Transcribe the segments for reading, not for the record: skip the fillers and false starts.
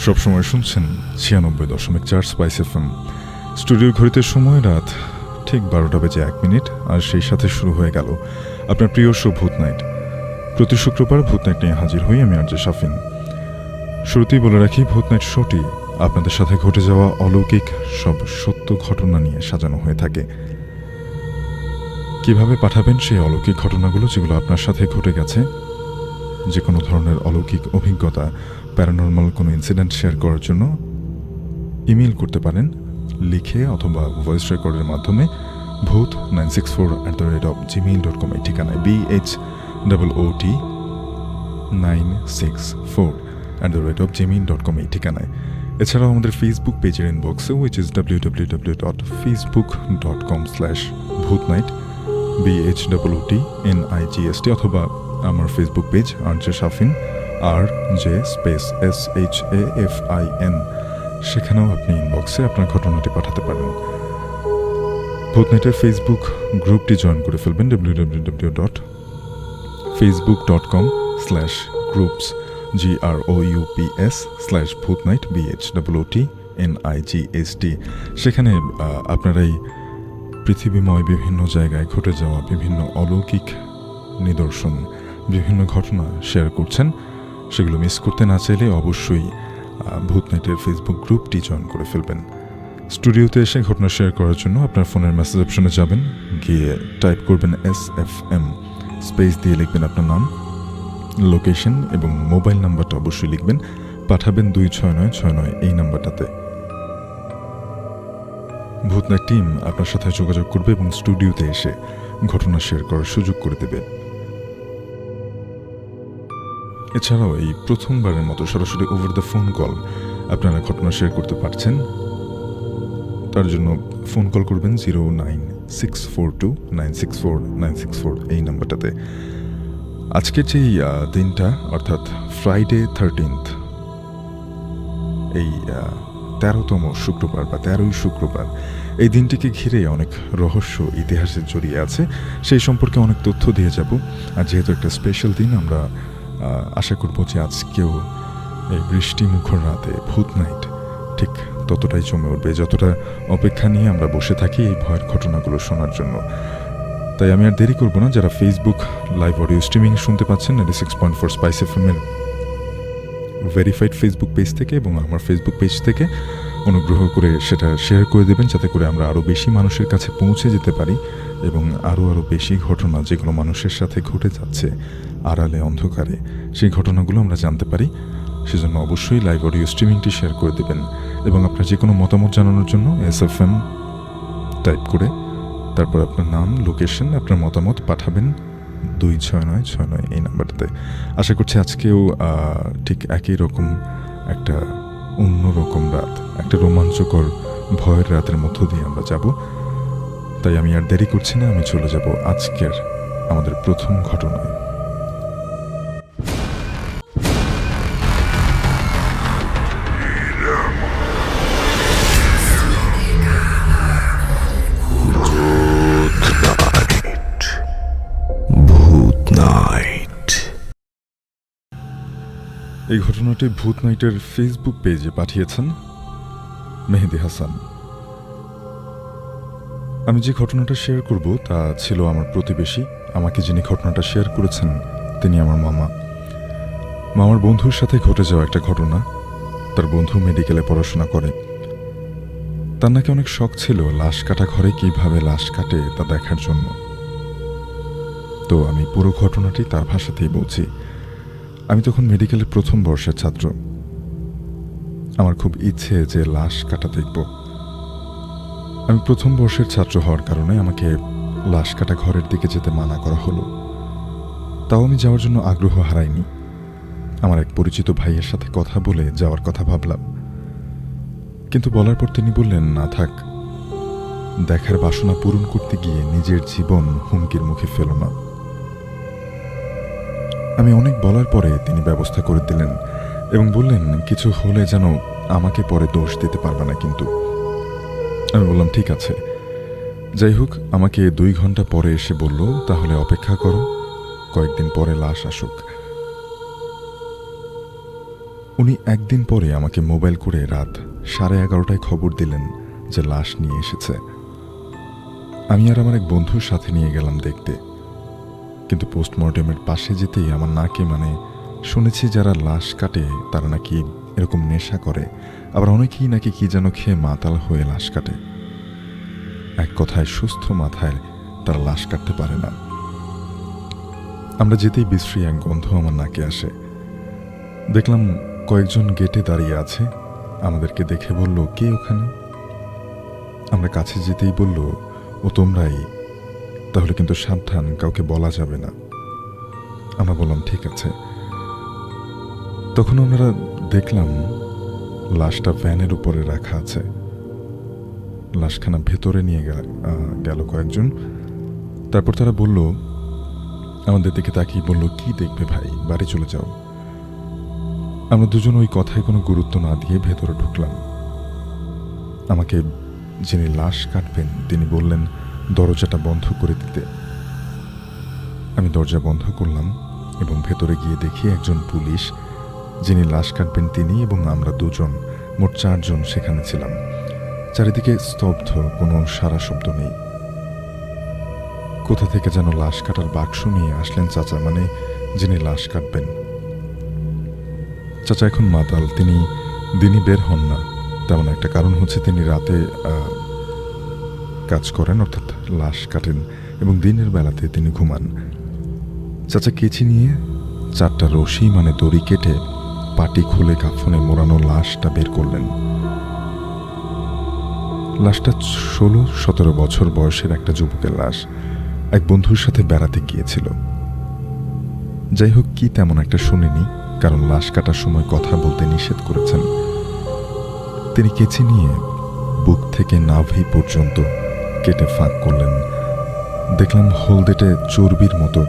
সবসময় শুনছেন 96.4 spice FM. স্টুডিওর ঘড়িতে সময় রাত ঠিক 12টা বেজে 1 মিনিট, আর সেই সাথে শুরু হয়ে গেল আপনার প্রিয় শো ভূত নাইট। প্রতি শুক্রবার ভূত নাইট নিয়ে হাজির হই আমি আরজে শাফিন। শুরুতেই বলে রাখি, ভূত নাইট শোটি আপনাদের সাথে ঘটে যাওয়া অলৌকিক সব সত্য ঘটনা নিয়ে সাজানো হয়ে থাকে। কিভাবে পাঠাবেন সেই অলৌকিক ঘটনাগুলো যেগুলো আপনার সাথে ঘটে গেছে, যে কোনো ধরনের অলৌকিক অভিজ্ঞতা, প্যারানর্মাল কোনো ইনসিডেন্ট শেয়ার করার জন্য ইমেল করতে পারেন লিখে অথবা ভয়েস রেকর্ডের মাধ্যমে bhoot964@gmail.com এই ঠিকানায়, BH964@gmail.com এই ঠিকানায়। এছাড়াও আমাদের ফেসবুক পেজের ইনবক্সে, which is www.facebook.com/bhootnight BHOOTNIGST, অথবা আমার Facebook page RJ Shafin RJ SHAFIN, সেখানেও আপনি ইনবক্সে আপনার ঘটনাটি পাঠাতে পারেন। ভূতনাইটের ফেসবুক গ্রুপটি জয়েন করে ফেলবেন www.facebook.com/groups GROUPS/bhootnight BHOOTNIGST। সেখানে আপনারাই পৃথিবীময় বিভিন্ন জায়গায় ঘটে যাওয়া বিভিন্ন অলৌকিক নিদর্শন, বিভিন্ন ঘটনা শেয়ার করছেন। সেগুলো মিস করতে না চাইলে অবশ্যই ভূতনাইটের ফেসবুক গ্রুপটি জয়েন করে ফেলবেন। স্টুডিওতে এসে ঘটনা শেয়ার করার জন্য আপনার ফোনের মেসেজ অপশনে যাবেন, গিয়ে টাইপ করবেন SFM, স্পেস দিয়ে লিখবেন আপনার নাম, লোকেশন এবং মোবাইল নাম্বারটা অবশ্যই লিখবেন, পাঠাবেন 26969 এই নাম্বারটাতে। ভূতনাইট টিম আপনার সাথে যোগাযোগ করবে এবং স্টুডিওতে এসে ঘটনা শেয়ার করার সুযোগ করে দেবে। এছাড়াও এই প্রথমবারের মতো সরাসরি ওভার দ্য ফোন কল আপনারা ঘটনা শেয়ার করতে পারছেন। তার জন্য ফোন কল করবেন 09642964964 এই নাম্বারটাতে। আজকের যেই দিনটা, অর্থাৎ ফ্রাইডে 13th, এই 13তম শুক্রবার বা 13ই শুক্রবার, এই দিনটিকে ঘিরে অনেক রহস্য ইতিহাসে জড়িয়ে আছে। সেই সম্পর্কে অনেক তথ্য দিয়ে যাব। আর যেহেতু একটা স্পেশাল দিন, আমরা আশা করব যে আজকেও এই বৃষ্টি মুখর রাতে ভূত নাইট ঠিক ততটাই জমে উঠবে, যতটা অপেক্ষা নিয়ে আমরা বসে থাকি এই ভয়ের ঘটনাগুলো শোনার জন্য। তাই আমি আর দেরি করব না। যারা ফেসবুক লাইভ অডিও স্ট্রিমিং শুনতে পাচ্ছেন 96.4 স্পাইস এফএম-এর ভেরিফাইড ফেসবুক পেজ থেকে এবং আমার ফেসবুক পেজ থেকে, অনুগ্রহ করে সেটা শেয়ার করে দেবেন, যাতে করে আমরা আরও বেশি মানুষের কাছে পৌঁছে যেতে পারি এবং আরও বেশি ঘটনা যেগুলো মানুষের সাথে ঘটে যাচ্ছে আড়ালে অন্ধকারে, সেই ঘটনাগুলো আমরা জানতে পারি। সেজন্য অবশ্যই লাইভ অডিও স্ট্রিমিংটি শেয়ার করে দেবেন এবং আপনার যে কোনো মতামত জানানোর জন্য SFM টাইপ করে তারপর আপনার নাম, লোকেশন, আপনার মতামত পাঠাবেন 26969 এই নাম্বারটাতে। আশা করছি আজকেও ঠিক একই রকম একটা অন্যরকম রাত, একটা রোমাঞ্চকর ভয়ের রাতের মধ্য দিয়ে আমরা যাব। তাই আমি আর দেরি করছি না, আমি চলে যাব আজকের আমাদের প্রথম ঘটনায়। এই ঘটনাটি ভূত নাইটের ফেসবুক পেজে পাঠিয়েছেন মেহেদি হাসান। আমি যে ঘটনাটা শেয়ার করব তা ছিল আমার প্রতিবেশী। আমাকে যিনি ঘটনাটা শেয়ার করেছেন তিনি আমার মামা। মামার বন্ধুর সাথে ঘটে যাওয়া একটা ঘটনা। তার বন্ধু মেডিকেলে পড়াশোনা করে। তার নাকি অনেক শখ ছিল লাশ কাটা ঘরে কিভাবে লাশ কাটে তা দেখার জন্য। তো আমি পুরো ঘটনাটি তার ভাষাতেই বলছি। আমি তখন মেডিকেলের প্রথম বর্ষের ছাত্র। আমার খুব ইচ্ছে যে লাশ কাটা দেখব। আমি প্রথম বর্ষের ছাত্র হওয়ার কারণে আমাকে লাশ কাটা ঘরের দিকে যেতে মানা করা হলো। তাও আমি যাওয়ার জন্য আগ্রহ হারাইনি। আমার এক পরিচিত ভাইয়ের সাথে কথা বলে যাওয়ার কথা ভাবলাম, কিন্তু বলার পর তিনি বললেন, না থাক, দেখার বাসনা পূরণ করতে গিয়ে নিজের জীবন হুমকির মুখে ফেলো না। আমি অনেক বলার পরে তিনি ব্যবস্থা করে দিলেন এবং বললেন, কিছু হলে যেন আমাকে পরে দোষ দিতে পারবে না। কিন্তু আমি বললাম, ঠিক আছে। যাই হোক, আমাকে 2 ঘন্টা পরে এসে বলল, তাহলে অপেক্ষা করো, কয়েকদিন পরে লাশ আসুক। উনি একদিন পরে আমাকে মোবাইল করে রাত 11:30টায় খবর দিলেন যে লাশ নিয়ে এসেছে। আমি আর আমার এক বন্ধুর সাথে নিয়ে গেলাম দেখতে। কিন্তু পোস্টমর্টেমের পাশে যেতেই আমার নাকে শুনেছি যারা লাশ কাটে তারা নাকি এরকম নেশা করে, আবার অনেকেই নাকি কি যেন খেয়ে মাতাল হয়ে লাশ কাটে। এক কথায় সুস্থ মাথায় তারা লাশ কাটতে পারে না। আমরা যেতেই বিশ্রী এক গন্ধ আমার নাকে আসে। দেখলাম কয়েকজন গেটে দাঁড়িয়ে আছে। আমাদেরকে দেখে বলল, কে ওখানে? আমরা কাছে যেতেই বলল, ও তোমরাই, তাহলে কিন্তু সাবধান, কাউকে বলা যাবে না। আমরা বললাম ঠিক আছে। তখন আমরা দেখলাম লাশটা ভ্যানের উপরে রাখা আছে। লাশখানা ভেতরে নিয়ে গেল কয়েকজন। তারপর তারা বলল, আমাদের দিকে তাকিয়ে বলল, কি দেখবে ভাই, বাড়ি চলে যাও। আমরা দুজন ওই কথায় কোনো গুরুত্ব না দিয়ে ভেতরে ঢুকলাম। আমাকে যিনি লাশ কাটবেন তিনি বললেন দরজাটা বন্ধ করে দিতে। আমি দরজা বন্ধ করলাম এবং ভেতরে গিয়ে দেখি একজন পুলিশ, যিনি লাশ কাটবেন তিনি এবং আমরা দুজন, মোট 4 জন সেখানে ছিলাম। চারিদিকে স্তব্ধ, কোনো সারা শব্দ নেই। কোথা থেকে যেন লাশ কাটার বাক্স নিয়ে আসলেন চাচা, যিনি লাশ কাটবেন। চাচা এখন মাতাল, তিনি দিনই বের হন না তেমন একটা। কারণ হচ্ছে তিনি রাতে কাজ করেন, অর্থাৎ লাশ কাটেন, এবং দিনের বেলাতে তিনি ঘুমান। চাচা কেচি নিয়ে 4টা রশি দড়ি কেটে পাটি খুলে কাফনে মোড়ানো লাশটা বের করলেন। লাশটা 16-17 বছর বয়সের একটা যুবকের লাশ। এক বন্ধুর সাথে বেড়াতে গিয়েছিল। যাই হোক, কি তেমন একটা শুনিনি, কারণ লাশ কাটার সময় কথা বলতে নিষেধ করেছেন। তিনি কেচি নিয়ে বুক থেকে নাভি পর্যন্ত কেটে ফাঁক করলেন। দেখলাম হলদেটে চর্বির মতো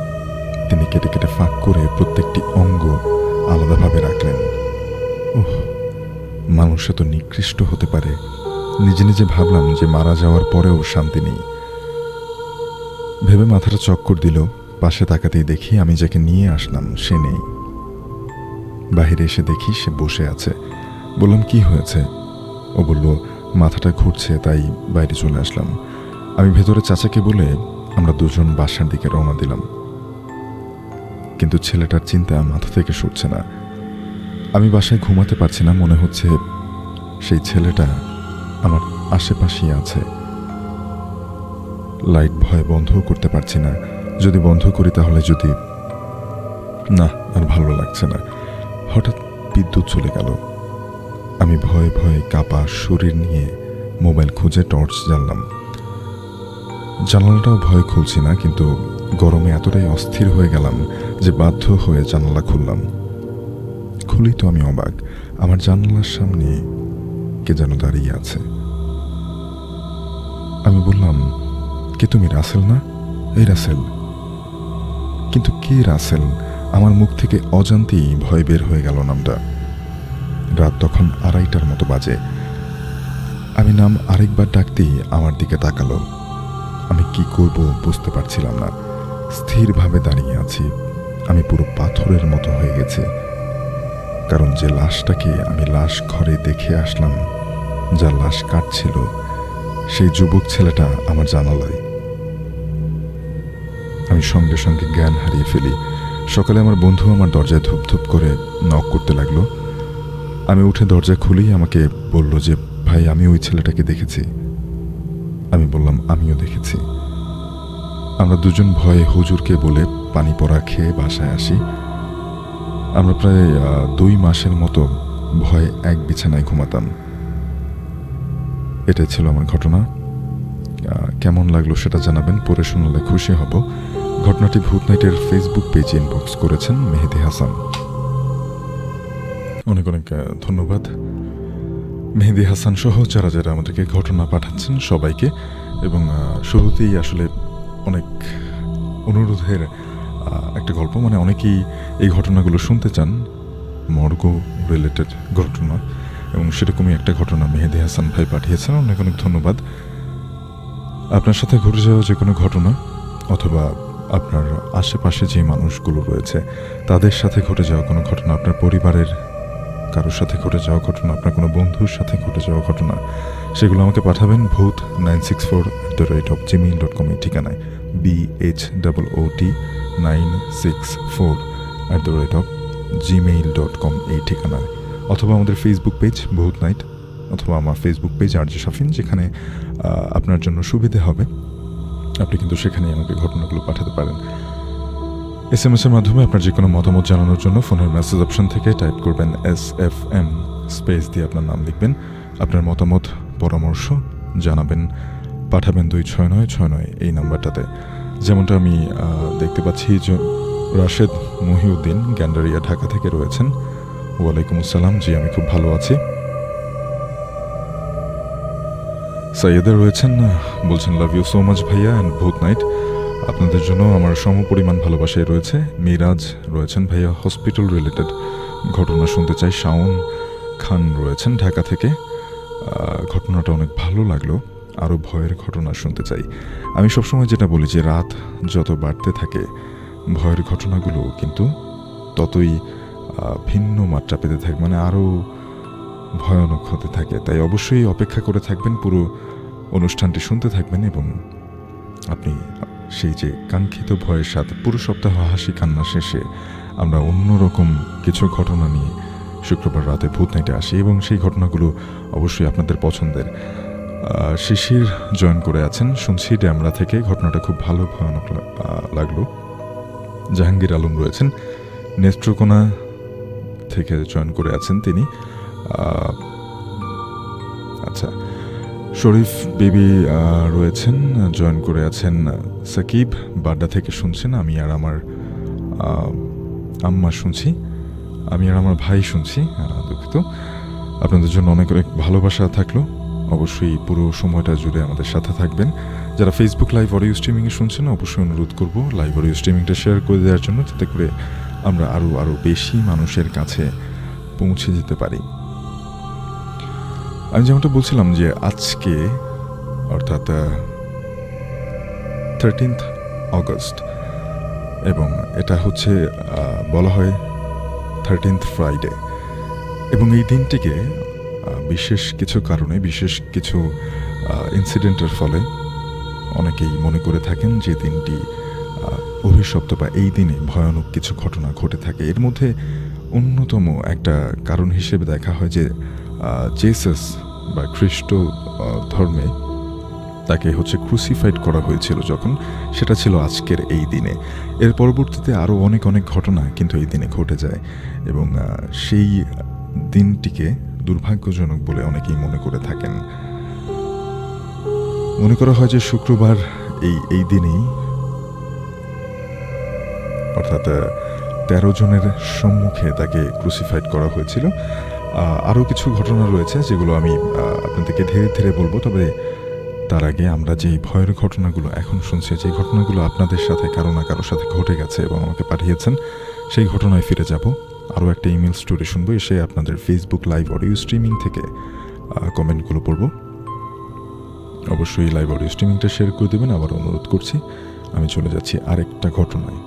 তিনি কেটে কেটে ফাঁক করে প্রত্যেকটি অঙ্গ আলাদাভাবে রাখলেন। ওহ, মানুষ এত নিকৃষ্ট হতে পারে। নিজে নিজে ভাবলাম যে মারা যাওয়ার পরেও শান্তি নেই। ভেবে মাথাটা চক্কর দিল। পাশে তাকাতেই দেখি আমি যাকে নিয়ে আসলাম সে নেই। বাহিরে এসে দেখি সে বসে আছে। বললাম, কি হয়েছে? ও বলল, মাথাটা ঘুরছে, তাই বাইরে চলে আসলাম। আমি ভেতরে চাচাকে বলে আমরা দুজন বাসার দিকে রওনা দিলাম। কিন্তু ছেলেটার চিন্তা মাথা থেকে সরছে না। আমি বাসায় ঘুমাতে পারছি না, মনে হচ্ছে সেই ছেলেটা আমার আশেপাশেই আছে। লাইট ভয়ে বন্ধও করতে পারছি না। যদি বন্ধ করি তাহলে না, আর ভালো লাগছে না। হঠাৎ বিদ্যুৎ চলে গেল। আমি ভয়ে ভয়ে কাঁপা শরীর নিয়ে মোবাইল খুঁজে টর্চ জ্বাললাম। জানালাটাও ভয় খুলছি না, কিন্তু গরমে এতটাই অস্থির হয়ে গেলাম যে বাধ্য হয়ে জানালা খুললাম। খুলি তো আমি অবাক, আমার জানালার সামনে কে যেন দাঁড়িয়ে আছে। আমি বললাম, কে তুমি? রাসেল না? এই রাসেল। কিন্তু কে রাসেল? আমার মুখ থেকে অজান্তেই ভয় বের হয়ে গেল নামটা। রাত তখন 2:30টার মতো বাজে। আমি নাম আরেকবার ডাকতেই আমার দিকে তাকালো। আমি কি করব বুঝতে পারছিলাম না। স্থিরভাবে দাঁড়িয়ে আছি। আমি পুরো পাথরের মতো হয়ে গেছি, কারণ যে লাশটাকে আমি লাশ ঘরে দেখে আসলাম, যার লাশ কাটছিল, সেই যুবক ছেলেটা আমার জানালায়। আমি সঙ্গে সঙ্গে জ্ঞান হারিয়ে ফেলি। সকালে আমার বন্ধু আমার দরজায় ধুপ ধুপ করে নক করতে লাগলো। আমি উঠে দরজা খুলেই আমাকে বলল যে, ভাই, আমি ওই ছেলেটাকে দেখেছি। আমি বললাম, আমিও দেখেছি। আমরা দুজন ভয়ে হুজুরকে বলে পানি পড়া খেয়ে বাসায় আসি। আমরা প্রায় 2 মাসের মতো ভয়ে এক বিছানায় ঘুমাতাম। এটাই ছিল আমার ঘটনা। কেমন লাগলো সেটা জানাবেন, পড়ে শোনালে খুশি হব। ঘটনাটি ভূত নাইটের ফেসবুক পেজে ইনবক্স করেছেন মেহেদি হাসান। অনেক অনেক ধন্যবাদ মেহেদি হাসান সহ যারা যারা আমাদেরকে ঘটনা পাঠাচ্ছেন সবাইকে। এবং শুরুতেই আসলে অনেক অনুরোধের একটা গল্প, অনেকেই এই ঘটনাগুলো শুনতে চান, মর্গ রিলেটেড ঘটনা, এবং সেরকমই একটা ঘটনা মেহেদি হাসান ভাই পাঠিয়েছেন। অনেক অনেক ধন্যবাদ। আপনার সাথে ঘটে যাওয়া যে কোনো ঘটনা, অথবা আপনার আশেপাশে যে মানুষগুলো রয়েছে তাদের সাথে ঘটে যাওয়া কোনো ঘটনা, আপনার পরিবারের কারোর সাথে ঘটে যাওয়া ঘটনা, আপনার কোনো বন্ধুর সাথে ঘটে যাওয়া ঘটনা, সেগুলো আমাকে পাঠাবেন bhoot964@gmail.com এই ঠিকানায়, BHOOT964@gmail.com এই ঠিকানায়, অথবা আমাদের ফেসবুক পেজ ভূত নাইট, অথবা আমার ফেসবুক পেজ আরজে শাফিন, যেখানে আপনার জন্য সুবিধে হবে আপনি কিন্তু সেখানেই আমাকে ঘটনাগুলো পাঠাতে পারেন। SMS-এর মাধ্যমে আপনার যে কোনো মতামত জানানোর জন্য ফোনের মেসেজ অপশন থেকে টাইপ করবেন SFM স্পেস দিয়ে আপনার নাম লিখবেন, আপনার মতামত পরামর্শ জানাবেন, পাঠাবেন 26969 এই নাম্বারটাতে। যেমনটা আমি দেখতে পাচ্ছি যে রাশেদ মহিউদ্দিন গ্যান্ডারিয়া ঢাকা থেকে রয়েছেন। ওয়ালাইকুম আসসালাম, জি আমি খুব ভালো আছি। সাইয়েদা রয়েছেন, বলছেন লাভ ইউ সো মাচ ভাইয়া অ্যান্ড ভূত নাইট, আপনাদের জন্য আমার সমপরিমাণ ভালোবাসাই রয়েছে। মিরাজ রয়েছেন, ভাইয়া হসপিটাল রিলেটেড ঘটনা শুনতে চাই। শাওন খান রয়েছেন ঢাকা থেকে, ঘটনাটা অনেক ভালো লাগলো, আরও ভয়ের ঘটনা শুনতে চাই। আমি সবসময় যেটা বলি যে রাত যত বাড়তে থাকে ভয়ের ঘটনাগুলো কিন্তু ততই ভিন্ন মাত্রা পেতে থাকে, মানে আরও ভয়ানক হতে থাকে। তাই অবশ্যই অপেক্ষা করে থাকবেন, পুরো অনুষ্ঠানটি শুনতে থাকবেন এবং আপনি সেই যে কাঙ্ক্ষিত ভয়ের সাথে পুরো সপ্তাহ হাসি কান্না শেষে আমরা অন্যরকম কিছু ঘটনা নিয়ে শুক্রবার রাতে ভূত নাইটে আসি এবং সেই ঘটনাগুলো অবশ্যই আপনাদের পছন্দের। শিশির জয়েন করে আছেন, শুনছি ড্যামরা থেকে, ঘটনাটা খুব ভালো, ভয়ানক লাগলো। জাহাঙ্গীর আলম রয়েছেন নেত্রকোনা থেকে জয়েন করে আছেন তিনি। আচ্ছা, শরীফ বিবি রয়েছেন, জয়েন করে আছেন। সাকিব বাড্ডা থেকে শুনছেন, আমি আর আমার আম্মা শুনছি, আমি আর আমার ভাই শুনছি, দুঃখিত। আপনাদের জন্য অনেক অনেক ভালোবাসা থাকলো, অবশ্যই পুরো সময়টা জুড়ে আমাদের সাথে থাকবেন। যারা ফেসবুক লাইভ অডিও স্ট্রিমিংয়ে শুনছেন অবশ্যই অনুরোধ করব লাইভ অডিও স্ট্রিমিংটা শেয়ার করে দেওয়ার জন্য, যাতে করে আমরা আরও বেশি মানুষের কাছে পৌঁছে যেতে পারি। আমি যেমনটা বলছিলাম যে আজকে অর্থাৎ 13th অগস্ট, এবং এটা হচ্ছে বলা হয় 13th ফ্রাইডে, এবং এই দিনটিকে বিশেষ কিছু কারণে, বিশেষ কিছু ইনসিডেন্টের ফলে অনেকেই মনে করে থাকেন যে দিনটি অভিশপ্ত, বা এই দিনে ভয়ানক কিছু ঘটনা ঘটে থাকে। এর মধ্যে অন্যতম একটা কারণ হিসেবে দেখা হয় যে জেসাস বা খ্রিস্ট ধর্মে তাকে হচ্ছে ক্রুসিফাইড করা হয়েছিল যখন, সেটা ছিল আজকের এই দিনে। এর পরবর্তীতে আরও অনেক অনেক ঘটনা কিন্তু এই দিনে ঘটে যায়, এবং সেই দিনটিকে দুর্ভাগ্যজনক বলে অনেকেই মনে করে থাকেন। মনে করা হয় যে শুক্রবার এই দিনেই, অর্থাৎ 13 জনের সম্মুখে তাকে ক্রুসিফাইড করা হয়েছিল। আরও কিছু ঘটনা রয়েছে যেগুলো আমি আপনাদেরকে ধীরে ধীরে বলবো, তবে তার আগে আমরা যে ভয়ের ঘটনাগুলো এখন শুনছি, যে ঘটনাগুলো আপনাদের সাথে কারো না কারোর সাথে ঘটে গেছে এবং আমাকে পাঠিয়েছেন, সেই ঘটনায় ফিরে যাব। আরও একটা ইমেল স্টোরি শুনবো, এসে আপনাদের ফেসবুক লাইভ অডিও স্ট্রিমিং থেকে কমেন্টগুলো পড়ব। অবশ্যই লাইভ অডিও স্ট্রিমিংটা শেয়ার করে দেবেন, আবার অনুরোধ করছি। আমি চলে যাচ্ছি আরেকটা ঘটনায়।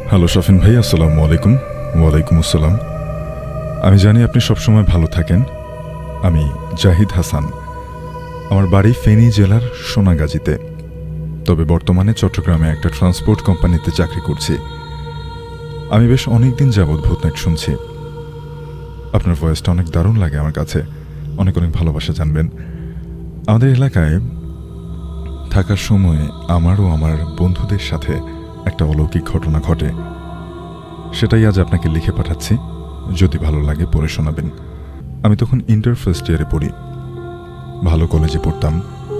হ্যালো শাফিন ভাই, আসসালামু আলাইকুম। ওয়ালাইকুম আসসালাম। আমি জানি আপনি সবসময় ভালো থাকেন। আমি জাহিদ হাসান, আমার বাড়ি ফেনী জেলার সোনাগাজীতে, তবে বর্তমানে চট্টগ্রামে একটা ট্রান্সপোর্ট কোম্পানিতে চাকরি করছি। আমি বেশ অনেক দিন যাবৎ ভূত নাইট শুনছি। আপনার ভয়েসটা অনেক দারুণ লাগে আমার কাছে, অনেক অনেক ভালোবাসা জানবেন। আমাদের এলাকায় থাকার সময় আমার ও আমার বন্ধুদের সাথে একটা অলৌকিক ঘটনা ঘটে, সেটাই আজ আপনাকে লিখে পাঠাচ্ছি, যদি ভালো লাগে পড়ে শোনাবেন। আমি তখন ইন্টার ফার্স্ট ইয়ারে পড়ি, ভালো কলেজে পড়তাম,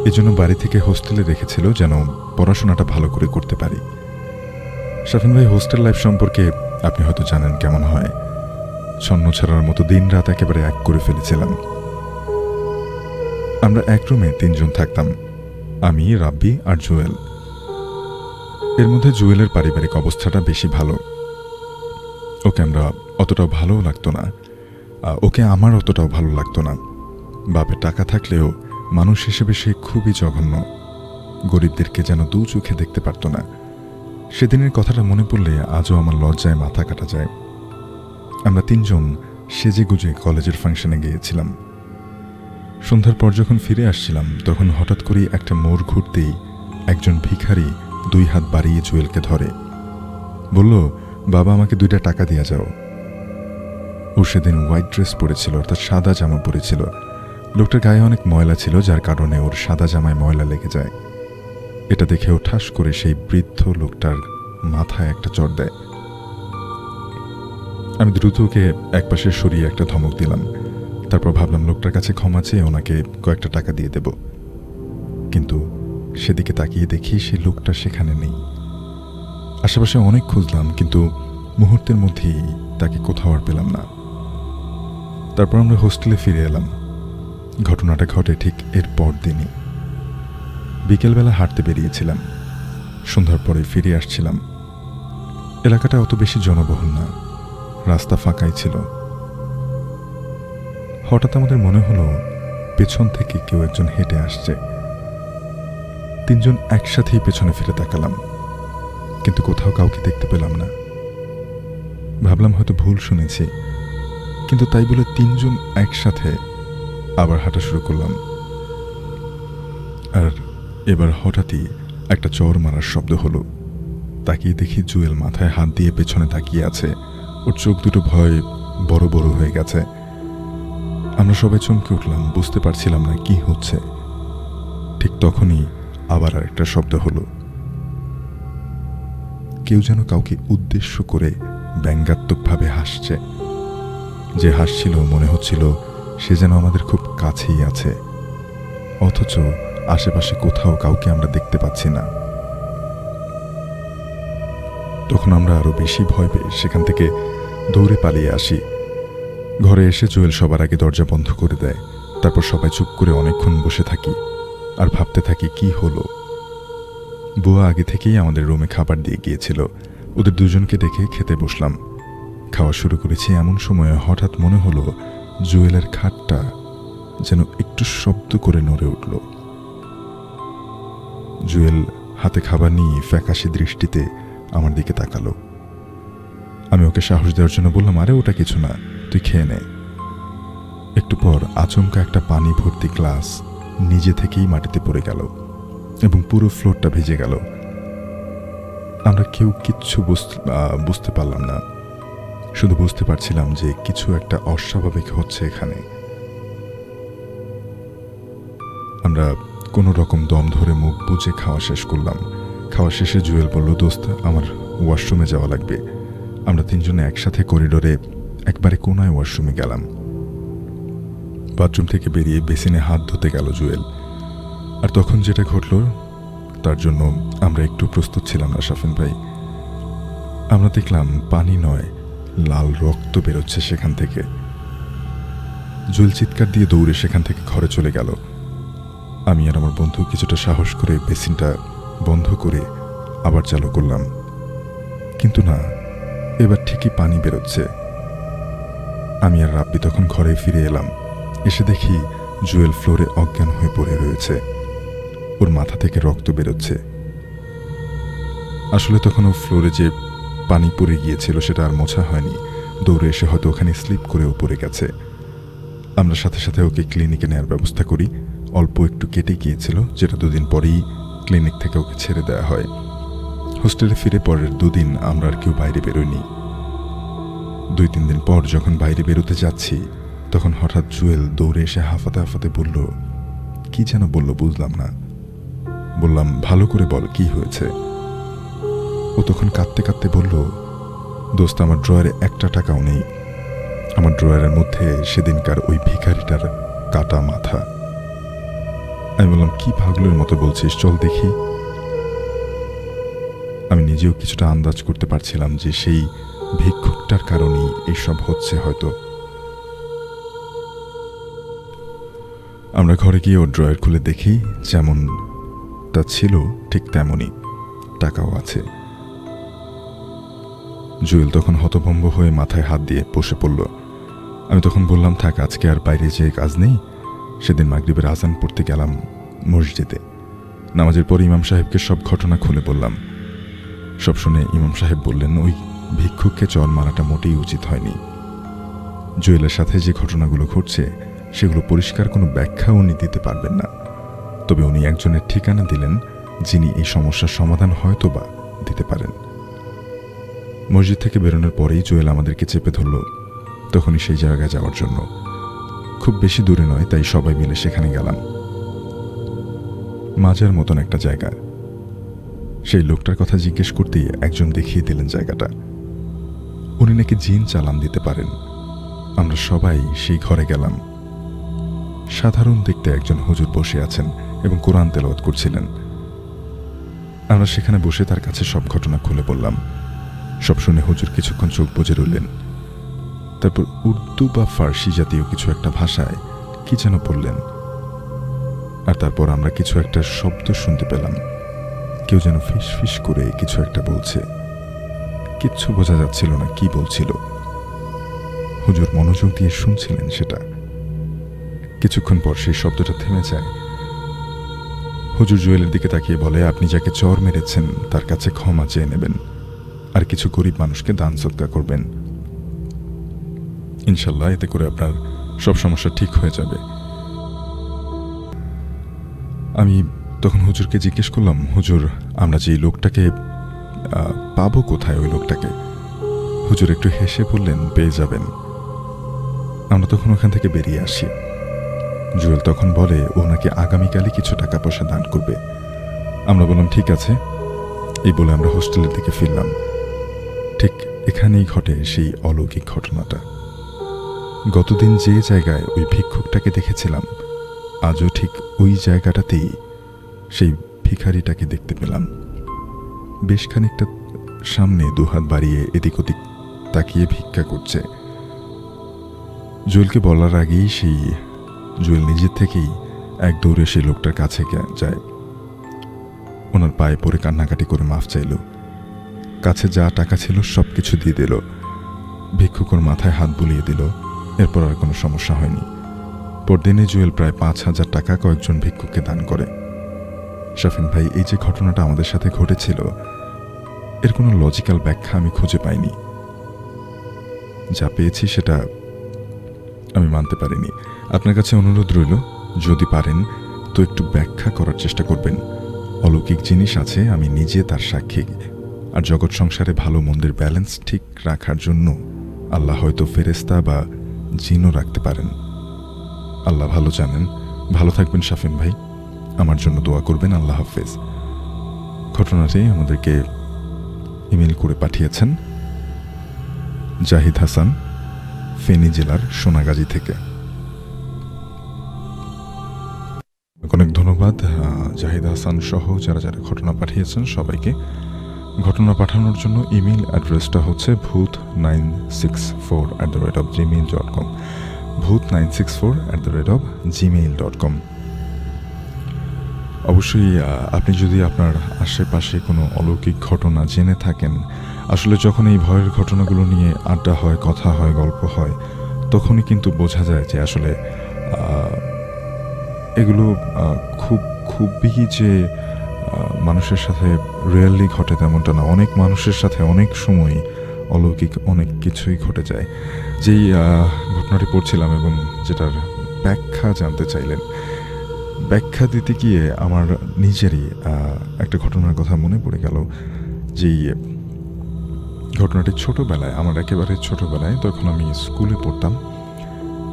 এজন্য বাড়ি থেকে হোস্টেলে রেখেছিল যেন পড়াশোনাটা ভালো করে করতে পারি। শাফিন ভাই, হোস্টেল লাইফ সম্পর্কে আপনি হয়তো জানেন কেমন হয়। ছন্ন ছাড়ার মতো দিন রাত একেবারে এক করে ফেলেছিলাম। আমরা এক রুমে 3 জন থাকতাম, আমি, রাব্বি আর জুয়েল। এর মধ্যে জুয়েলের পারিবারিক অবস্থাটা বেশি ভালো। ওকে আমরা অতটাও ভালোও লাগতো না, ওকে আমার অতটাও ভালো লাগতো না। বাপের টাকা থাকলেও মানুষ হিসেবে সে খুবই জঘন্য, গরিবদেরকে যেন দু চোখে দেখতে পারত না। সেদিনের কথাটা মনে পড়লে আজও আমার লজ্জায় মাথা কাটা যায়। আমরা তিনজন সেজে গুজে কলেজের ফাংশনে গিয়েছিলাম। সন্ধ্যার পর যখন ফিরে আসছিলাম তখন হঠাৎ করেই একটা মোড় ঘুরতেই একজন ভিখারি 2 হাত বাড়িয়ে জুয়েলকে ধরে, বলল, বাবা আমাকে 2টা টাকা দিয়ে যাও। ও সেদিন হোয়াইট ড্রেস পরেছিল, অর্থাৎ সাদা জামা পরেছিল। লোকটার গায়ে অনেক ময়লা ছিল, যার কারণে ওর সাদা জামায় ময়লা লেগে যায়। এটা দেখে ও ঠাস করে সেই বৃদ্ধ লোকটার মাথায় একটা চড় দেয়। আমি দ্রুত ওকে একপাশে সরিয়ে একটা ধমক দিলাম। তারপর ভাবলাম লোকটার কাছে ক্ষমা চেয়ে ওনাকে কয়েকটা টাকা দিয়ে দেব, কিন্তু সেদিকে তাকিয়ে দেখি সেই লোকটা সেখানে নেই। আশেপাশে অনেক খুঁজলাম, কিন্তু মুহূর্তের মধ্যেই তাকে কোথাও আর পেলাম না। তারপর আমরা হোস্টেলে ফিরে এলাম। ঘটনাটা ঘটে ঠিক এর পর দিনই। বিকেলবেলা হাঁটতে বেরিয়েছিলাম, সন্ধ্যার পরে ফিরে আসছিলাম। এলাকাটা অত বেশি জনবহুল না, রাস্তা ফাঁকাই ছিল। হঠাৎ আমাদের মনে হলো পেছন থেকে কেউ একজন হেঁটে আসছে। তিনজন একসাথেই পেছনে ফিরে তাকালাম, কিন্তু কোথাও কাউকে দেখতে পেলাম না। ভাবলাম হয়তো ভুল শুনেছি, কিন্তু তাই বলে তিনজন একসাথে আবার হাঁটা শুরু করলাম। আর এবার হঠাৎই একটা চড় মারার শব্দ হলো। তাকিয়ে দেখি জুয়েল মাথায় হাত দিয়ে পেছনে তাকিয়ে আছে। ওর চোখ দুটো ভয়ে বড় বড় হয়ে গেছে। আমরা সবাই চমকে উঠলাম, বুঝতে পারছিলাম না কি হচ্ছে। ঠিক তখনই আবার আরেকটা শব্দ হলো। কেউ যেন কাউকে উদ্দেশ্য করে ব্যঙ্গাত্মকভাবে হাসছে। যে হাসছিল মনে হচ্ছিল সে যেন আমাদের খুব কাছেই আছে, অথচ আশেপাশে কোথাও কাউকে আমরা দেখতে পাচ্ছি না। তখন আমরা আরো বেশি ভয় পেয়ে সেখান থেকে দৌড়ে পালিয়ে আসি। ঘরে এসে জুয়েল সবার আগে দরজা বন্ধ করে দেয়। তারপর সবাই চুপ করে অনেকক্ষণ বসে থাকি আর ভাবতে থাকি কি হলো। বুয়া আগে থেকেই আমাদের রুমে খাবার দিয়ে গিয়েছিল। ওদের দুজনকে ডেকে খেতে বসলাম। খাওয়া শুরু করেছি, এমন সময়ে হঠাৎ মনে হলো জুয়েলের খাটটা যেন একটু শব্দ করে নড়ে উঠল। জুয়েল হাতে খাবার নিয়ে ফ্যাকাশে দৃষ্টিতে আমার দিকে তাকালো। আমি ওকে সাহস দেওয়ার জন্য বললাম, আরে ওটা কিছু না, তুই খেয়ে নে। একটু পর আচমকা একটা পানি ভর্তি গ্লাস নিজে থেকেই মাটিতে পড়ে গেল এবং পুরো ফ্লোরটা ভিজে গেল। আমরা কেউ কিচ্ছু বুঝতে পারলাম না, শুধু বুঝতে পারছিলাম যে কিছু একটা অস্বাভাবিক হচ্ছে এখানে। আমরা কোনো রকম দম ধরে মুখ বুজে খাওয়া শেষ করলাম। খাওয়া শেষে জুয়েল বলল, দোস্ত আমার ওয়াশরুমে যাওয়া লাগবে। আমরা তিনজনে একসাথে করিডোরে একবারে কোনায় ওয়াশরুমে গেলাম। বাথরুম থেকে বেরিয়ে বেসিনে হাত ধুতে গেল জুয়েল। আর তখন যেটা ঘটল তার জন্য আমরা একটু প্রস্তুত ছিলাম না শাফিন ভাই। আমরা দেখলাম পানি নয়, লাল রক্ত বেরোচ্ছে সেখান থেকে। জুয়েল চিৎকার দিয়ে দৌড়ে সেখান থেকে ঘরে চলে গেল। আমি আর আমার বন্ধু কিছুটা সাহস করে বেসিনটা বন্ধ করে আবার চালু করলাম, কিন্তু না, এবার ঠিকই পানি বেরোচ্ছে। আমি আর রাব্বি তখন ঘরে ফিরে এলাম। এসে দেখি জুয়েল ফ্লোরে অজ্ঞান হয়ে পড়ে রয়েছে, ওর মাথা থেকে রক্ত বেরোচ্ছে। আসলে তখন ও ফ্লোরে যে পানি পড়ে গিয়েছিল সেটা আর মোছা হয়নি। দৌড়ে এসে হয়তো ওখানে স্লিপ করেও পড়ে গেছে। আমরা সাথে সাথে ওকে ক্লিনিকে নেওয়ার ব্যবস্থা করি। অল্প একটু কেটে গিয়েছিল, যেটা 2 দিন পরেই ক্লিনিক থেকে ওকে ছেড়ে দেওয়া হয়। হোস্টেলে ফিরে পরের 2 দিন আমরা আর কেউ বাইরে বেরোইনি। 2-3 দিন পর যখন বাইরে বেরোতে যাচ্ছি তখন হঠাৎ জুয়েল দৌড়ে এসে হাঁফাতে হাঁফাতে বলল, কি যেন বলল বুঝলাম না। বললাম, ভালো করে বল কি হয়েছে। ও তখন কাঁদতে কাঁদতে বলল, দোস্ত আমার ড্রয়ারে 1টা টাকাও নেই। আমার ড্রয়ারের মধ্যে সেদিনকার ওই ভিখারিটার কাটা মাথা। আমি বললাম, কি পাগলের মতো বলছিস, চল দেখি। আমি নিজেও কিছুটা আন্দাজ করতে পারছিলাম যে সেই ভিক্ষুকটার কারণেই এইসব হচ্ছে হয়তো। আমরা ঘরে গিয়ে ওর ড্রয়ার খুলে দেখি যেমনটা ছিল ঠিক তেমনই, টাকাও আছে। জুয়েল তখন হতভম্ব হয়ে মাথায় হাত দিয়ে বসে পড়ল। আমি তখন বললাম, থাক, আজকে আর বাইরে যেয়ে কাজ নেই। সেদিন মাগরিবের আজান পড়তে গেলাম মসজিদে। নামাজের পর ইমাম সাহেবকে সব ঘটনা খুলে বললাম। সব শুনে ইমাম সাহেব বললেন, ওই ভিক্ষুককে চর মারাটা মোটেই উচিত হয়নি। জুয়েলের সাথে যে ঘটনাগুলো ঘটছে সেগুলো পরিষ্কার কোনো ব্যাখ্যা উনি দিতে পারবেন না। তবে উনি একজনের ঠিকানা দিলেন যিনি এই সমস্যার সমাধান হয়তো বা দিতে পারেন। মসজিদ থেকে বেরোনোর পরেই জুয়েল আমাদেরকে চেপে ধরল তখনই সেই জায়গায় যাওয়ার জন্য। খুব বেশি দূরে নয়, তাই সবাই মিলে সেখানে গেলাম। মাজার মতন একটা জায়গা। সেই লোকটার কথা জিজ্ঞেস করতেই একজন দেখিয়ে দিলেন জায়গাটা। উনি নাকি জিন চালান দিতে পারেন। আমরা সবাই সেই ঘরে গেলাম। সাধারণ দেখতে একজন হুজুর বসে আছেন এবং কোরআন তেলাওয়াত করছিলেন। আমরা সেখানে বসে তার কাছে সব ঘটনা খুলে বললাম। সব শুনে হুজুর কিছুক্ষণ চোখ বুজে রইলেন। তারপর উর্দু বা ফার্সি জাতীয় কিছু একটা ভাষায় কি যেন বললেন। আর তারপর আমরা কিছু একটা শব্দ শুনতে পেলাম। কেউ যেন ফিস ফিস করে কিছু একটা বলছে। কিচ্ছু বোঝা যাচ্ছিল না কি বলছিল। হুজুর মনোযোগ দিয়ে শুনছিলেন সেটা। কিছুক্ষণ পর সেই শব্দটা থেমে যায়। হুজুর জুয়েলের দিকে তাকিয়ে বলে, আপনি যাকে চর মেরেছেন তার কাছে ক্ষমা চেয়ে নেবেন, আর কিছু গরিব মানুষকে দান সদকা করবেন। ইনশাল্লাহ এতে করে আপনার সব সমস্যা ঠিক হয়ে যাবে। আমি তখন হুজুরকে জিজ্ঞেস করলাম, হুজুর, আমরা যে লোকটাকে পাবো কোথায়? ওই লোকটাকে? হুজুর একটু হেসে বললেন, পেয়ে যাবেন। আমরা তখন ওখান থেকে বেরিয়ে আসি। জুয়েল তখন বলে ও নাকি আগামীকালই কিছু টাকা পয়সা দান করবে। আমরা বললাম ঠিক আছে। এই বলে আমরা হোস্টেলের দিকে ফিরলাম। ঠিক এখানেই ঘটে সেই অলৌকিক ঘটনাটা। গতদিন যে জায়গায় ওই ভিক্ষুকটাকে দেখেছিলাম, আজও ঠিক ওই জায়গাটাতেই সেই ভিখারিটাকে দেখতে পেলাম। বেশ খানিকটা সামনে দুহাত বাড়িয়ে এদিক ওদিক তাকিয়ে ভিক্ষা করছে। জুয়েলকে বলার আগেই জুয়েল নিজের থেকেই এক দৌড়ে সেই লোকটার কাছে যায়। ওনার পায়ে পড়ে কান্নাকাটি করে মাফ চাইল। কাছে যা টাকা ছিল সব কিছু দিয়ে দিল। ভিক্ষুকর মাথায় হাত বুলিয়ে দিল। এরপর আর কোনো সমস্যা হয়নি। পরদিনে জুয়েল প্রায় 5,000 টাকা কয়েকজন ভিক্ষুককে দান করে। শাফিন ভাই, এই যে ঘটনাটা আমাদের সাথে ঘটেছিল, এর কোনো লজিক্যাল ব্যাখ্যা আমি খুঁজে পাইনি। যা পেয়েছি সেটা আমি মানতে পারিনি। আপনার কাছে অনুরোধ রইল, যদি পারেন তো একটু ব্যাখ্যা করার চেষ্টা করবেন। অলৌকিক জিনিস আছে, আমি নিজে তার সাক্ষী। আর জগৎ সংসারে ভালো মন্দের ব্যালেন্স ঠিক রাখার জন্য আল্লাহ হয়তো ফেরেশতা বা জিনও রাখতে পারেন। আল্লাহ ভালো জানেন। ভালো থাকবেন শাফিন ভাই। আমার জন্য দোয়া করবেন। আল্লাহ হাফেজ। ঘটনাটি আমাদেরকে ইমেল করে পাঠিয়েছেন জাহিদ হাসান, ফেনী জেলার সোনাগাজী থেকে। অনেক ধন্যবাদ জাহিদ হাসান সহ যারা যারা ঘটনা পাঠিয়েছেন সবাইকে। ঘটনা পাঠানোর জন্য ইমেল অ্যাড্রেসটা হচ্ছে bhoot964@gmail.com, bhoot964@gmail.com। অবশ্যই আপনি যদি আপনার আশেপাশে কোনো অলৌকিক ঘটনা জেনে থাকেন, আসলে যখন এই ভয়ের ঘটনাগুলো নিয়ে আড্ডা হয়, কথা হয়, গল্প হয়, তখনই কিন্তু বোঝা যায় যে আসলে এগুলো খুবই যে মানুষের সাথে রিয়েলি ঘটে তেমনটা না। অনেক মানুষের সাথে অনেক সময় অলৌকিক অনেক কিছুই ঘটে যায়। যেই ঘটনাটি পড়ছিলাম এবং যেটার ব্যাখ্যা জানতে চাইলেন, ব্যাখ্যা দিতে গিয়ে আমার নিজেরই একটা ঘটনার কথা মনে পড়ে গেল। যেই ঘটনাটি ছোটোবেলায়, আমার একেবারে ছোটোবেলায়, তখন আমি স্কুলে পড়তাম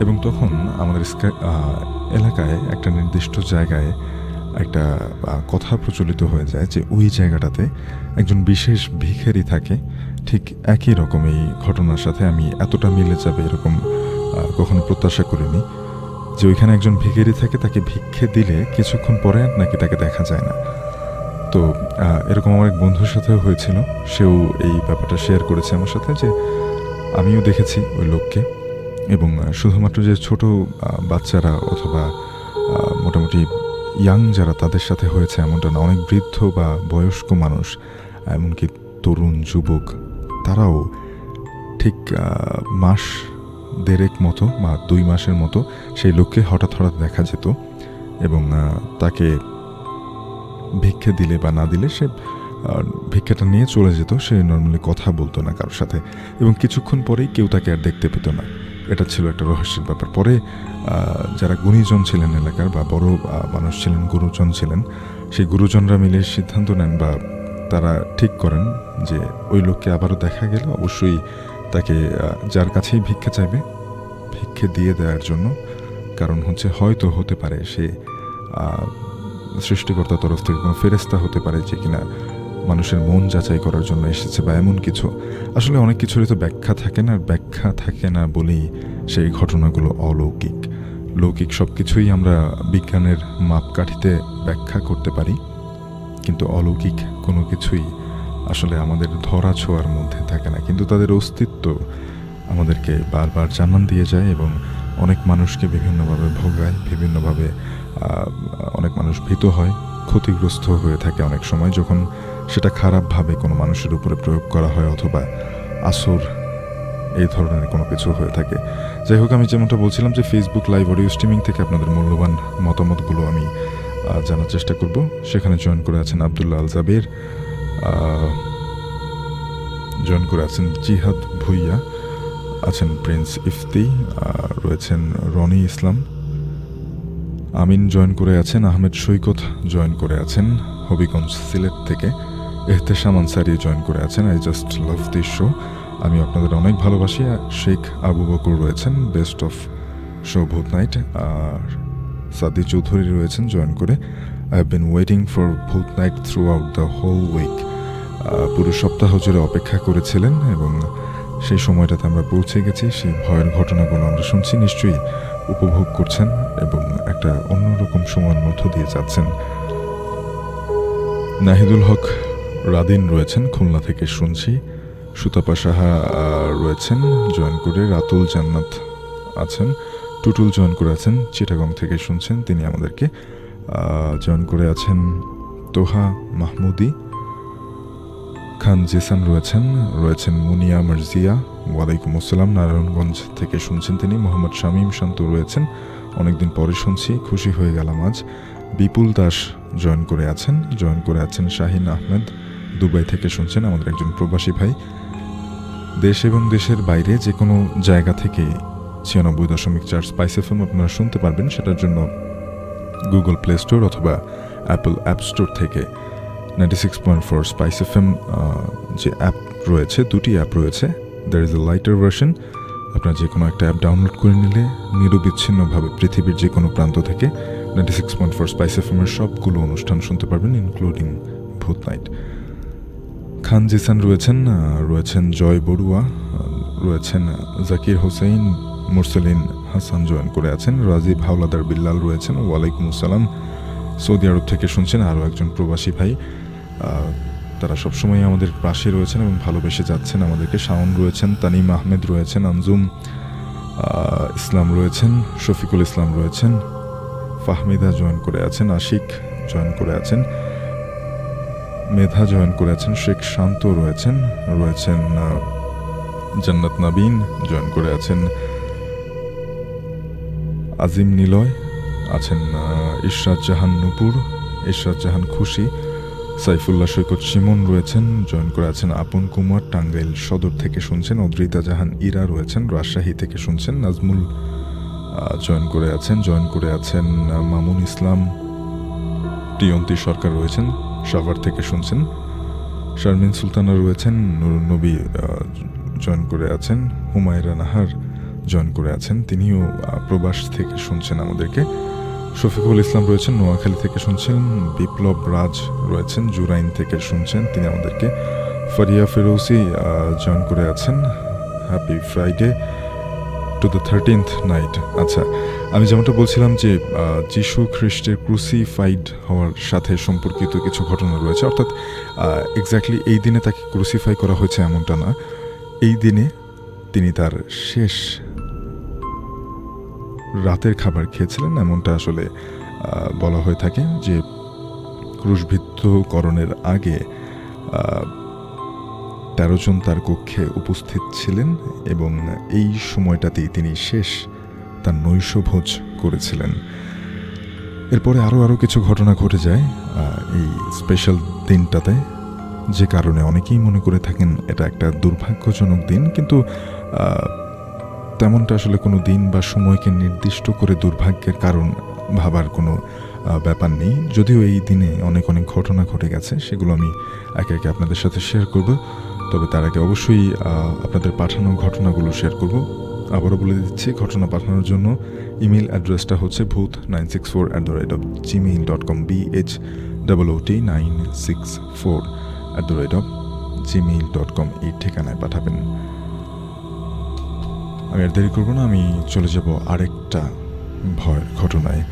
এবং তখন আমাদের এলাকায় একটা নির্দিষ্ট জায়গায় একটা কথা প্রচলিত হয়ে যায় যে ওই জায়গাটাতে একজন বিশেষ ভিখারি থাকে। ঠিক একই রকম এই ঘটনার সাথে আমি এতটা মিলে যাবে এরকম কখনো প্রত্যাশা করিনি। যে ওইখানে একজন ভিখারি থাকে, তাকে ভিক্ষে দিলে কিছুক্ষণ পরে নাকি তাকে দেখা যায় না। তো এরকম আমার এক বন্ধুর সাথেও হয়েছিল। সেও এই ব্যাপারটা শেয়ার করেছে আমার সাথে যে আমিও দেখেছি ওই লোককে। এবং শুধুমাত্র যে ছোট বাচ্চারা অথবা মোটামুটি ইয়াং যারা তাদের সাথে হয়েছে এমনটা না, অনেক বৃদ্ধ বা বয়স্ক মানুষ, এমনকি তরুণ যুবক তারাও ঠিক মাস দেড়েক মতো বা 2 মাসের মতো সেই লোককে হঠাৎ দেখা যেত এবং তাকে ভিক্ষে দিলে বা না দিলে সে ভিক্ষাটা নিয়ে চলে যেত। সে নর্মালি কথা বলতো না কারোর সাথে এবং কিছুক্ষণ পরেই কেউ তাকে আর দেখতে পেত না। এটা ছিল একটা রহস্যের ব্যাপার। পরে যারা গুণীজন ছিলেন এলাকার বা বড় মানুষ ছিলেন, গুরুজন ছিলেন, সেই গুরুজনরা মিলে সিদ্ধান্ত নেন বা তারা ঠিক করেন যে ওই লোককে আবারও দেখা গেলে অবশ্যই তাকে যার কাছেই ভিক্ষা চাইবে ভিক্ষে দিয়ে দেওয়ার জন্য। কারণ হয়তো হতে পারে সে সৃষ্টিকর্তার তরফ থেকে কোনো ফেরেশতা হতে পারে যে কিনা মানুষের মন যাচাই করার জন্য এসেছে বা এমন কিছু। আসলে অনেক কিছুরই তো ব্যাখ্যা থাকে না, আর ব্যাখ্যা থাকে না বলেই সেই ঘটনাগুলো অলৌকিক। লৌকিক সব কিছুই আমরা বিজ্ঞানের মাপকাঠিতে ব্যাখ্যা করতে পারি, কিন্তু অলৌকিক কোনো কিছুই আসলে আমাদের ধরা ছোঁয়ার মধ্যে থাকে না, কিন্তু তাদের অস্তিত্ব আমাদেরকে বারবার জানান দিয়ে যায় এবং অনেক মানুষকে বিভিন্নভাবে ভোগায়, বিভিন্নভাবে অনেক মানুষ ভীত হয়, ক্ষতিগ্রস্ত হয়ে থাকে অনেক সময় যখন সেটা খারাপভাবে কোনো মানুষের উপরে প্রয়োগ করা হয় অথবা আসর এই ধরনের কোনো কিছু হয়ে থাকে। যাই হোক, আমি যেমনটা বলছিলাম যে ফেসবুক লাইভ অডিও স্ট্রিমিং থেকে আপনাদের মূল্যবান মতামতগুলো আমি জানার চেষ্টা করব। সেখানে জয়েন করে আছেন আবদুল্লাহ আল জাবের, জয়েন করে আছেন জিহাদ ভুইয়া, আছেন প্রিন্স ইফতি, রয়েছেন রনি ইসলাম, আমিন জয়েন করে আছেন, আহমেদ সৈকত জয়েন করে আছেন হবিগঞ্জ সিলেট থেকে, এহতেশাম আনসারি জয়েন করে আছেন I just love this show, আমি আপনাদের অনেক ভালোবাসি, শেখ আবু বকর রয়েছেন best of show Bhoot night, আর সাদি চৌধুরী রয়েছেন জয়েন করে I have been waiting for Bhoot night throughout the whole week. পুরো সপ্তাহ জুড়ে অপেক্ষা করেছিলেন এবং সেই সময়টাতে আমরা পৌঁছে গেছি। সেই ভয়ের ঘটনাগুলো আমরা শুনছি, নিশ্চয়ই উপভোগ করছেন এবং একটা অন্যরকম সময়ের মধ্য দিয়ে যাচ্ছেন। নাহিদুল হক রাদিন রয়েছেন খুলনা থেকে শুনছি, সুতাপা সাহা রয়েছেন জয়েন করে, রাতুল জান্নাত আছেন, টুটুল জয়েন করে আছেন চিটাগং থেকে শুনছেন, তিনি আমাদেরকে জয়েন করে আছেন, তোহা মাহমুদি, খান জেসান রয়েছেন মুনিয়া মার্জিয়া, ওয়ালাইকুম আসসালাম, নারায়ণগঞ্জ থেকে শুনছেন তিনি, মোহাম্মদ শামীম শান্ত রয়েছেন, অনেকদিন পরে শুনছি, খুশি হয়ে গেলাম আজ। বিপুল দাস জয়েন করে আছেন শাহিন আহমেদ, দুবাই থেকে শুনছেন, আমাদের একজন প্রবাসী ভাই। দেশ এবং দেশের বাইরে যে কোনো জায়গা থেকে 96.4 স্পাইস এফএম আপনারা শুনতে পারবেন। সেটার জন্য গুগল প্লে স্টোর অথবা অ্যাপল অ্যাপ স্টোর থেকে 96.4 স্পাইস এফএম যে অ্যাপ রয়েছে, দুটি অ্যাপ রয়েছে, there is a lighter version. আপনারা যে কোনো একটা অ্যাপ ডাউনলোড করে নিলে নিরবিচ্ছিন্নভাবে পৃথিবীর যে কোনো প্রান্ত থেকে 96.4 স্পাইস এফএমের সবগুলো অনুষ্ঠান শুনতে পারবেন, ইনক্লুডিং ভূত নাইট। খান জিসান রয়েছেন জয় বড়ুয়া, রয়েছেন জাকির হোসেন, মুরসালিন হাসান জয়েন করে আছেন, রাজীব হাওলাদার বিল্লাল রয়েছেন, ওয়ালাইকুম আসসালাম, সৌদি আরব থেকে শুনছেন আরও একজন প্রবাসী ভাই। তারা সবসময় আমাদের পাশে রয়েছেন এবং ভালোবেসে যাচ্ছেন আমাদেরকে। শাওন রয়েছেন, তানিম আহমেদ রয়েছেন, আঞ্জুম ইসলাম রয়েছেন, শফিকুল ইসলাম রয়েছেন, ফাহমিদা জয়েন করে আছেন, আশিক জয়েন করে আছেন, মেধা জয়েন করে আছেন, শেখ শান্ত রয়েছেন জান্নাত নাবিন জয়েন করে আছেন, আজিম নিলয় আছেন, ইশরাত জাহান নূপুর, ইশরাত জাহান খুশি, সাইফুল্লাহ সৈকত শিমন রয়েছেন জয়েন করে আছেন, আপন কুমার টাঙ্গাইল সদর থেকে শুনছেন, অদ্রিতা জাহান ইরা রয়েছেন রাজশাহী থেকে শুনছেন, নাজমুল জয়েন করে আছেন মামুন ইসলাম, প্রিয়ন্তী সরকার রয়েছেন সাভার থেকে শুনছেন, শারমিন সুলতানা রয়েছেন, নুরুন নবী জয়েন করে আছেন, হুমায়রা নাহার জয়েন করে আছেন, তিনিও প্রবাস থেকে শুনছেন আমাদেরকে, শফিকুল ইসলাম রয়েছেন নোয়াখালী থেকে শুনছেন, বিপ্লব রাজ রয়েছেন জুরাইন থেকে শুনছেন, তিনি আমাদেরকে, ফারিয়া ফেরৌসি জয়েন করে আছেন, happy Friday to the 13th night. আচ্ছা, আমি যেমনটা বলছিলাম যে যিশু খ্রিস্টের ক্রুসিফাইড হওয়ার সাথে সম্পর্কিত কিছু ঘটনা রয়েছে, অর্থাৎ এক্স্যাক্টলি এই দিনে তাকে ক্রুসিফাই করা হয়েছে এমনটা না, এই দিনে তিনি তার শেষ রাতের খাবার খেয়েছিলেন এমনটা আসলে বলা হয়ে থাকে, যে ক্রুশবিদ্ধকরণের আগে 13 জন তার কক্ষে উপস্থিত ছিলেন এবং এই সময়টাতেই তিনি শেষ তার নৈশভোজ করেছিলেন। এরপরে আরও কিছু ঘটনা ঘটে যায় এই স্পেশাল দিনটাতে, যে কারণে অনেকেই মনে করে থাকেন এটা একটা দুর্ভাগ্যজনক দিন, কিন্তু তেমনটা আসলে কোনো দিন বা সময়কে নির্দিষ্ট করে দুর্ভাগ্যের কারণ ভাবার কোনো ব্যাপার নেই। যদিও এই দিনে অনেক ঘটনা ঘটে গেছে, সেগুলো আমি একে একে আপনাদের সাথে শেয়ার করব। তবে তার আগে অবশ্যই আপনাদের পাঠানো ঘটনাগুলো শেয়ার করব। আবারও বলে দিচ্ছি, ঘটনা পাঠানোর জন্য ইমেল অ্যাড্রেসটা হচ্ছে bhoot964@gmail.com, BHOOT964@gmail.com এই ঠিকানায় পাঠাবেন। আমি আর দেরি করবো না, আমি চলে যাব আরেকটা ভয়ের ঘটনায়।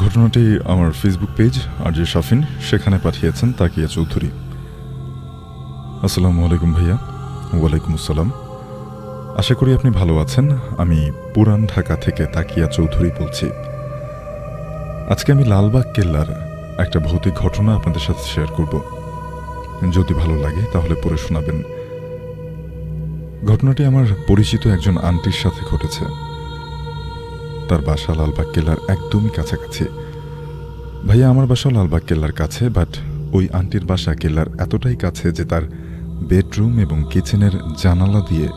ঘটনাটি আমার ফেসবুক পেজ আরজে শাফিন, সেখানে পাঠিয়েছেন তাকিয়া চৌধুরী। আসসালামু আলাইকুম ভাইয়া। ওয়ালাইকুম আসসালাম। আশা করি আপনি ভালো আছেন। আমি পুরান ঢাকা থেকে তাকিয়া চৌধুরী বলছি। আজকে আমি লালবাগ কেল্লার একটা ভৌতিক ঘটনা আপনাদের সাথে শেয়ার করব। যদি ভালো লাগে তাহলে পড়ে শোনাবেন। ঘটনাটি আমার পরিচিত একজন আন্টির সাথে ঘটেছে। তার বাসা লালবাগ কেল্লার একদমই কাছাকাছি। ভাইয়া, আমার বাসা লালবাগ কেল্লার কাছে, বাট ওই আন্টির বাসা কেল্লার এতটাই কাছে যে তার বেডরুম এবং কিচেনের জানালা দিয়ে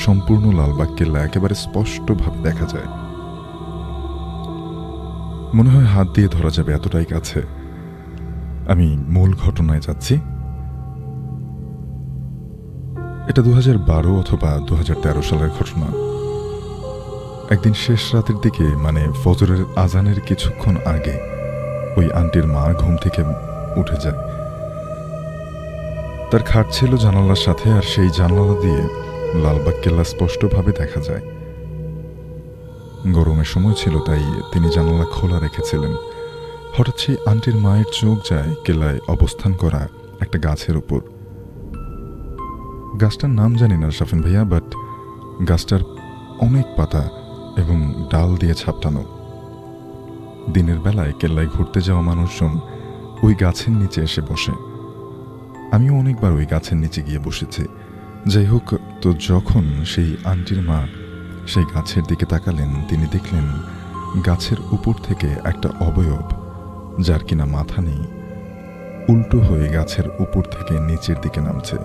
সম্পূর্ণ লালবাগ কেল্লা একেবারে স্পষ্টভাবে দেখা যায়। মনে হয় হাত দিয়ে ধরা যাবে, এতটাই কাছে। আমি মূল ঘটনায় যাচ্ছি। এটা 2012 অথবা 2013 সালের ঘটনা। একদিন শেষ রাতের দিকে, মানে ফজরের আজানের কিছুক্ষণ আগে, ওই আন্টির মা ঘুম থেকে উঠে যায়। তার খাট ছিল জানালার সাথে, আর সেই জানালা দিয়ে লালবাগ কেল্লা স্পষ্টভাবে দেখা যায়। গরমের সময় ছিল, তাই তিনি জানালা খোলা রেখেছিলেন। হঠাৎ সেই আন্টির মায়ের চোখ যায় কেল্লায় অবস্থান করা একটা গাছের উপর। গাছটার নাম জানি না শাফিন ভাইয়া, বাট গাছটার অনেক পাতা এবং ডাল দিয়ে ছাপটানো। দিনের বেলায় কেল্লায় ঘুরতে যাওয়া মানুষজন ওই গাছের নিচে এসে বসে। আমিও অনেকবার ওই গাছের নিচে গিয়ে বসেছি। যাই হোক, তো যখন সেই আন্টির মা সেই গাছের দিকে তাকালেন, তিনি দেখলেন গাছের উপর থেকে একটা অবয়ব, যার কিনা মাথা নেই, উল্টো হয়ে গাছের উপর থেকে নিচের দিকে নামছে।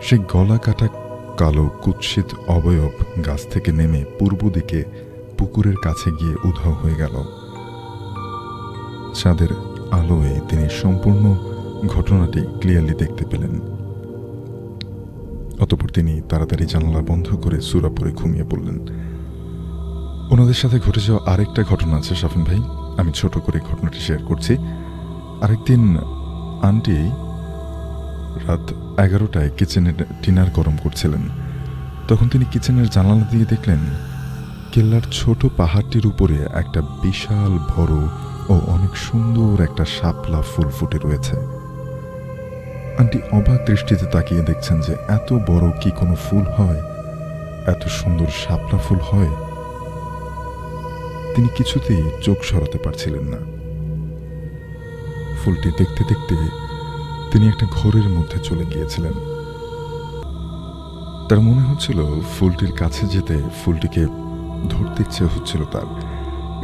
সেই গলা কাটা কালো কুৎসিত অবয়ব গাছ থেকে নেমে পূর্ব দিকে পুকুরের কাছে গিয়ে উধাও হয়ে গেল। চাঁদের আলোয় তিনি সম্পূর্ণ ঘটনাটি ক্লিয়ারলি দেখতে পেলেন। অতঃপর তিনি তাড়াতাড়ি জানালা বন্ধ করে সূরা পড়ে ঘুমিয়ে পড়লেন। ওনাদের সাথে ঘটে যাওয়া আরেকটা ঘটনা আছে শাফিন ভাই, আমি ছোট করে ঘটনাটি শেয়ার করছি। আরেকদিন আন্টি রাত 11টায় কিচেনের ডিনার গরম করছিলেন। তখন তিনি কিচেনের জানালা দিয়ে দেখলেন কেল্লার ছোট পাহাড়টির উপরে একটা বিশাল বড় ও অনেক সুন্দর একটা শাপলা ফুল ফুটে রয়েছে। আন্টি অবাক দৃষ্টিতে তাকিয়ে দেখছেন যে এত বড় কি কোনো ফুল হয়, এত সুন্দর শাপলা ফুল হয়। তিনি কিছুতেই চোখ সরাতে পারছিলেন না। ফুলটি দেখতে দেখতে তিনি একটা ঘোরের মধ্যে চলে গিয়েছিলেন। তার মনে হচ্ছিল ফুলটির কাছে যেতে ফুলটিকে ধরতে ইচ্ছে হচ্ছিল তার।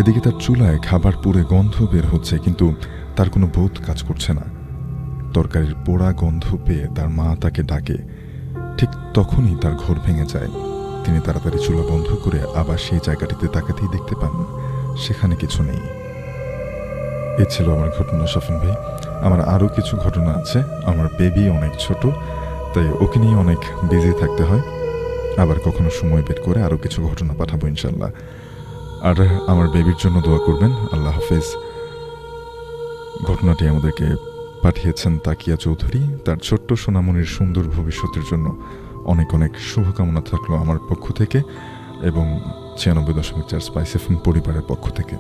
এদিকে তার চুলায় খাবার পুড়ে গন্ধ বের হচ্ছে, কিন্তু তার কোনো বোধ কাজ করছে না। তরকারির পোড়া গন্ধ পেয়ে তার মা তাকে ডাকে। ঠিক তখনই তার ঘোর ভেঙে যায়। তিনি তাড়াতাড়ি চুলা বন্ধ করে আবার সেই জায়গাটিতে তাকাতেই দেখতে পান সেখানে কিছু নেই। এ ছিল আমার ঘটনা শাফিন ভাই। আমার আরও কিছু ঘটনা আছে। আমার বেবি অনেক ছোট, তাই ওকে নিয়ে অনেক বিজি থাকতে হয়। আবার কখনো সময় বের করে আরও কিছু ঘটনা পাঠাবো ইনশাল্লাহ। আর আমার বেবির জন্য দোয়া করবেন। আল্লাহ হাফেজ। ঘটনাটি আমাদেরকে পাঠিয়েছেন তাকিয়া চৌধুরী। তার ছোট্ট সোনামণির সুন্দর ভবিষ্যতের জন্য অনেক অনেক শুভকামনা থাকলো আমার পক্ষ থেকে এবং 96.4 স্পাইস এফএম পরিবারের পক্ষ থেকে।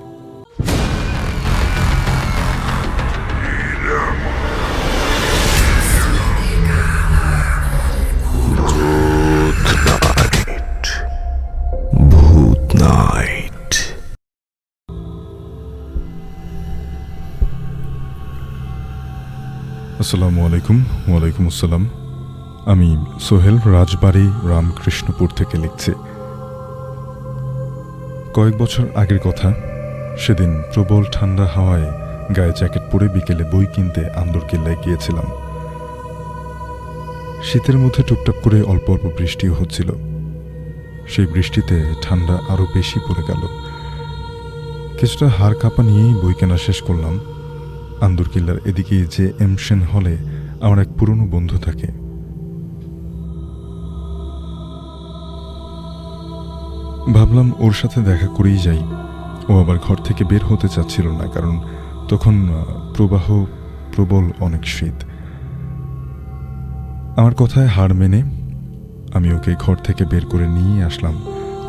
আসসালামু আলাইকুম। ওয়ালাইকুম আসসালাম। আমি সোহেল রাজবাড়ী রামকৃষ্ণপুর থেকে লিখছি। কয়েক বছর আগের কথা। সেদিন প্রবল ঠান্ডা হাওয়ায় গায়ে জ্যাকেট পরে বিকেলে বই কিনতে আন্দরকিল্লায় গিয়েছিলাম। শীতের মধ্যে টুপটাপ করে অল্প অল্প বৃষ্টিও হচ্ছিল। সেই বৃষ্টিতে ঠান্ডা আরও বেশি পড়ে গেল। কিছুটা হাড় কাঁপা নিয়েই বই কেনা শেষ করলাম। আন্দরকিল্লার এদিকে যে এমসেন হলে আমার এক পুরনো বন্ধু থাকে। ভাবলাম ওর সাথে দেখা করেই যাই। ও আবার ঘর থেকে বের হতে চাচ্ছিল না, কারণ তখন প্রবল অনেক শীত। আমার কথায় হার মেনে আমি ওকে ঘর থেকে বের করে নিয়ে আসলাম।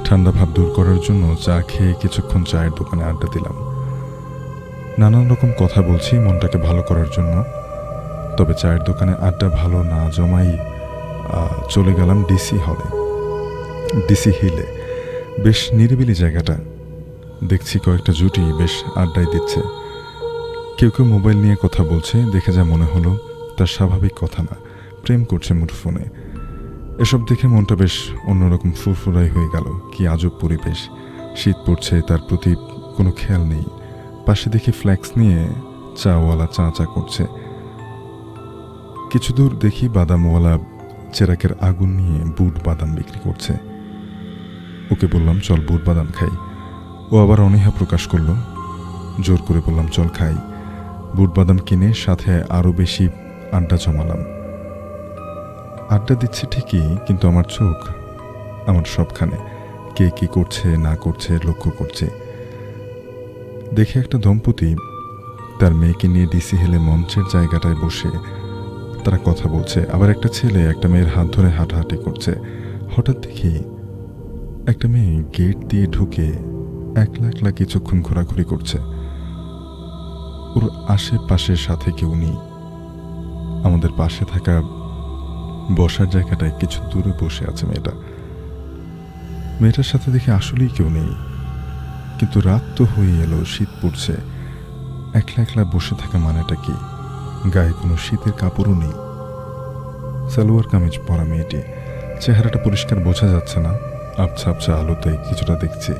ঠান্ডা ভাব দূর করার জন্য চা খেয়ে কিছুক্ষণ চায়ের দোকানে আড্ডা দিলাম। নানান রকম কথা বলছি মনটাকে ভালো করার জন্য। তবে চায়ের দোকানে আড্ডা ভালো না জমাই চলে গেলাম ডিসি হিলে। বেশ নিরিবিলি জায়গাটা। দেখছি কয়েকটা জুটি বেশ আড্ডায় দিচ্ছে। কেউ কেউ মোবাইল নিয়ে কথা বলছে। দেখে যা মনে হলো তার স্বাভাবিক কথা না, প্রেম করছে মুঠোফোনে। এসব দেখে মনটা বেশ অন্যরকম ফুরফুরাই হয়ে গেল। কি আজব পরিবেশ। শীত পড়ছে, তার প্রতি কোনো খেয়াল নেই। পাশে দেখি ফ্ল্যাক্স নিয়ে চাওয়ালা চা করছে। কিছু দূর দেখি বাদামওয়ালা চেরাকের আগুন নিয়ে বুট বাদাম বিক্রি করছে। ওকে বললাম চল বুট বাদাম খাই। ও আবার অনীহা প্রকাশ করলো। জোর করে বললাম চল খাই। বুট বাদাম কিনে সাথে আরও বেশি আড্ডা জমালাম। আড্ডা দিচ্ছে ঠিকই, কিন্তু আমার চোখ আমার সবখানে। কে কি করছে না করছে লক্ষ্য করছে। দেখে একটা দম্পতি তার মেয়েকে নিয়ে ডিসি হিলে মঞ্চের জায়গাটায় বসে তারা কথা বলছে। আবার একটা ছেলে একটা মেয়ের হাত ধরে হাঁটাহাঁটি করছে। হঠাৎ দেখি একটা মেয়ে গেট দিয়ে ঢুকে একলা কিছুক্ষণ ঘোরাঘুরি করছে। ওর আশেপাশের সাথে কেউ নেই। আমাদের পাশে থাকা বসার জায়গাটায় কিছু দূরে বসে আছে মেয়েটার সাথে দেখে আসলেই কেউ নেই। কিন্তু রাত তো হয়ে এলো, শীত পড়ছে। একলা বসে থাকা মানেটা কি? গায়ে কোনো শীতের কাপড়ও নেই। সালোয়ার কামিজ পরা মেয়েটি। চেহারাটা পরিষ্কার বোঝা যাচ্ছে না। আবছা আলোতে কিছুটা দেখছি।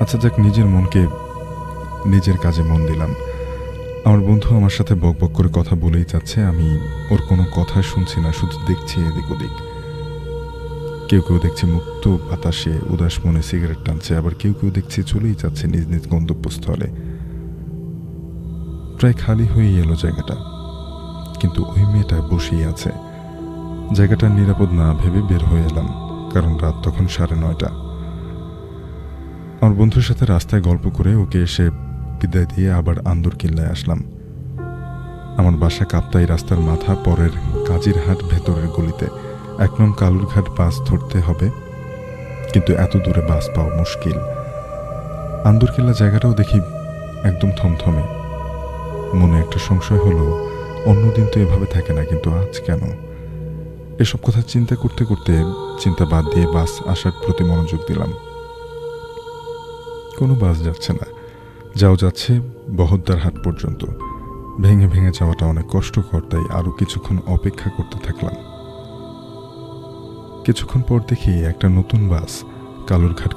আচ্ছা যাক, নিজের মনকে নিজের কাজে মন দিলাম। আমার বন্ধু আমার সাথে বকবক করে কথা বলেই যাচ্ছে। আমি ওর কোনো কথা শুনছি না, শুধু দেখছি এদিক ওদিক। কেউ দেখছি মুক্ত বাতাসে উদাস মনে সিগারেট টানছে। আবার কেউ দেখছি চলেই যাচ্ছে নিজ নিজ গন্তব্যস্থলে। প্রায় খালি হয়ে এলো জায়গাটা, কিন্তু ওই মেয়েটা বসেই আছে। জায়গাটা নিরাপদ না ভেবে বের হয়ে এলাম, কারণ রাত তখন 9:30। আমার বন্ধুর সাথে রাস্তায় গল্প করে ওকে এসে বিদায় দিয়ে আবার আন্দরকিল্লায় আসলাম। আমার বাসা কাপ্তাই রাস্তার মাথা পরের কাজিরহাট ভেতরের গলিতে। 1 নং কালুরঘাট বাস ধরতে হবে, কিন্তু এত দূরে বাস পাওয়া মুশকিল। আন্দরকিল্লা জায়গাটাও দেখি একদম থমথমে। মনে একটা সংশয় হলো, অন্যদিন তো এভাবে থাকে না, কিন্তু আজ কেন? এসব কথা চিন্তা করতে চিন্তা বাদ দিয়ে বাস আসার প্রতি মনোযোগ দিলাম। কোনো বাস যাচ্ছে না। যাচ্ছে বহদ্দার হাট পর্যন্ত। ভেঙে যাওয়াটা অনেক কষ্টকর, তাই আরো কিছুক্ষণ অপেক্ষা করতে থাকলাম। কিছুক্ষণ পর দেখি একটা নতুন বাস কালুরঘাট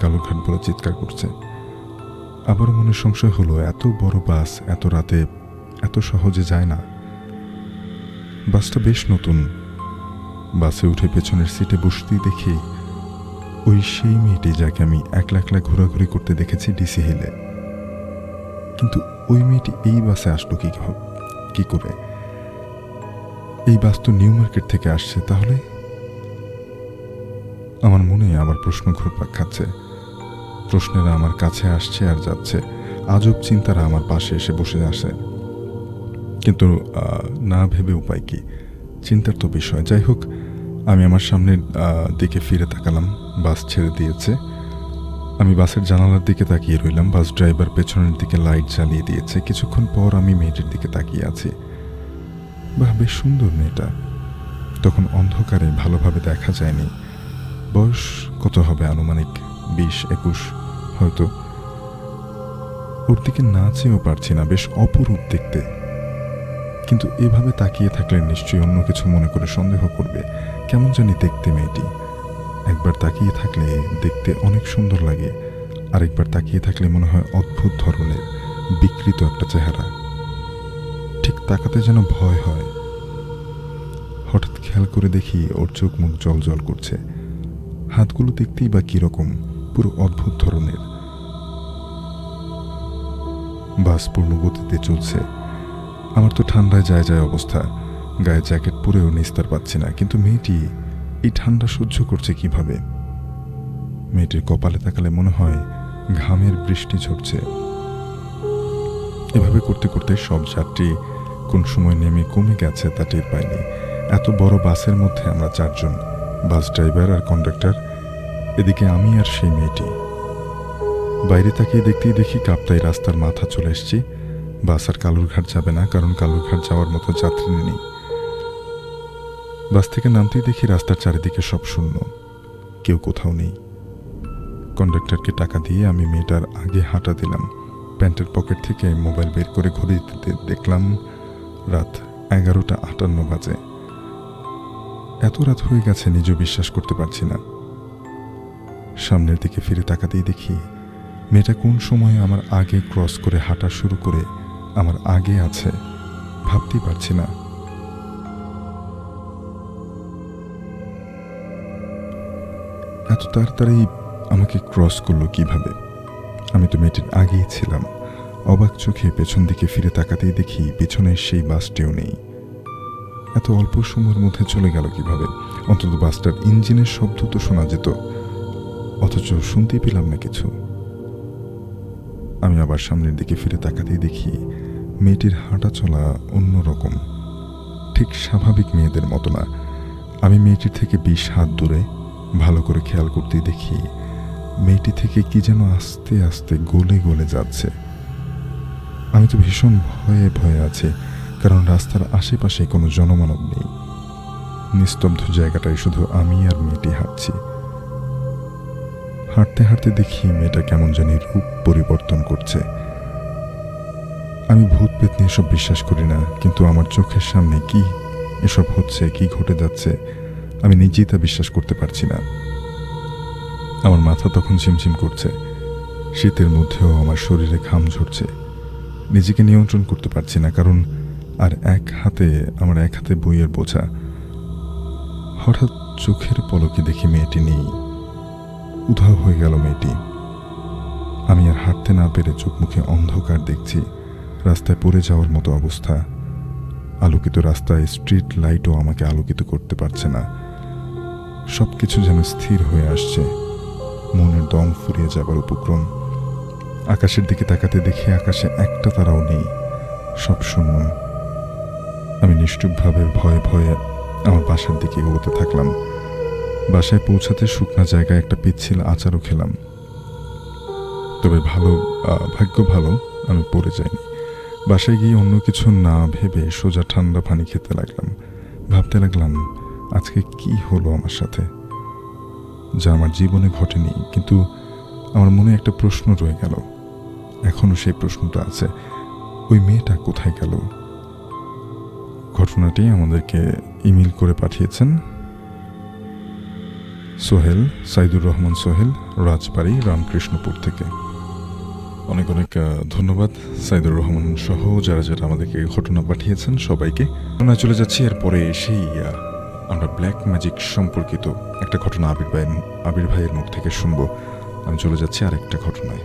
বলে চিৎকার করছে। আবার মনে সংশয় হলো, এত বড় বাস এত রাতে এত সহজে যায় না। বাসটা বেশ নতুন। বাসে উঠে পেছনের সিটে বসতেই দেখি ওই সেই মেয়েটি যাকে আমি একলা ঘোরাঘুরি করতে দেখেছি ডিসি হিলে। কিন্তু ওই মেয়েটি এই বাসে আসলো কি করে? এই বাস তো নিউ মার্কেট থেকে আসছে। তাহলে আমার মনে আবার প্রশ্ন ঘুরপাক খাচ্ছে। প্রশ্নেরা আমার কাছে আসছে আর যাচ্ছে। আজব চিন্তারা আমার পাশে এসে বসে আসে, কিন্তু না ভেবে উপায় কি? চিন্তার তো বিষয়। যাই হোক, আমি আমার সামনের দিকে ফিরে তাকালাম। বাস ছেড়ে দিয়েছে। আমি বাসের জানালার দিকে তাকিয়ে রইলাম। বাস ড্রাইভার পেছনের দিকে লাইট জ্বালিয়ে দিয়েছে। কিছুক্ষণ পর আমি মেয়েটির দিকে তাকিয়ে আছি। বাহ, বেশ সুন্দর মেয়েটা। তখন অন্ধকারে ভালোভাবে দেখা যায়নি। বয়স কত হবে? আনুমানিক 20-21 হয়তো। ওর দিকে না চেয়েও পারছি না। বেশ অপরূপ দেখতে। কিন্তু এভাবে তাকিয়ে থাকলে নিশ্চয়ই অন্য কিছু মনে করে সন্দেহ করবে। কেমন জানি দেখতে মেয়েটি। একবার তাকিয়ে থাকলে দেখতে অনেক সুন্দর লাগে, আরেকবার তাকিয়ে থাকলে মনে হয় অদ্ভুত ধরনের বিকৃত একটা চেহারা। ঠিক তাকাতে যেন ভয় হয়। হঠাৎ খেয়াল করে দেখি ওর চোখ মুখ জল জল করছে। হাতগুলো দেখতেই বা কিরকম, পুরো অদ্ভুত ধরনের। বাস পূর্ণ গতিতে চলছে। আমার তো ঠান্ডায় যায় যায় অবস্থা, গায়ে জ্যাকেট পরেও নিস্তার পাচ্ছি না। কিন্তু মেয়েটি এই ঠান্ডা সহ্য করছে কিভাবে? মেয়েটির কপালে তাকালে মনে হয় ঘামের বৃষ্টি ঝরছে। এভাবে করতে করতে সব যাত্রী কোন সময় নেমে কমে গেছে তা টের পাইনি। এত বড় বাসের মধ্যে আমরা 4 জন, বাস ড্রাইভার আর কন্ডাক্টর, এদিকে আমি আর সেই মেয়েটি। বাইরে তাকিয়ে দেখতেই দেখি কাপ্তাই রাস্তার মাথা চলে এসেছি। বাস আর কালুরঘাট যাবে না, কারণ কালুরঘাট যাওয়ার মতো যাত্রী নেই। বাস থেকে নামতেই দেখি রাস্তার চারিদিকে সব শূন্য, কেউ কোথাও নেই। কন্ডাক্টরকে টাকা দিয়ে আমি মেয়েটার আগে হাঁটা দিলাম। প্যান্টের পকেট থেকে মোবাইল বের করে ঘড়িতে দেখলাম রাত 11:58 বাজে। এত রাত হয়ে গেছে নিজেও বিশ্বাস করতে পারছি না। সামনের দিকে ফিরে তাকাতেই দেখি মেয়েটা কোন সময়ে আমার আগে ক্রস করে হাঁটা শুরু করে আমার আগে আছে, ভাবতেই পারছি না। এত তাড়াতাড়ি আমাকে ক্রস করলো কিভাবে? আমি তো মেয়েটির আগেই ছিলাম। অবাক চোখে পেছন দিকে ফিরে তাকাতেই দেখি পেছনের সেই বাসটিও নেই। এত অল্প সময়ের মধ্যে চলে গেল কিভাবে? অন্তত বাসটার ইঞ্জিনের শব্দ তো শোনা যেত, অথচ শুনতেই পেলাম না কিছু। আমি আবার সামনের দিকে ফিরে তাকাতেই দেখি মেয়েটির হাঁটা চলা অন্যরকম, ঠিক স্বাভাবিক মেয়েদের মতো না। আমি মেয়েটির থেকে 20 হাত দূরে। ভালো করে খেয়াল করতেই দেখি মেয়েটি থেকে কি যেন আস্তে আস্তে গলে গলে যাচ্ছে। আমি তো ভীষণ ভয়ে ভয়ে আছি, কারণ রাস্তার আশেপাশে কোনো জনমানব নেই। নিস্তব্ধ জায়গাটায় শুধু আমি আর মেয়েটি হাঁটছি। হাঁটতে হাঁটতে দেখি মেয়েটা কেমন জানি রূপ পরিবর্তন করছে। আমি ভূত পেত নিয়ে এসব বিশ্বাস করি না, কিন্তু আমার চোখের সামনে কি এসব হচ্ছে, কি ঘটে যাচ্ছে, আমি নিজেই তা বিশ্বাস করতে পারছি না। আমার মাথা তখন ঝিমঝিম করছে। শীতের মধ্যেও আমার শরীরে ঘাম ঝরছে। নিজেকে নিয়ন্ত্রণ করতে পারছি না, কারণ আর আমার এক হাতে বইয়ের বোঝা। হঠাৎ চোখের পলকে দেখি মেয়েটি নেই, উধাও হয়ে গেল মেয়েটি। আমি আর হাঁটতে না পেরে চোখ মুখে অন্ধকার দেখছি। রাস্তায় পড়ে যাওয়ার মতো অবস্থা। আলোকিত রাস্তায় স্ট্রিট লাইটও আমাকে আলোকিত করতে পারছে না। সবকিছু যেন স্থির হয়ে আসছে। মনের দম ফুরিয়ে যাবার উপক্রম। আকাশের দিকে তাকাতে দেখি আকাশে একটা তারাও নেই, সব শূন্য। আমি নিশ্চুপভাবে ভয়ে ভয়ে আমার বাসার দিকে এগোতে থাকলাম। বাসায় পৌঁছাতে শুকনা জায়গায় একটা পিচ্ছিল আচারও খেলাম। তবে ভাগ্য ভালো আমি পড়ে যাইনি। বাসায় গিয়ে অন্য কিছু না ভেবে সোজা ঠান্ডা পানি খেতে লাগলাম। ভাবতে লাগলাম আজকে কি হলো আমার সাথে, যা আমার জীবনে ঘটেনি। কিন্তু আমার মনে একটা প্রশ্ন রয়ে গেল। এখনো সেই প্রশ্নটা আছে, ওই মেয়েটা কোথায় গেল? ঘটনাটি আমাদেরকে ইমেল করে পাঠিয়েছেন সাইদুর রহমান সোহেল, রাজবাড়ী, রামকৃষ্ণপুর থেকে। অনেক অনেক ধন্যবাদ সাইদুর রহমান সহ যারা যারা আমাদেরকে ঘটনা পাঠিয়েছেন সবাইকে। ঘটনায় চলে যাচ্ছি। এরপরে সেই আমরা ব্ল্যাক ম্যাজিক সম্পর্কিত একটা ঘটনা আবির ভাইয়ের মুখ থেকে শুনবো। আমি চলে যাচ্ছি আরেকটা ঘটনায়।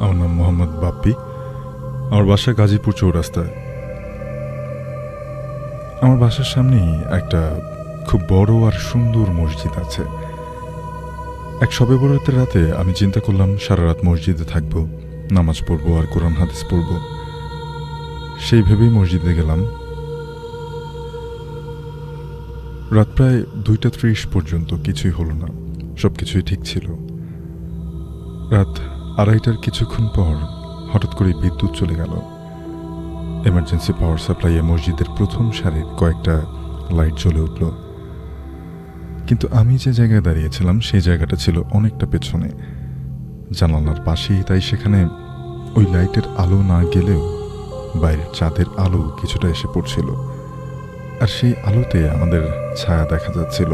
আমার নাম মোহাম্মদ বাপ্পি। আমার বাসা গাজীপুর চৌরাস্তায়। আমার বাসার সামনেই একটা খুব বড় আর সুন্দর মসজিদ আছে। এক শবে বরাতের রাতে আমি চিন্তা করলাম সারা রাত মসজিদে থাকবো, নামাজ পড়বো আর কোরআন হাদিস পড়বো। সেই ভেবেই মসজিদে গেলাম। রাত প্রায় 2:30 পর্যন্ত কিছুই হলো না, সবকিছুই ঠিক ছিল। রাত 2:30টার কিছুক্ষণ পর হঠাৎ করে বিদ্যুৎ চলে গেল এমার্জেন্সি পাওয়ার সাপ্লাইয়ে মসজিদের প্রথম সারির কয়েকটা লাইট জ্বলে উঠল। কিন্তু আমি যে জায়গায় দাঁড়িয়েছিলাম সেই জায়গাটা ছিল অনেকটা পেছনে, জানালার পাশেই। তাই সেখানে ওই লাইটের আলো না গেলেও বাইরের চাঁদের আলো কিছুটা এসে পড়ছিল, আর সেই আলোতে আমাদের ছায়া দেখা যাচ্ছিল।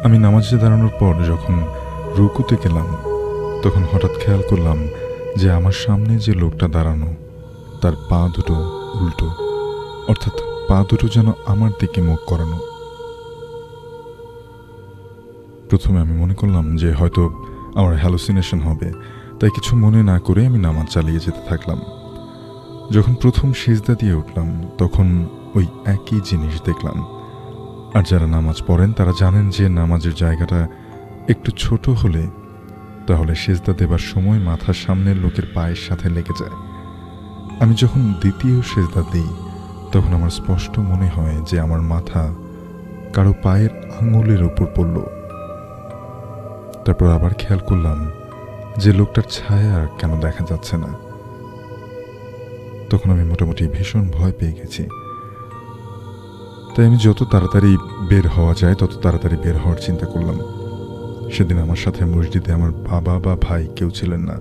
আমি নামাজে দাঁড়ানোর পর যখন রুকুতে গেলাম, তখন হঠাৎ খেয়াল করলাম যে আমার সামনে যে লোকটা দাঁড়ানো, তার পা দুটো উল্টো, অর্থাৎ পা দুটো যেন আমার দিকে মুখ করানো। প্রথমে আমি মনে করলাম যে হয়তো আমার হ্যালুসিনেশন হবে, তাই কিছু মনে না করে আমি নামাজ চালিয়ে যেতে থাকলাম। যখন প্রথম সিজদা দিয়ে উঠলাম, তখন ওই একই জিনিস দেখলাম। আর যারা নামাজ পড়েন তারা জানেন যে নামাজের জায়গাটা একটু ছোট হলে তাহলে সিজদা দেবার সময় মাথার সামনের লোকের পায়ের সাথে লেগে যায়। আমি যখন দ্বিতীয় সিজদা দিই, তখন আমার স্পষ্ট মনে হয় যে আমার মাথা কারো পায়ের আঙুলের উপর পড়ল। তারপর আবার খেয়াল করলাম যে লোকটার ছায়া কেন দেখা যাচ্ছে না। তখন আমি মোটামুটি ভীষণ ভয় পেয়ে গেছি। তাই আমি যত তাড়াতাড়ি বের হওয়া যায় তত তাড়াতাড়ি বের হওয়ার চিন্তা করলাম। সেদিন আমার সাথে মসজিদে আমার বাবা বা ভাই কেউ ছিলেন না,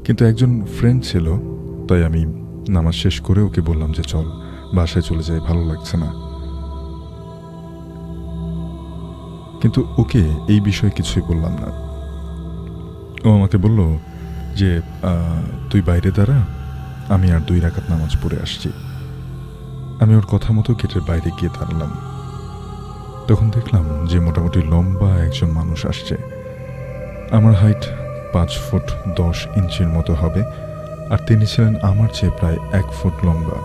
কিন্তু একজন ফ্রেন্ড ছিল। তাই আমি নামাজ শেষ করে ওকে বললাম যে চল বাসায় চলে যাই, ভালো লাগছে না। কিন্তু ওকে এই বিষয়ে কিছুই বললাম না। ও আমাকে বলল যে তুই বাইরে দাঁড়া, আমি আর 2 রাকাত নামাজ পড়ে আসছি। আমি ওর কথা মতো গেটের বাইরে গিয়ে দাঁড়ালাম। তখন দেখলাম যে মোটামুটি লম্বা একজন মানুষ আসছে। আমার হাইট 5 ফুট 10 ইঞ্চির মতো হবে, আর তিনি ছিলেন আমার চেয়ে প্রায় 1 ফুট লম্বা,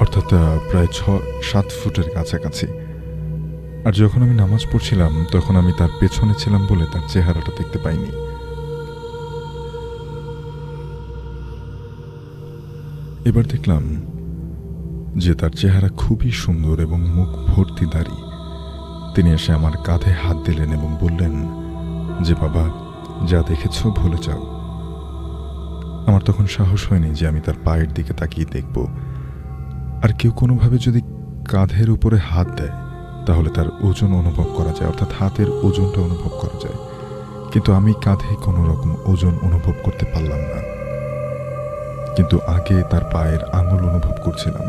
অর্থাৎ প্রায় 6-7 ফুটের কাছাকাছি। আর যখন আমি নামাজ পড়ছিলাম তখন আমি তার পেছনে ছিলাম বলে তার চেহারাটা দেখতে পাইনি। এবার দেখলাম যে তার চেহারা খুবই সুন্দর এবং মুখ ভর্তি দাড়ি। তিনি এসে আমার কাঁধে হাত দিলেন এবং বললেন যে বাবা, যা দেখেছ ভুলে যাও। আমার তখন সাহস হয়নি যে আমি তার পায়ের দিকে তাকিয়ে দেখব। আর কেউ কোনোভাবে যদি কাঁধের উপরে হাত দেয় তাহলে তার ওজন অনুভব করা যায়, অর্থাৎ হাতের ওজনটা অনুভব করা যায়। কিন্তু আমি কাঁধে কোনো রকম ওজন অনুভব করতে পারলাম না, কিন্তু আগে তার পায়ের আঙুল অনুভব করছিলাম।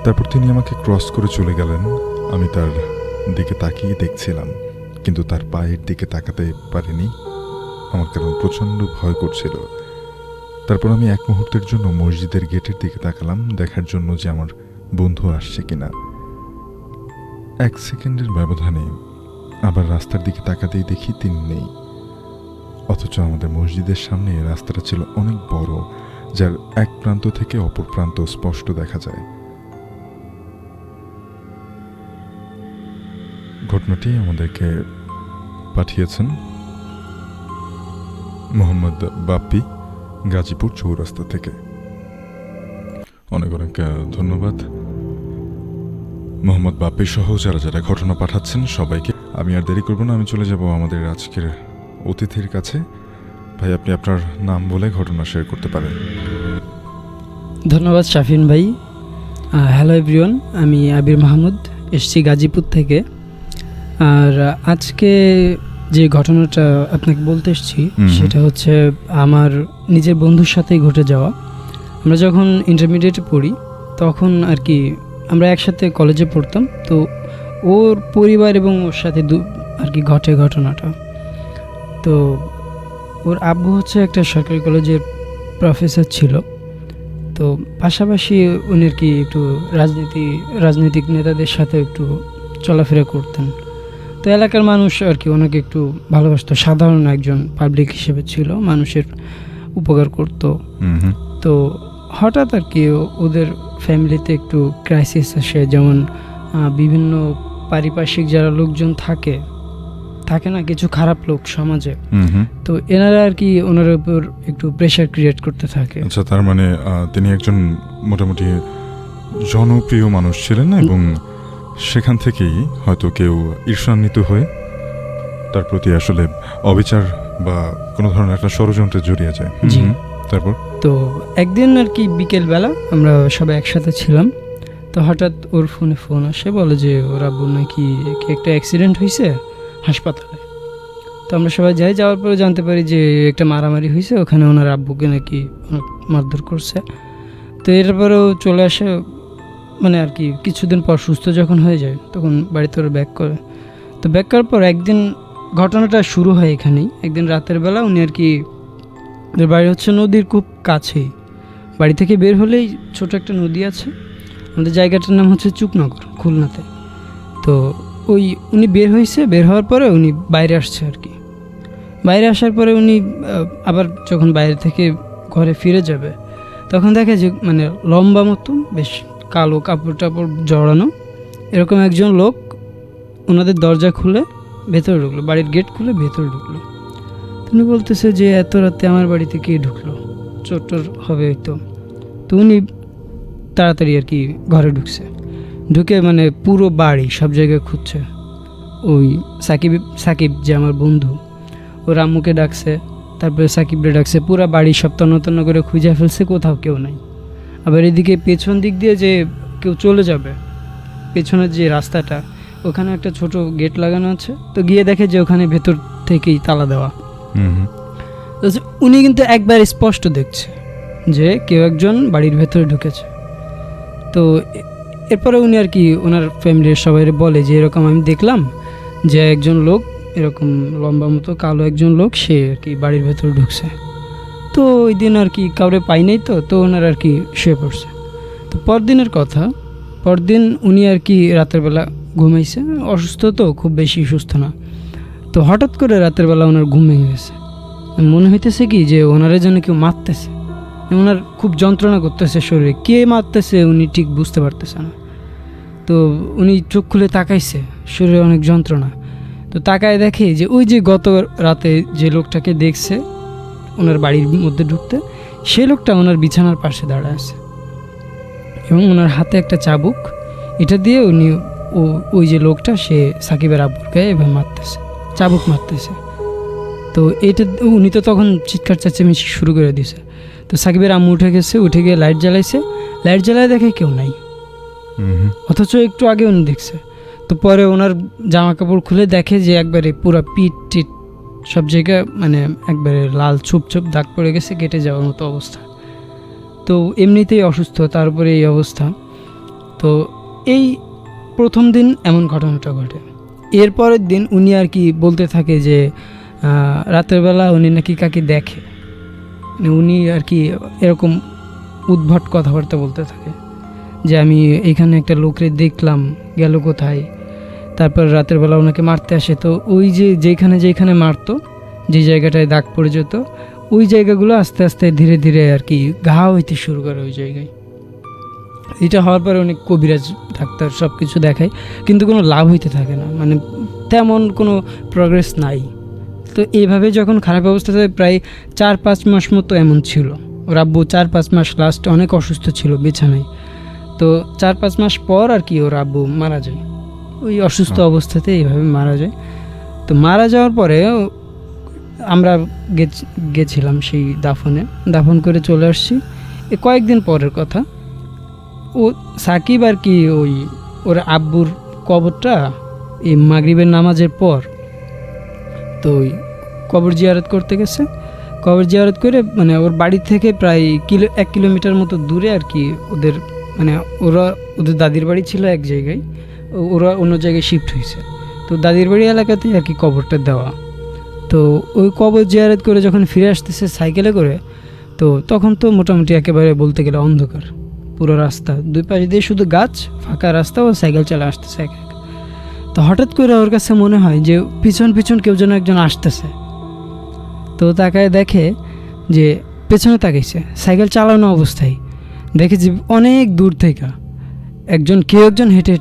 তারপর তিনি আমাকে ক্রস করে চলে গেলেন। আমি তার দিকে তাকিয়ে দেখছিলাম, কিন্তু তার পায়ের দিকে তাকাতে পারিনি আমার, কারণ প্রচণ্ড ভয় করছিল। তারপর আমি এক মুহূর্তের জন্য মসজিদের গেটের দিকে তাকালাম, দেখার জন্য যে আমার বন্ধু আসছে কিনা। 1 সেকেন্ডের ব্যবধানে আবার রাস্তার দিকে তাকাতেই দেখি তিনি নেই। অথচ আমাদের মসজিদের সামনে রাস্তাটা ছিল অনেক বড়, যার এক প্রান্ত থেকে অপর প্রান্ত স্পষ্ট দেখা যায়। ঘটনাটি আমাদেরকে পাঠিয়েছেন মোহাম্মদ বাপ্পি, গাজীপুর চৌরাস্তা থেকে। অনেক অনেক ধন্যবাদ মোহাম্মদ বাপ্পি সহ যারা যারা ঘটনা পাঠাচ্ছেন সবাইকে। আমি আর দেরি করব না, আমি চলে যাব আমাদের আজকের অতিথির কাছে। ভাই, আপনি আপনার নাম বলে ঘটনা শেয়ার করতে পারেন। ধন্যবাদ শাফিন ভাই। হ্যালো এভরিওয়ান, আমি আবির মাহমুদ, এসছি গাজীপুর থেকে। আর আজকে যে ঘটনাটা আপনাকে বলতে এসেছি সেটা হচ্ছে আমার নিজের বন্ধুর সাথেই ঘটে যাওয়া। আমরা যখন ইন্টারমিডিয়েটে পড়ি তখন আর কি আমরা একসাথে কলেজে পড়তাম। তো ওর পরিবার এবং ওর সাথে আর কি ঘটে ঘটনাটা। তো ওর আব্বু হচ্ছে একটা সরকারি কলেজের প্রফেসর ছিল। তো পাশাপাশি উনি আর কি একটু রাজনৈতিক নেতাদের সাথে একটু চলাফেরা করতেন। তো এলাকার মানুষ আর কি ওনাকে একটু ভালোবাসতো। সাধারণ একজন পাবলিক হিসেবে ছিল, মানুষের উপকার করত। তো হঠাৎ আর কি ওদের ফ্যামিলিতে একটু ক্রাইসিস আসে, যেমন বিভিন্ন পারিপার্শ্বিক যারা লোকজন থাকে না, কিছু খারাপ লোক সমাজে, তো এনারা আর কি ওনার উপর একটু প্রেশার ক্রিয়েট করতে থাকে। আচ্ছা, তার মানে তিনি একজন মোটামুটি জনপ্রিয় মানুষ ছিলেন এবং সেখান থেকেই হয়তো কেউ ঈর্ষান্বিত হয়ে তার প্রতি আসলে অবিচার বা কোনো ধরনের একটা ষড়যন্ত্রে জড়িয়ে যায়। জি। তারপর তো একদিন আর কি বিকেলবেলা আমরা সবাই একসাথে ছিলাম, তো হঠাৎ ওর ফোনে ফোন আসে, বলে যে ওর আব্বুর নাকি কি একটা অ্যাক্সিডেন্ট হয়েছে হাসপাতালে। তো আমরা সবাই যাওয়ার পরে জানতে পারি যে একটা মারামারি হয়েছে, ওখানে ওনার আব্বুকে নাকি মারধর করছে। তো এরপরেও চলে আসে, মানে আর কি কিছুদিন পর সুস্থ যখন হয়ে যায় তখন বাড়িতে ওরা ব্যাক করে। তো ব্যাক করার পর একদিন ঘটনাটা শুরু হয় এখানেই। একদিন রাতের বেলা উনি আর কি, ওদের বাড়ি হচ্ছে নদীর খুব কাছেই, বাড়ি থেকে বের হলেই ছোট একটা নদী আছে, আমাদের জায়গাটার নাম হচ্ছে চুকনগর, খুলনাতে। তো উনি বের হয়েছে, বের হওয়ার পরে উনি বাইরে আসছে আর কি। বাইরে আসার পরে উনি আবার যখন বাইরে থেকে ঘরে ফিরে যাবে তখন দেখে যে মানে লম্বা মতো বেশ কালো কাপড় টাপড় জড়ানো এরকম একজন লোক ওনাদের দরজা খুলে ভেতরে ঢুকলো, বাড়ির গেট খুলে ভেতরে ঢুকলো। উনি বলতেছে যে এত রাতে আমার বাড়িতে কে ঢুকলো, চোর হবে হয়তো। তো উনি তাড়াতাড়ি আর কি ঘরে ঢুকে মানে পুরো বাড়ি সব জায়গায় খুঁজছে। ওই সাকিব যে আমার বন্ধু, ওর আম্মুকে ডাকছে, তারপরে সাকিবরে ডাকছে, পুরো বাড়ি সব তন্ন করে খুঁজে ফেলছে, কোথাও কেউ নাই। আবার এদিকে পেছন দিক দিয়ে যে কেউ চলে যাবে, পেছনের যে রাস্তাটা ওখানে একটা ছোট গেট লাগানো আছে, তো গিয়ে দেখে যে ওখানে ভেতর থেকেই তালা দেওয়া। তো উনি কিন্তু একবার স্পষ্ট দেখছে যে কেউ একজন বাড়ির ভেতরে ঢুকেছে। তো এরপরে উনি আর কি ওনার ফ্যামিলির সবাই বলে যে এরকম আমি দেখলাম যে একজন লোক এরকম লম্বা মতো কালো একজন লোক সে আর কি বাড়ির ভেতরে ঢুকছে। তো ওই দিন আর কি কাউরে পাই নাই, তো ওনার আর কি শুয়ে পড়ছে। তো পরদিনের কথা, পরদিন উনি আর কি রাতের বেলা ঘুমাইছে, অসুস্থ তো খুব বেশি সুস্থ না। তো হঠাৎ করে রাতের বেলা ওনার ঘুম ভেঙে গেছে, মনে হইতেছে কি যে ওনারে যেন কেউ মারতেছে, ওনার খুব যন্ত্রণা করতেছে শরীরে, কে মারতেছে উনি ঠিক বুঝতে পারতেছে না। তো উনি চোখ খুলে তাকাইছে, শরীরে অনেক যন্ত্রণা। তো তাকায় দেখে যে ওই যে গত রাতে যে লোকটাকে দেখছে ওনার বাড়ির মধ্যে ঢুকতে, সে লোকটা ওনার বিছানার পাশে দাঁড়ায় আছে এবং ওনার হাতে একটা চাবুক, এটা দিয়ে উনি ওই যে লোকটা সে সাকিবের আব্বুর গায়ে এভাবে মারতেছে, চাবুক মারতেছে। তো এটা উনি তো তখন চিৎকার চেঁচামেচি শুরু করে দিয়েছে। তো সাকিবের আম্মু উঠে গিয়ে লাইট জ্বালায় দেখে কেউ নাই, অথচ একটু আগে উনি দেখছে। তো পরে ওনার জামা কাপড় খুলে দেখে যে একবারে পুরো পিঠ টিট সব জায়গায় মানে একবারে লাল ছোপ দাগ পড়ে গেছে, কেটে যাওয়ার মতো অবস্থা। তো এমনিতেই অসুস্থ, তারপরে এই অবস্থা। তো এই প্রথম দিন এমন ঘটনাটা ঘটে। এরপরের দিন উনি আর কি বলতে থাকে যে রাতের বেলা উনি নাকি কাকে দেখে, উনি আর কি এরকম উদ্ভট কথাবার্তা বলতে থাকে যে আমি এখানে একটা লোকরে দেখলাম, গেল কোথায়। তারপর রাতের বেলা ওনাকে মারতে আসে, তো ওই যে যেখানে মারতো, যে জায়গাটায় দাগ পড়ে যেত, ওই জায়গাগুলো আস্তে আস্তে ধীরে ধীরে আর কি ঘা হইতে শুরু করে ওই জায়গায়। এটা হওয়ার পরে অনেক কবিরাজ ডাক্তার সব কিছু দেখায়, কিন্তু কোনো লাভ হইতে থাকে না, মানে তেমন কোনো প্রগ্রেস নাই। তো এইভাবে যখন খারাপ অবস্থাতে প্রায় 4-5 মাস মতো এমন ছিল, ওর আব্বু 4-5 মাস লাস্ট অনেক অসুস্থ ছিল বিছানায়। তো 4-5 মাস পর আর কি ওর আব্বু মারা যায়, ওই অসুস্থ অবস্থাতে এইভাবে মারা যায়। তো মারা যাওয়ার পরে আমরা গেছিলাম সেই দাফন করে চলে আসছি। কয়েকদিন পরের কথা, ও সাকিব আর কি ওর আব্বুর কবরটা এই মাগরিবের নামাজের পর তো ওই কবর জিয়ারত করতে গেছে। কবর জিয়ারত করে মানে ওর বাড়ি থেকে প্রায় 1 কিলোমিটার মতো দূরে আর কি ওদের মানে ওদের দাদির বাড়ি ছিল এক জায়গায়, ওরা অন্য জায়গায় শিফট হয়েছে। তো দাদির বাড়ি এলাকাতেই আর কি কবরটা দেওয়া। তো ওই কবর জিয়ারত করে যখন ফিরে আসতেছে সাইকেলে করে, তো তখন তো মোটামুটি একেবারে বলতে গেলে অন্ধকার, পুরো রাস্তা দুই পাশ দিয়ে শুধু গাছ, ফাঁকা রাস্তা, ও সাইকেল চালা আসতেছে একা। তো হঠাৎ করে ওর কাছে মনে হয় যে পিছন কেউ যেন একজন আসতেছে। তো তাকায় দেখে যে পেছনে তাকাইছে, সাইকেল চালানো অবস্থায় দেখে যে অনেক দূর থেকে কেউ একজন হেঁটে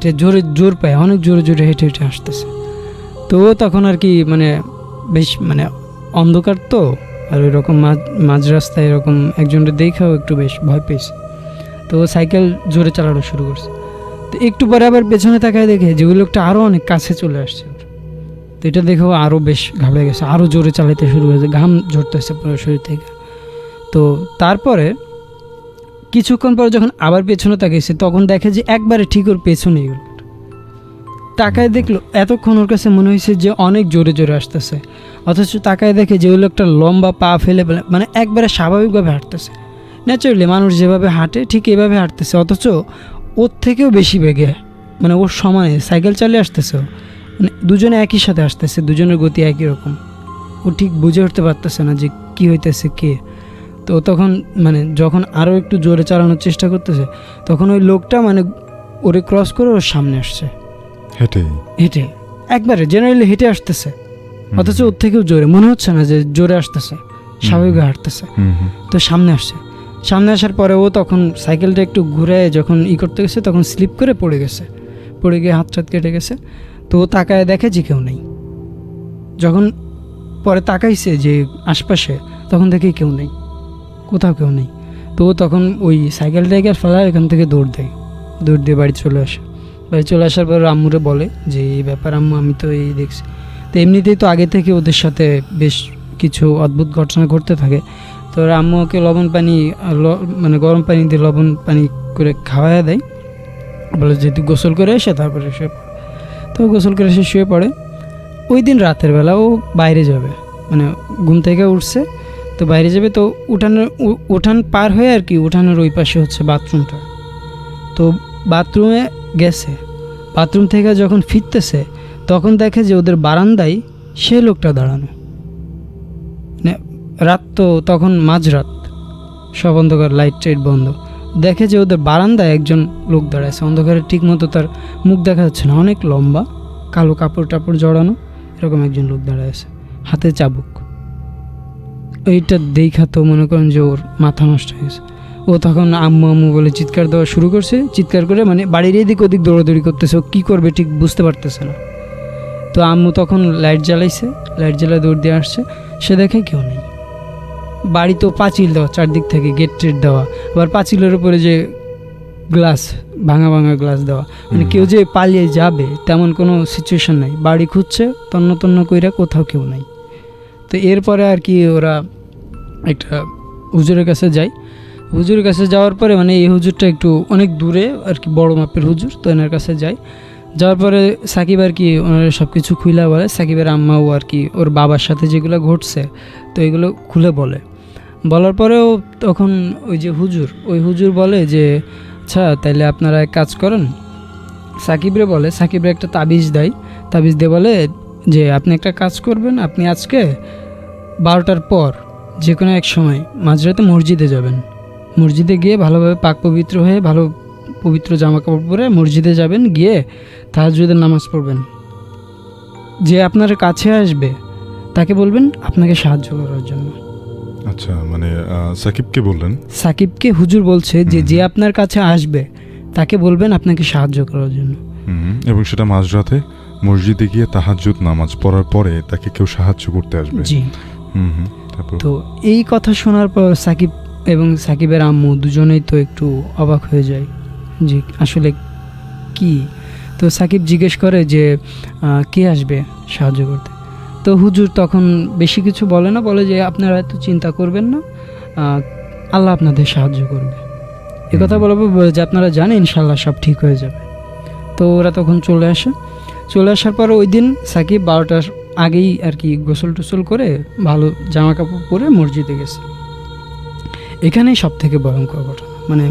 জোর পায়, অনেক জোরে হেঁটে আসতেছে। তো তখন আর কি মানে বেশ মানে অন্ধকার তো, আর ওইরকম মাঝ রাস্তায় এরকম একজনের দেখাও একটু বেশ ভয় পেয়েছে। তো সাইকেল জোরে চালানো শুরু করছে। তো একটু পরে আবার পেছনে তাকায় দেখে যে ওই লোকটা আরও অনেক কাছে চলে আসছে। তো এটা দেখেও আরও বেশ ঘাবড়ে গেছে, আরও জোরে চালাতে শুরু করেছে, ঘাম ঝরতেছে পুরো শরীর থেকে। তো তারপরে কিছুক্ষণ পরে যখন আবার পেছনে তাকিয়েছে তখন দেখে যে একবারে ঠিক ওর পেছনে এগুলো তাকায় দেখলো, এতক্ষণ ওর কাছে মনে হয়েছে যে অনেক জোরে জোরে আসতেছে, অথচ তাকায় দেখে যে ওই লোকটা লম্বা পা ফেলে মানে একবারে স্বাভাবিকভাবে হাঁটতেছে, ন্যাচারালি মানুষ যেভাবে হাঁটে ঠিক এভাবে হাঁটতেছে, অথচ ওর থেকেও বেশি বেগে, মানে ওর সমানে সাইকেল চালিয়ে আসতেছে ও। মানে দুজনে একই সাথে আসতেছে, দুজনের গতি একই রকম। ও ঠিক বুঝে উঠতে পারতেছে না যে কী হইতেছে কে। তো তখন মানে যখন আরও একটু জোরে চালানোর চেষ্টা করতেছে তখন ওই লোকটা মানে ওরে ক্রস করে ওর সামনে আসছে হেঁটে, একবারে জেনারেলি হেঁটে আসতেছে, অথচ ওর থেকেও জোরে, মনে হচ্ছে না যে জোরে আসতেছে, স্বাভাবিকভাবে হাঁটতেছে। তো সামনে আসছে, সামনে আসার পরে ও তখন সাইকেলটা একটু ঘুরে যখন করতে গেছে তখন স্লিপ করে পড়ে গেছে, পড়ে গিয়ে হাত কেটে গেছে। তো ও তাকায় দেখে যে কেউ নেই। যখন পরে তাকাইছে যে আশপাশে তখন দেখে কেউ নেই, কোথাও কেউ নেই। তো ও তখন ওই সাইকেলটাকে ফেলায় এখান থেকে দৌড় দিয়ে বাড়ি চলে আসে। বাড়ি চলে আসার পর আম্মুরে বলে যে এই ব্যাপার আম্মু, আমি তো এই দেখছি। তো এমনিতেই তো আগে থেকে ওদের সাথে বেশ কিছু অদ্ভুত ঘটনা ঘটতে থাকে। তো ওরা আম্মুকে লবণ পানি মানে গরম পানি দিয়ে লবণ পানি করে খাওয়ায় দেয়, বলে যে তুই গোসল করে এসে তারপরে শুয়ে পড়ে। তো গোসল করে এসে শুয়ে পড়ে। ওই দিন রাতের বেলা ও বাইরে যাবে, মানে ঘুম থেকে উঠছে তো বাইরে যাবে। তো উঠান পার হয়ে আর কি, উঠানের ওই পাশে হচ্ছে বাথরুমটা। তো বাথরুমে গেছে, বাথরুম থেকে যখন ফিরতেছে তখন দেখে যে ওদের বারান্দায় সে লোকটা দাঁড়ানো। মানে রাত তো তখন মাঝরাত, সব অন্ধকার, লাইট টাইট বন্ধ। দেখে যে ওদের বারান্দায় একজন লোক দাঁড়াচ্ছে, অন্ধকারে ঠিক মতো তার মুখ দেখা যাচ্ছে না, অনেক লম্বা, কালো কাপড় টাপড় জড়ানো, এরকম একজন লোক দাঁড়ায় আছে, হাতে চাবুক। এইটা দেখা তো মনে করেন যে ওর মাথা নষ্ট হয়ে গেছে। ও তখন আম্মু আম্মু বলে চিৎকার দেওয়া শুরু করছে, চিৎকার করে মানে বাড়ির এদিক ওদিক দৌড়াদৌড়ি করতেছে, ও কী করবে ঠিক বুঝতে পারতেছে না। তো আম্মু তখন লাইট জ্বালাইছে, লাইট জ্বালায় দৌড় দিয়ে আসছে, সে দেখে কেউ নেই। বাড়ি তো পাঁচিল দেওয়া, চারদিক থেকে গেট টেট দেওয়া, আবার পাঁচিলের উপরে যে গ্লাস, ভাঙা গ্লাস দেওয়া, মানে কেউ যে পালিয়ে যাবে তেমন কোনো সিচুয়েশন নাই। বাড়ি খুঁজছে তন্ন তন্ন কইরা, কোথাও কেউ নাই। তো এরপরে আর কি ওরা একটা হুজুরের কাছে যায়। হুজুরের কাছে যাওয়ার পরে মানে এই হুজুরটা একটু অনেক দূরে আর কি, বড় মাপের হুজুর। তো এনার কাছে যায়, যাওয়ার পরে সাকিব আর কি ওনার সব কিছু খুলে বলে। সাকিবের আম্মাও আর কি ওর বাবার সাথে যেগুলো ঘটছে তো এগুলো খুলে বলার পরেও তখন ওই যে ওই হুজুর বলে যে আচ্ছা তাইলে আপনারা এক কাজ করেন, সাকিবরে বলে, সাকিবরে একটা তাবিজ দেয়, তাবিজ দিয়ে বলে যে আপনি একটা কাজ করবেন, আপনি আজকে 12টার পর যে কোনো এক সময় মাঝরাতে মসজিদে যাবেন, মসজিদে গিয়ে ভালোভাবে পাক পবিত্র হয়ে ভালো পবিত্র জামা কাপড় পরে মসজিদে যাবেন, গিয়ে তাহাজ্জুদের নামাজ পড়বেন। যে আপনার কাছে আসবে তাকে বলবেন আপনাকে সাহায্য করার জন্য। আচ্ছা, মানে সাকিবকে বললেন? সাকিবকে হুজুর বলছে যে যে আপনার কাছে আসবে তাকে বলবেন আপনাকে সাহায্য করার জন্য, এবং সেটা মাঝরাতে মসজিদে গিয়ে তাহাজ্জুদ নামাজ পড়ার পরে তাকে কেউ সাহায্য করতে আসবে। জি। তো এই কথা শোনার পর সাকিব এবং সাকিবের আম্মু দুজনেই তো একটু অবাক হয়ে যায় যে আসলে কি। তো সাকিব জিজ্ঞেস করে যে কে আসবে সাহায্য করতে। তো হুজুর তখন বেশি কিছু বলে না, বলে যে আপনারা এত চিন্তা করবেন না, আল্লাহ আপনাদের সাহায্য করবে। এ কথা বলবো যে আপনারা জানেন ইনশাল্লাহ সব ঠিক হয়ে যাবে। তো ওরা তখন চলে আসার পর ওই দিন সাকিব 12টার আগেই আর কি গোসল টোসল করে ভালো জামা কাপড় পরে মসজিদে গেছে। এখানেই সব থেকে ভয়ঙ্কর ঘটনা, মানে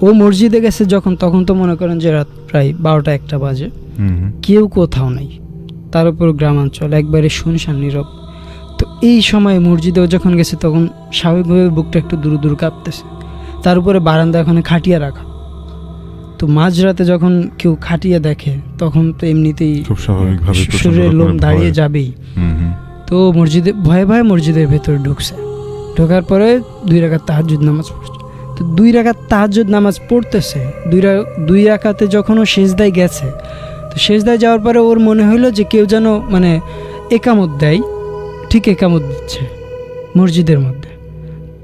ও মসজিদে গেছে যখন, তখন তো মনে করেন যে রাত প্রায় 12টা-1টা বাজে, কেউ কোথাও নেই, তার উপর গ্রামাঞ্চল, একবারে শুনশান নীরব। তো এই সময় মসজিদেও যখন গেছে তখন স্বাভাবিকভাবে বুকটা একটু দূর কাঁপতেছে, তার উপরে বারান্দা ওখানে খাটিয়া রাখা। তো মাঝরাতে যখন কেউ খাটিয়ে দেখে তখন তো এমনিতেই শরীরের লোম দাঁড়িয়ে যাবেই। তো ভয়ে মসজিদের ভেতর ঢোকার পরে 2 রাকাত তাহাজ্জুদ নামাজ পড়ছে। তো 2 রাকাত তাহাজ্জুদ নামাজ পড়তেছে, 2 রাকাতে যখন ও সেজদায় গেছে, তো সেজদায় যাওয়ার পরে ওর মনে হইলো যে কেউ যেন মানে একামত দেয়, ঠিক একামত দিচ্ছে মসজিদের মধ্যে।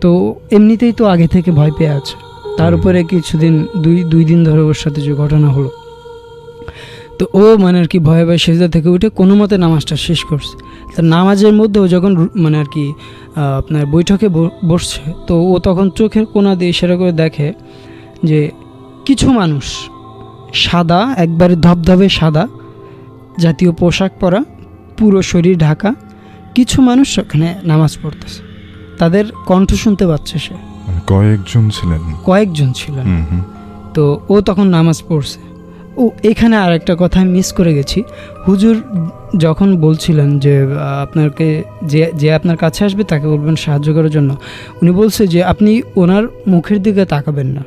তো এমনিতেই তো আগে থেকে ভয় পেয়ে আছে, তার উপরে কিছুদিন 2 দিন ধরে ওর সাথে যে ঘটনা হলো, তো ও মানে আর কি ভয়ে ভয়ে সেজদা থেকে উঠে কোনো মতে নামাজটা শেষ করছে। তো নামাজের মধ্যেও যখন মানে আর কি আপনার বৈঠকে বসছে, তো ও তখন চোখের কোণা দিয়ে ইশারা করে দেখে যে কিছু মানুষ সাদা, একবারে ধবধবে সাদা জাতীয় পোশাক পরা, পুরো শরীর ঢাকা কিছু মানুষ ওখানে নামাজ পড়তেছে। তাদের কণ্ঠ শুনতে পাচ্ছে সে। মানে কয়েকজন ছিলেন? কয়েকজন ছিলেন। হুম। তো ও তখন নামাজ পড়ছে। ও এখানে আর একটা কথা আমি মিস করে গেছি। হুজুর যখন বলছিলেন যে আপনাকে যে আপনার কাছে আসবে তাকে বলবেন সাহায্য করার জন্য, উনি বলছে যে আপনি ওনার মুখের দিকে তাকাবেন না,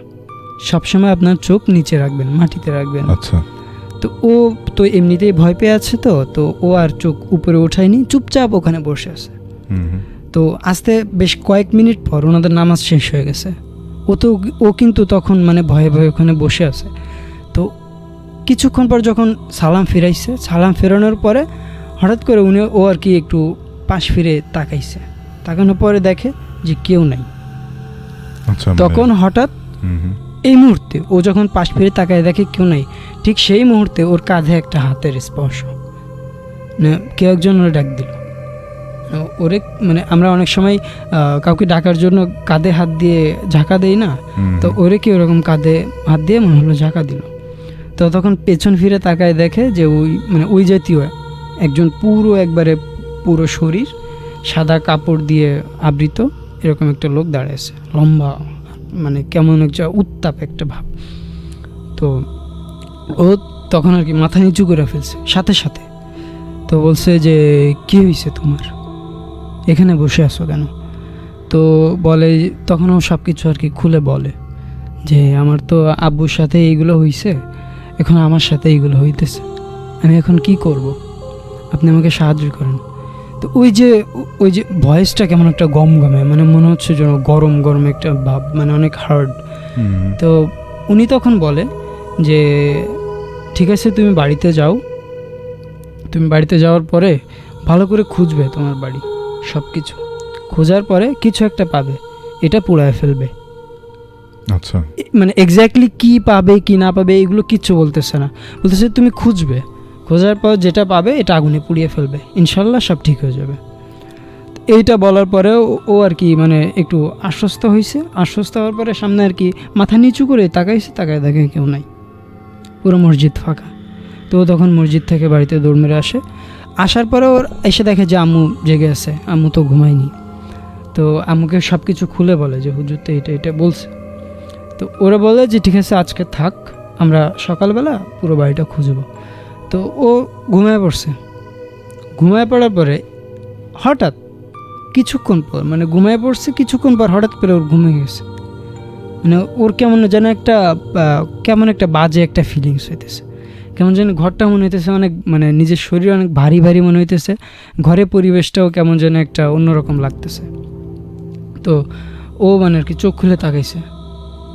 সবসময় আপনার চোখ নিচে রাখবেন, মাটিতে রাখবেন। আচ্ছা। তো ও তো এমনিতেই ভয় পেয়ে আছে, তো ও আর চোখ উপরে ওঠায়নি, চুপচাপ ওখানে বসে আছে। তো আস্তে বেশ কয়েক মিনিট পর ওনাদের নামাজ শেষ হয়ে গেছে। ও কিন্তু তখন মানে ভয়ে ভয়ে ওখানে বসে আছে। তো কিছুক্ষণ পর যখন সালাম ফিরাইছে, সালাম ফেরানোর পরে হঠাৎ করে ও আর কি একটু পাশ ফিরে তাকাইছে। তাকানোর পরে দেখে যে কেউ নাই। আচ্ছা। তখন হঠাৎ এই মুহূর্তে ও যখন পাশ ফিরে তাকায় দেখে কেউ নাই, ঠিক সেই মুহূর্তে ওর কাঁধে একটা হাতের স্পর্শ, মানে কেউ একজন ওরা ডাক দিল। ওরে মানে আমরা অনেক সময় কাউকে ডাকার জন্য কাঁধে হাত দিয়ে ঝাঁকা দেই না, তো ওরে কি ওরকম কাঁধে হাত দিয়ে মনে হলো ঝাঁকা দিল। তো তখন পেছন ফিরে তাকায় দেখে যে ওই জাতীয় একজন একবারে পুরো শরীর সাদা কাপড় দিয়ে আবৃত এরকম একটা লোক দাঁড়িয়েছে, লম্বা, মানে কেমন একটা উত্তাপ একটা ভাব। তো ও তখন আর কি মাথা নিচু করে ফেলছে সাথে সাথে। তো বলছে যে কি হয়েছে তোমার, এখানে বসে আছো কেন? তো বলে, তখন ও সব কিছু আর কি খুলে বলে যে আমার তো আব্বুর সাথে এইগুলো হয়েছে, এখন আমার সাথে এইগুলো হইতেছে, আমি এখন কি করব, আপনি আমাকে সাহায্য করেন। তো ওই যে ভয়েসটা কেমন একটা গমগমে, মানে মনে হচ্ছে যেন গরম গরম একটা ভাব, মানে অনেক হার্ড। তো উনি তখন বলে যে ঠিক আছে, তুমি বাড়িতে যাও, তুমি বাড়িতে যাওয়ার পরে ভালো করে খুঁজবে তোমার বাড়ি, সব কিছু খোঁজার পরে কিছু একটা পাবে, এটা পুড়ায় ফেলবে। আচ্ছা। মানে এক্স্যাক্টলি কি পাবে কি না পাবে এগুলো কিচ্ছু বলতেছে না, বলতেছে তুমি খুঁজবে, খোঁজার পর যেটা পাবে এটা আগুনে পুড়িয়ে ফেলবে, ইনশাল্লাহ সব ঠিক হয়ে যাবে। এইটা বলার পরেও ও আর কি মানে একটু আশ্বস্ত হয়েছে। আশ্বস্ত হওয়ার পরে সামনে আর কি মাথা নিচু করে তাকাইছে, তাকায় দেখে কেউ নাই, পুরো মসজিদ ফাঁকা। তো তখন মসজিদ থেকে বাড়িতে দৌড় মেরে আসার পরে ওর এসে দেখে যে আম্মু জেগে আছে, আম্মু তো ঘুমায়নি। তো আম্মুকে সব কিছু খুলে বলে যে হুজুর তো এটা বলছে। তো ওরা বলে যে ঠিক আছে আজকে থাক, আমরা সকালবেলা পুরো বাড়িটা খুঁজব। তো ও ঘুমায় পড়ছে। ঘুমায় পড়ার পরে হঠাৎ কিছুক্ষণ পর, মানে ঘুমায় পড়ছে কিছুক্ষণ পর হঠাৎ করে ওর ঘুমিয়ে গেছে। মানে ওর কেমন যেন কেমন একটা বাজে একটা ফিলিংস হইতেছে, কেমন যেন ঘরটা মনে হইতেছে অনেক, মানে নিজের শরীর অনেক ভারী ভারী মনে হইতেছে, ঘরের পরিবেশটাও কেমন যেন একটা অন্যরকম লাগতেছে। তো ও মানে আর কি চোখ খুলে তাকাইছে।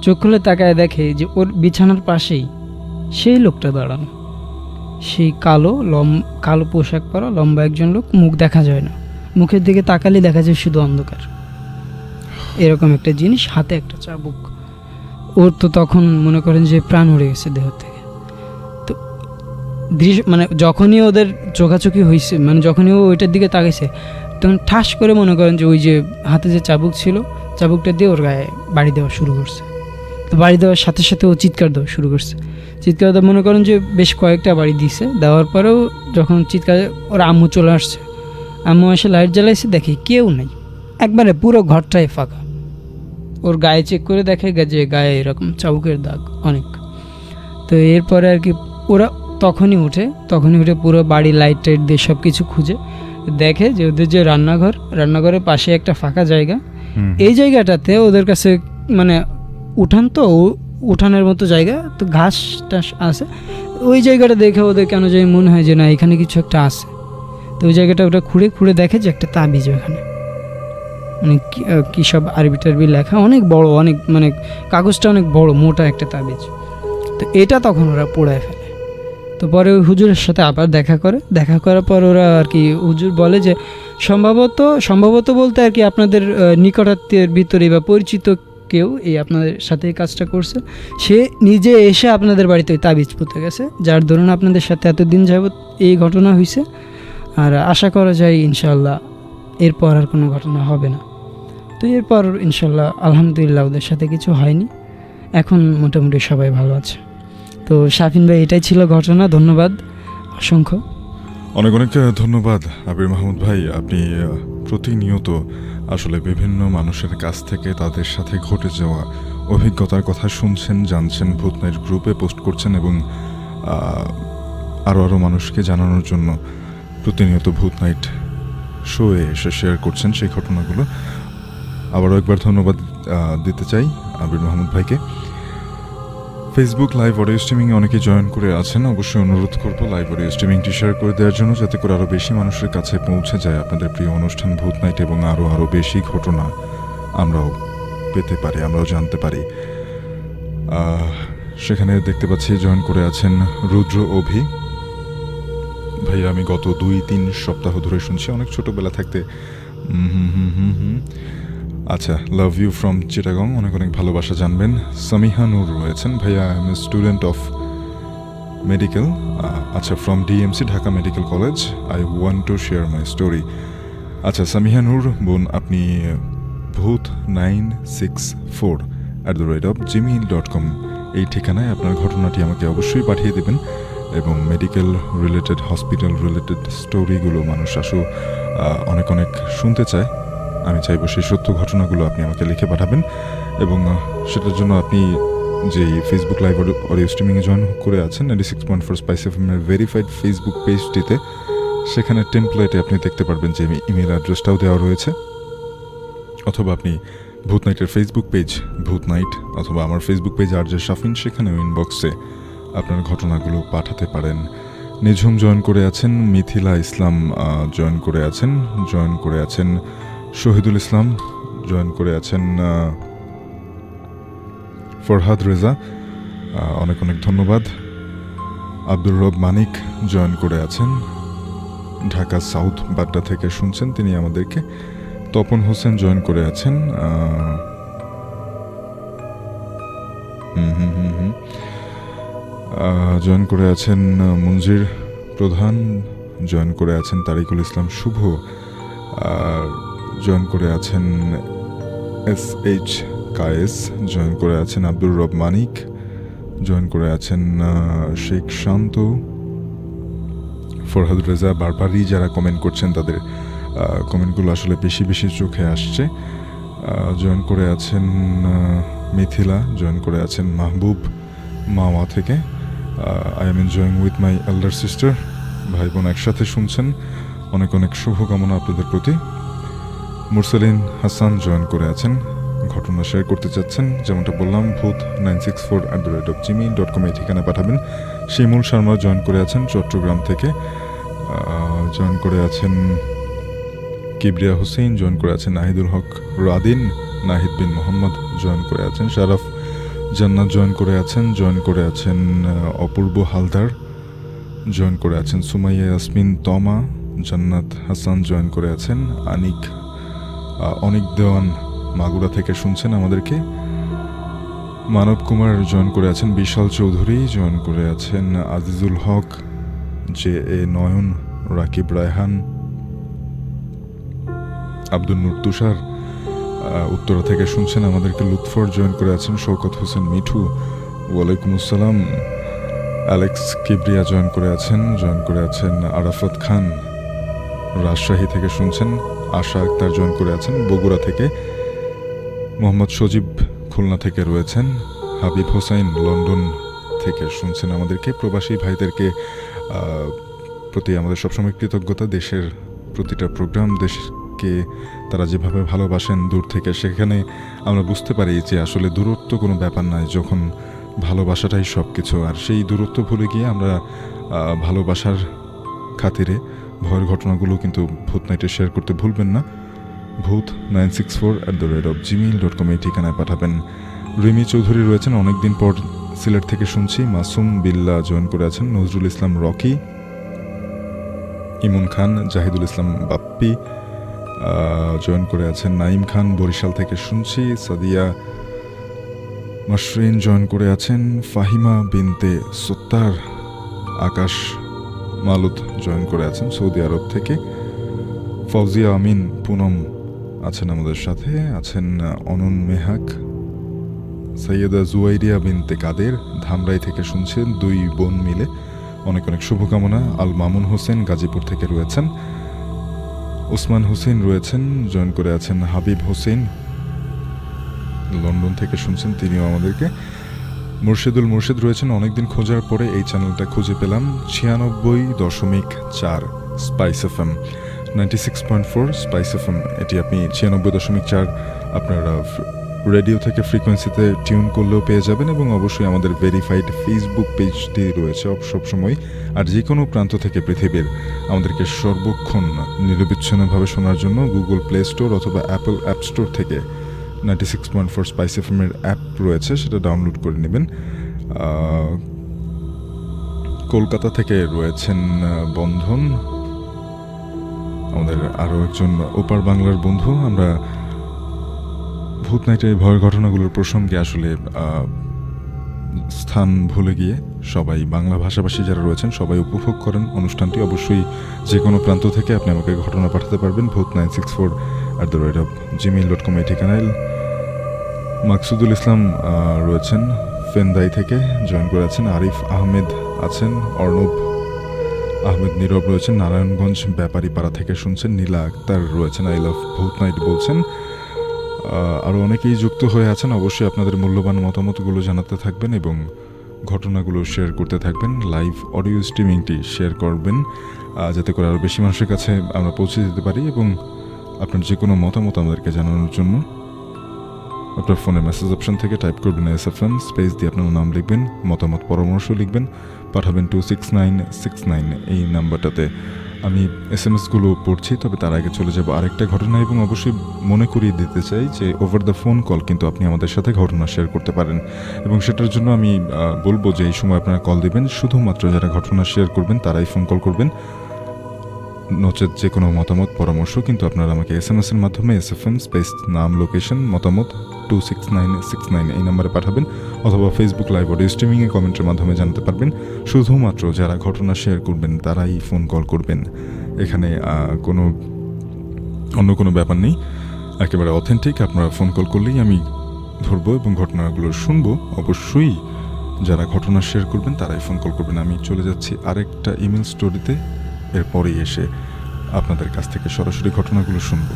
চোখ খুলে তাকায় দেখে যে ওর বিছানার পাশেই সেই লোকটা দাঁড়ানো, সেই কালো পোশাক পরা লম্বা একজন লোক, মুখ দেখা যায় না, মুখের দিকে তাকালে দেখা যায় শুধু অন্ধকার, এরকম একটা জিনিস, হাতে একটা চাবুক। ওর তো তখন মনে করেন যে প্রাণ উড়ে গেছে দেহ থেকে। তো মানে যখনই ওদের চোখাচোখি হয়েছে, মানে যখনই ও ওইটার দিকে তাকাইছে, তখন ঠাস করে মনে করেন যে ওই যে হাতে যে চাবুক ছিল, চাবুকটা দিয়ে ওর গায়ে বাড়ি দেওয়া শুরু করছে। তো বাড়ি দেওয়ার সাথে সাথে ও চিৎকার দেওয়া শুরু করছে। চিৎকার দেওয়া মনে করেন যে বেশ কয়েকটা বাড়ি দিছে। দেওয়ার পরেও যখন চিৎকার, ওর আম্মু চলে আসছে, আম্মু এসে লাইট জ্বালাইছে, দেখে কেউ নেই, একবারে পুরো ঘরটাই ফাঁকা। ওর গায়ে চেক করে দেখে যে গায়ে এরকম চাবুকের দাগ অনেক। তো এরপরে আর কি ওরা তখনই উঠে পুরো বাড়ি লাইট টাইট দিয়ে সব কিছু খুঁজে দেখে যে ওদের যে রান্নাঘরের পাশে একটা ফাঁকা জায়গা, এই জায়গাটাতে ওদের কাছে মানে উঠানের মতো জায়গা, তো ঘাস টাস আছে, ওই জায়গাটা দেখে ওদের কেন জানি মনে হয় যে না এখানে কিছু একটা আছে। তো ওই জায়গাটা ওটা খুঁড়ে দেখে যে একটা তাবিজ ওখানে, মানে কী সব আরবি টারবি লেখা, অনেক বড়, অনেক মানে কাগজটা অনেক বড় মোটা একটা তাবিজ। তো এটা তখন ওরা পোড়ায় ফেলে। তো পরে ওই হুজুরের সাথে আবার দেখা করার পর ওরা আর কি হুজুর বলে যে সম্ভবত বলতে আর কি আপনাদের নিকটাত্মীয়ের ভিতরে বা পরিচিত কেউ এই আপনাদের সাথে এই কাজটা করছে, সে নিজে এসে আপনাদের বাড়িতে ওই তাবিজ পুঁতে গেছে, যার ধরুন আপনাদের সাথে এতদিন যাবৎ এই ঘটনা হয়েছে। আর আশা করা যায় ইনশাল্লাহ এরপর আর কোনো ঘটনা হবে না। তো এরপর ইনশাল্লাহ আলহামদুলিল্লাহ ওদের সাথে কিছু হয়নি, এখন মোটামুটি সবাই ভালো আছে। তো শাফিন ভাই, এটাই ছিল ঘটনা। ধন্যবাদ অসংখ্য। অনেক অনেক ধন্যবাদ আবির মাহমুদ ভাই। আপনি প্রতিনিয়ত আসলে বিভিন্ন মানুষের কাছ থেকে তাদের সাথে ঘটে যাওয়া অভিজ্ঞতার কথা শুনছেন, জানছেন, ভূত নাইট গ্রুপে পোস্ট করছেন এবং আরও মানুষকে জানানোর জন্য প্রতিনিয়ত ভূত নাইট শোয়ে এসে শেয়ার করছেন সেই ঘটনাগুলো। আবারও একবার ধন্যবাদ দিতে চাই আবির মাহমুদ ভাইকে। ফেসবুক লাইভ অডিও স্ট্রিমিংয়ে অনেকেই জয়েন করে আছেন, অবশ্যই অনুরোধ করব লাইভ অডিও স্ট্রিমিংটি শেয়ার করে দেওয়ার জন্য, যাতে করে আরও বেশি মানুষের কাছে পৌঁছে যায় আপনাদের প্রিয় অনুষ্ঠান ভূত নাইট এবং আরও বেশি ঘটনা আমরাও পেতে পারি, আমরাও জানতে পারি। সেখানে দেখতে পাচ্ছি জয়েন করে আছেন রুদ্র অভি ভাইয়া। আমি গত 2-3 সপ্তাহ ধরে শুনছি, অনেক ছোটোবেলা থাকতে। আচ্ছা, লাভ ইউ ফ্রম চিটাগং, অনেক অনেক ভালোবাসা জানবেন। সামিহা নূর রয়েছেন, ভাইয়া I am a student of medical, আচ্ছা from DMC Dhaka medical college, I want to share my story. আচ্ছা সামিহা নূর বোন, আপনি ভূত964@gmail.com এই ঠিকানায় আপনার ঘটনাটি আমাকে অবশ্যই পাঠিয়ে দেবেন, এবং মেডিকেল রিলেটেড, হসপিটাল রিলেটেড স্টোরিগুলো মানুষ অনেক অনেক শুনতে চায়। আমি চাইবো সেই সত্য ঘটনাগুলো আপনি আমাকে লিখে পাঠাবেন, এবং সেটার জন্য আপনি যে ফেসবুক লাইভ অডিও স্ট্রিমিংয়ে জয়েন করে আছেন 96.4 স্পাইস এফএমের ভেরিফাইড ফেসবুক পেজটিতে, সেখানে টেমপ্লেটে আপনি দেখতে পারবেন যে ইমেল অ্যাড্রেসটাও দেওয়া রয়েছে, অথবা আপনি ভূত নাইটের ফেসবুক পেজ ভূত নাইট অথবা আমার ফেসবুক পেজ আর জে শাফিন, সেখানেও ইনবক্সে আপনার ঘটনাগুলো পাঠাতে পারেন। নিঝুম জয়েন করে আছেন, মিথিলা ইসলাম জয়েন করে আছেন শহীদুল ইসলাম জয়েন করে আছেন, ফরহাদ রেজা, অনেক অনেক ধন্যবাদ। আব্দুর রব মানিক জয়েন করে আছেন, ঢাকা সাউথ বাড্ডা থেকে শুনছেন তিনি আমাদেরকে। তপন হোসেন জয়েন করে আছেন, জয়েন করে আছেন মঞ্জির প্রধান, জয়েন করে আছেন তারিকুল ইসলাম শুভ, জয়েন করে আছেন SH কায়েস, জয়েন করে আছেন আব্দুর রব মানিক, জয়েন করে আছেন শেখ শান্ত, ফরহাদ রেজা। বারবারই যারা কমেন্ট করছেন তাদের কমেন্টগুলো আসলে বেশি বেশি চোখে আসছে। জয়েন করে আছেন মিথিলা, জয়েন করে আছেন মাহবুব মাওয়া থেকে, I am enjoying with my elder sister. ভাই বোন একসাথে শুনছেন, অনেক অনেক শুভকামনা আপনাদের প্রতি। মুরসালিন হাসান জয়েন করে আছেন, ঘটনা শেয়ার করতে চাচ্ছেন, যেমনটা বললাম ভূত964@gmail.com এই ঠিকানা পাঠাবেন। শিমুল শর্মা জয়েন করে আছেন চট্টগ্রাম থেকে, জয়েন করে আছেন কিবরিয়া হোসেন, জয়েন করে আছেন নাহিদুল হক রাদিন, নাহিদ বিন মোহাম্মদ জয়েন করে আছেন, শারাফ জান্নাত জয়েন করে আছেন অপূর্ব হালদার, জয়েন করে আছেন সুমাইয়া ইয়াসমিন তমা, জান্নাত হাসান জয়েন করে আছেন, অনিক দেওয়ান মাগুরা থেকে শুনছেন আমাদেরকে, মানব কুমার জয়েন করে আছেন, বিশাল চৌধুরী জয়েন করে আছেন, আজিজুল হক, JA নয়ন, রাকিব রায়হান, আব্দুল নূর তুষার উত্তরা থেকে শুনছেন আমাদেরকে, লুৎফর জয়েন করে আছেন, শওকত হোসেন মিঠু, ওয়ালাইকুম আসসালাম, অ্যালেক্স কিবরিয়া জয়েন করে আছেন আরাফাত খান রাজশাহী থেকে শুনছেন, আশা আক্তার জয়েন করে আছেন বগুড়া থেকে, মোহাম্মদ সজীব খুলনা থেকে রয়েছেন, হাবিব হোসাইন লন্ডন থেকে শুনছেন আমাদেরকে। প্রবাসী ভাইদেরকে প্রতি আমাদের সবসময় কৃতজ্ঞতা, দেশের প্রতিটা প্রোগ্রাম, দেশকে তারা যেভাবে ভালোবাসেন দূর থেকে, সেখানে আমরা বুঝতে পারি যে আসলে দূরত্ব কোনো ব্যাপার নয়, যখন ভালোবাসাটাই সব কিছু। আর সেই দূরত্ব ভুলে গিয়ে আমরা ভালোবাসার খাতিরে ভয়ের ঘটনাগুলো কিন্তু ভূত নাইটে শেয়ার করতে ভুলবেন না। ভূত964@gmail.com এই ঠিকানায় পাঠাবেন। রিমি চৌধুরী রয়েছেন, অনেকদিন পর সিলেট থেকে শুনছি, মাসুম বিল্লা জয়েন করে আছেন, নজরুল ইসলাম রকি, ইমন খান, জাহিদুল ইসলাম বাপ্পি জয়েন করে আছেন, নাইম খান বরিশাল থেকে শুনছি, সাদিয়া মাশরিন জয়েন করে আছেন, ফাহিমা বিনতে সত্তার, আকাশ মালুদ জয়েন করে আছেন সৌদি আরব থেকে, ফৌজিয়া আমিন পুনম আছেন আমাদের সাথে, আছেন অনন মেহাক, সৈয়দা জুয়াইরিয়া বিনতে কাদের ধামরাই থেকে শুনছেন, দুই বোন মিলে, অনেক অনেক শুভকামনা। আল মামুন হোসেন গাজীপুর থেকে রয়েছেন, ওসমান হোসেন রয়েছেন, জয়েন করে আছেন হাবিব হোসেন লন্ডন থেকে শুনছেন, তিনিও আমাদেরকে। মুর্শিদ রয়েছেন, অনেকদিন খোঁজার পরে এই চ্যানেলটা খুঁজে পেলাম, 96.4 স্পাইস এফএম, 96.4 স্পাইস এফএম, এটি আপনি 96.4 আপনার রেডিও থেকে ফ্রিকোয়েন্সিতে টিউন করলেও পেয়ে যাবেন, এবং অবশ্যই আমাদের ভেরিফাইড ফেসবুক পেজটি রয়েছে সবসময়। আর যে কোনো প্রান্ত থেকে পৃথিবীর আমাদেরকে সর্বক্ষণ নিরবিচ্ছিন্নভাবে শোনার জন্য গুগল প্লে স্টোর অথবা অ্যাপল অ্যাপ স্টোর থেকে 96.4 স্পাইস এফএমের অ্যাপ রয়েছে, সেটা ডাউনলোড করে নেবেন। কলকাতা থেকে রয়েছেন বন্ধন, আমাদের আরও একজন ওপার বাংলার বন্ধু। আমরা ভূত নাইটের ভয়ের ঘটনাগুলোর প্রসঙ্গে আসলে স্থান ভুলে গিয়ে সবাই বাংলা ভাষাভাষী যারা রয়েছেন সবাই উপভোগ করেন অনুষ্ঠানটি। অবশ্যই যে কোনো প্রান্ত থেকে আপনি আমাকে ঘটনা পাঠাতে পারবেন ভূত964@gmail.com এই ঠিকানায়। মাকসুদুল ইসলাম রয়েছেন ফেন্দাই থেকে, জয়েন করে আছেন, আরিফ আহমেদ আছেন, অর্ণব আহমেদ নীরব রয়েছেন, নারায়ণগঞ্জ ব্যাপারীপাড়া থেকে শুনছেন, নীলা আক্তার রয়েছেন, আই লাভ ভূত নাইট বলছেন। আরও অনেকেই যুক্ত হয়ে আছেন। অবশ্যই আপনাদের মূল্যবান মতামতগুলো জানাতে থাকবেন এবং ঘটনাগুলো শেয়ার করতে থাকবেন। লাইভ অডিও স্ট্রিমিংটি শেয়ার করবেন যাতে করে আরও বেশি মানুষের কাছে আমরা পৌঁছে দিতে পারি, এবং আপনার যে কোনো মতামত আমাদেরকে জানানোর জন্য আপনার ফোনে মেসেজ অপশন থেকে টাইপ করবেন SFM স্পেস দিয়ে আপনার নাম লিখবেন, মতামত পরামর্শ লিখবেন, পাঠাবেন 26969 এই নাম্বারটাতে। আমি SMS-গুলো পড়ছি, তবে তার আগে চলে যাব আরেকটা ঘটনা, এবং অবশ্যই মনে করিয়ে দিতে চাই যে ওভার দ্য ফোন কল কিন্তু আপনি আমাদের সাথে ঘটনা শেয়ার করতে পারেন, এবং সেটার জন্য আমি বলবো যে এই সময় আপনারা কল দিবেন, শুধুমাত্র যারা ঘটনা শেয়ার করবেন তারাই ফোন কল করবেন। নচেত যে কোনো মতামত পরামর্শ কিন্তু আপনারা আমাকে SMS-এর মাধ্যমে SFM স্পেস নাম লোকেশন মতামত 26969 এই নাম্বারে পাঠাবেন, অথবা ফেসবুক লাইভ অডিও স্ট্রিমিংয়ে কমেন্টের মাধ্যমে জানাতে পারবেন। শুধুমাত্র যারা ঘটনা শেয়ার করবেন তারাই ফোন কল করবেন, এখানে অন্য কোনো ব্যাপার নেই, একেবারে অথেন্টিক। আপনারা ফোন কল করলেই আমি ধরবো এবং ঘটনাগুলো শুনবো। অবশ্যই যারা ঘটনা শেয়ার করবেন তারাই ফোন কল করবেন। আমি চলে যাচ্ছি আরেকটা ইমেল স্টোরিতে, এরপরেই এসে আপনাদের কাছ থেকে সরাসরি ঘটনাগুলো শুনব।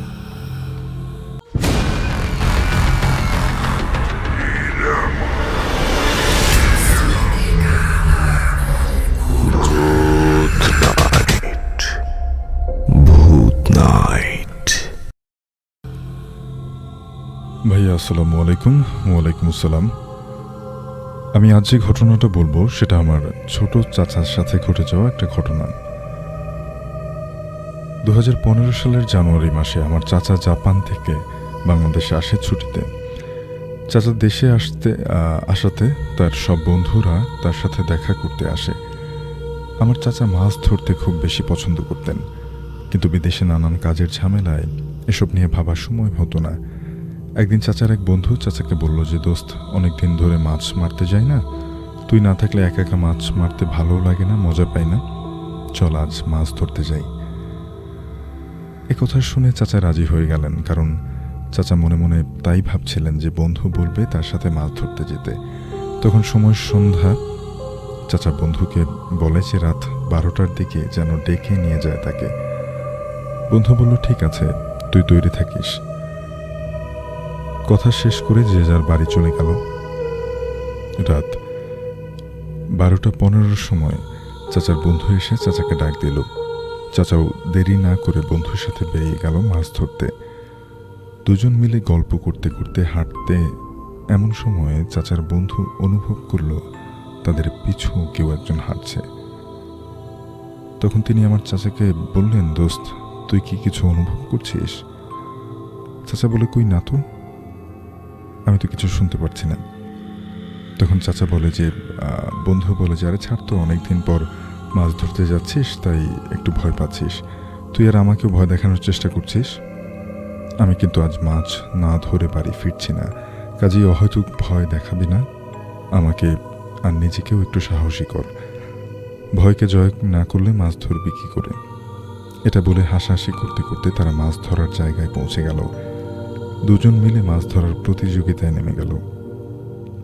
ভাইয়া আসসালামু আলাইকুম। ওয়ালাইকুম আসসালাম। আমি আজ যে ঘটনাটা বলবো সেটা আমার ছোট চাচার সাথে ঘটে যাওয়া একটা ঘটনা। 2015 সালের জানুয়ারি মাসে আমার চাচা জাপান থেকে বাংলাদেশে আসে ছুটিতে। চাচা দেশে আসাতে তার সব বন্ধুরা তার সাথে দেখা করতে আসে। আমার চাচা মাছ ধরতে খুব বেশি পছন্দ করতেন, কিন্তু বিদেশে নানান কাজের ঝামেলায় এসব নিয়ে ভাবার সময় হতো না। একদিন চাচার এক বন্ধু চাচাকে বলল যে, দোস্ত, অনেক দিন ধরে মাছ মারতে যাই না, তুই না থাকলে একা একা মাছ মারতে ভালো লাগে না, মজা পাই না, চল আজ মাছ ধরতে যাই। এ কথা শুনে চাচা রাজি হয়ে গেলেন, কারণ চাচা মনে মনে তাই ভাবছিলেন যে বন্ধু বলবে তার সাথে মাছ ধরতে যেতে। তখন সময় সন্ধ্যা। চাচা বন্ধুকে বলে যে রাত 12টার দিকে যেন ডেকে নিয়ে যায় তাকে। বন্ধু বলল, ঠিক আছে, তুই তৈরি থাকিস। কথা শেষ করে যে যার বাড়ি চলে গেল। রাত 12:15 সময় চাচার বন্ধু এসে চাচাকে ডাক দিল। চাচাও দেরি না করে বন্ধুর সাথে বেরিয়ে গেল মাছ ধরতে। দুজন মিলে গল্প করতে করতে হাঁটতে এমন সময় চাচার বন্ধু অনুভব করল তাদের পিছু কেউ একজন হাঁটছে। তখন তিনি আমার চাচাকে বললেন, দোস্ত, তুই কি কিছু অনুভব করছিস? চাচা বলে, কই না তো, আমি তো কিছু শুনতে পারছি না। তখন চাচা বলে যে, বন্ধু বলে যে, আরে ছাড় তো, অনেকদিন পর মাছ ধরতে যাচ্ছিস তাই একটু ভয় পাচ্ছিস, তুই আর আমাকেও ভয় দেখানোর চেষ্টা করছিস। আমি কিন্তু আজ মাছ না ধরে বাড়ি ফিরছি না, কাজেই অহেতুক ভয় দেখাবি না আমাকে, আর নিজেকেও একটু সাহসী কর। ভয়কে জয় না করলে মাছ ধরবি কি করে? এটা বলে হাসাহাসি করতে করতে তারা মাছ ধরার জায়গায় পৌঁছে গেল। দুজন মিলে মাছ ধরার প্রতিযোগিতায় নেমে গেল।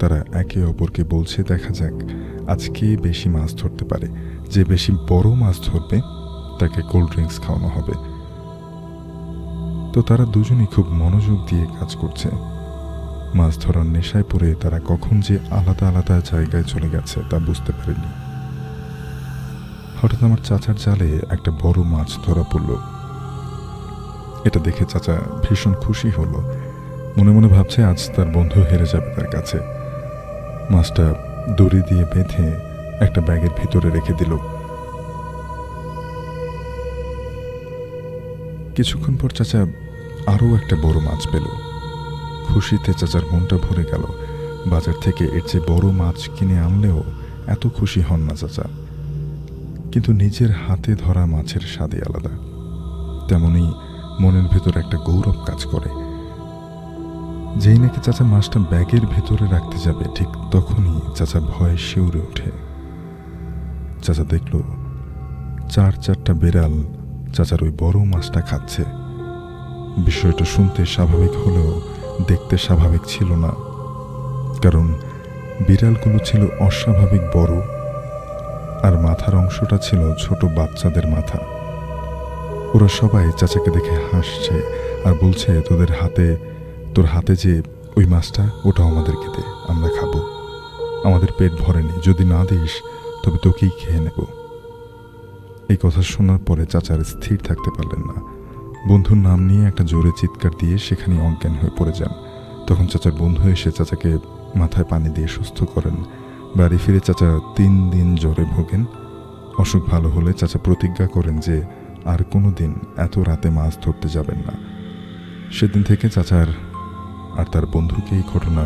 তারা একে অপরকে বলছে, দেখা যাক আজকে বেশি মাছ ধরতে পারে, যে বেশি বড় মাছ ধরবে তাকে কোল্ড ড্রিঙ্কস খাওয়ানো হবে। তো তারা দুজনই খুব মনোযোগ দিয়ে কাজ করছে। মাছ ধরার নেশায় পড়ে তারা কখন যে আলাদা আলাদা জায়গায় চলে গেছে তা বুঝতে পারেনি। হঠাৎ আমার চাচার জালে একটা বড় মাছ ধরা পড়ল। এটা দেখে চাচা ভীষণ খুশি হলো। মনে মনে ভাবছে আজ তার বন্ধু হেরে যাবে তার কাছে। মাছটা দড়ি দিয়ে বেঁধে একটা ব্যাগের ভিতরে রেখে দিল। কিছুক্ষণ পর চাচা আরও একটা বড় মাছ পেল। খুশিতে চাচার মনটা ভরে গেল। বাজার থেকে এর চেয়ে বড় মাছ কিনে আনলেও এত খুশি হন না চাচা, কিন্তু নিজের হাতে ধরা মাছের স্বাদই আলাদা। তেমনি মনের ভেতর একটা গৌরব কাজ করে। যেই নাকি চাচা মাছটা ব্যাগের ভেতরে রাখতে যাবে, ঠিক তখনই চাচা ভয়ে শিউরে ওঠে। চাচা দেখল 4-4টা বিড়াল চাচার ওই বড় মাছটা খাচ্ছে। বিষয়টা শুনতে স্বাভাবিক হলেও দেখতে স্বাভাবিক ছিল না, কারণ বিড়ালগুলো ছিল অস্বাভাবিক বড়, আর মাথার অংশটা ছিল ছোট বাচ্চাদের মাথা। ওরা সবাই চাচাকে দেখে হাসছে আর বলছে, তোর হাতে যে ওই মাছটা, ওটাও আমাদেরকে দে, আমরা খাবো। আমাদের পেট ভরেনি, যদি না দিস তবে তোকেই খেয়ে নেব। এই কথা শোনার পরে চাচার স্থির থাকতে পারলেন না। বন্ধুর নাম নিয়ে একটা জোরে চিৎকার দিয়ে সেখানে অজ্ঞান হয়ে পড়ে যান। তখন চাচার বন্ধু এসে চাচাকে মাথায় পানি দিয়ে সুস্থ করেন। বাড়ি ফিরে চাচা 3 দিন জ্বরে ভোগেন। অসুখ ভালো হলে চাচা প্রতিজ্ঞা করেন যে আর কোনো দিন এত রাতে মাছ ধরতে যাবেন না। সেদিন থেকে চাচার আর তার বন্ধুকে এই ঘটনা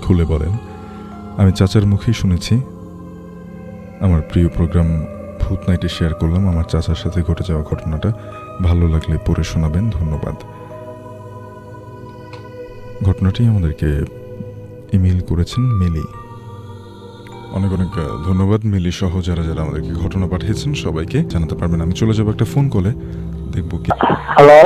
খুলে বলেন। আমি চাচার মুখেই শুনেছি। আমার প্রিয় প্রোগ্রাম ভূত নাইটে শেয়ার করলাম আমার চাচার সাথে ঘটে যাওয়া ঘটনাটা। ভালো লাগলে পড়ে শোনাবেন, ধন্যবাদ। ঘটনাটি আমাদেরকে ইমেল করেছেন মিলি। অনেক অনেক ধন্যবাদ মিলি সহ যারা যারা আমাদেরকে ঘটনা পাঠিয়েছেন সবাইকে জানাতে পারবেন। আমি চলে যাবো একটা ফোন কলে, দেখবো কি। হ্যালো,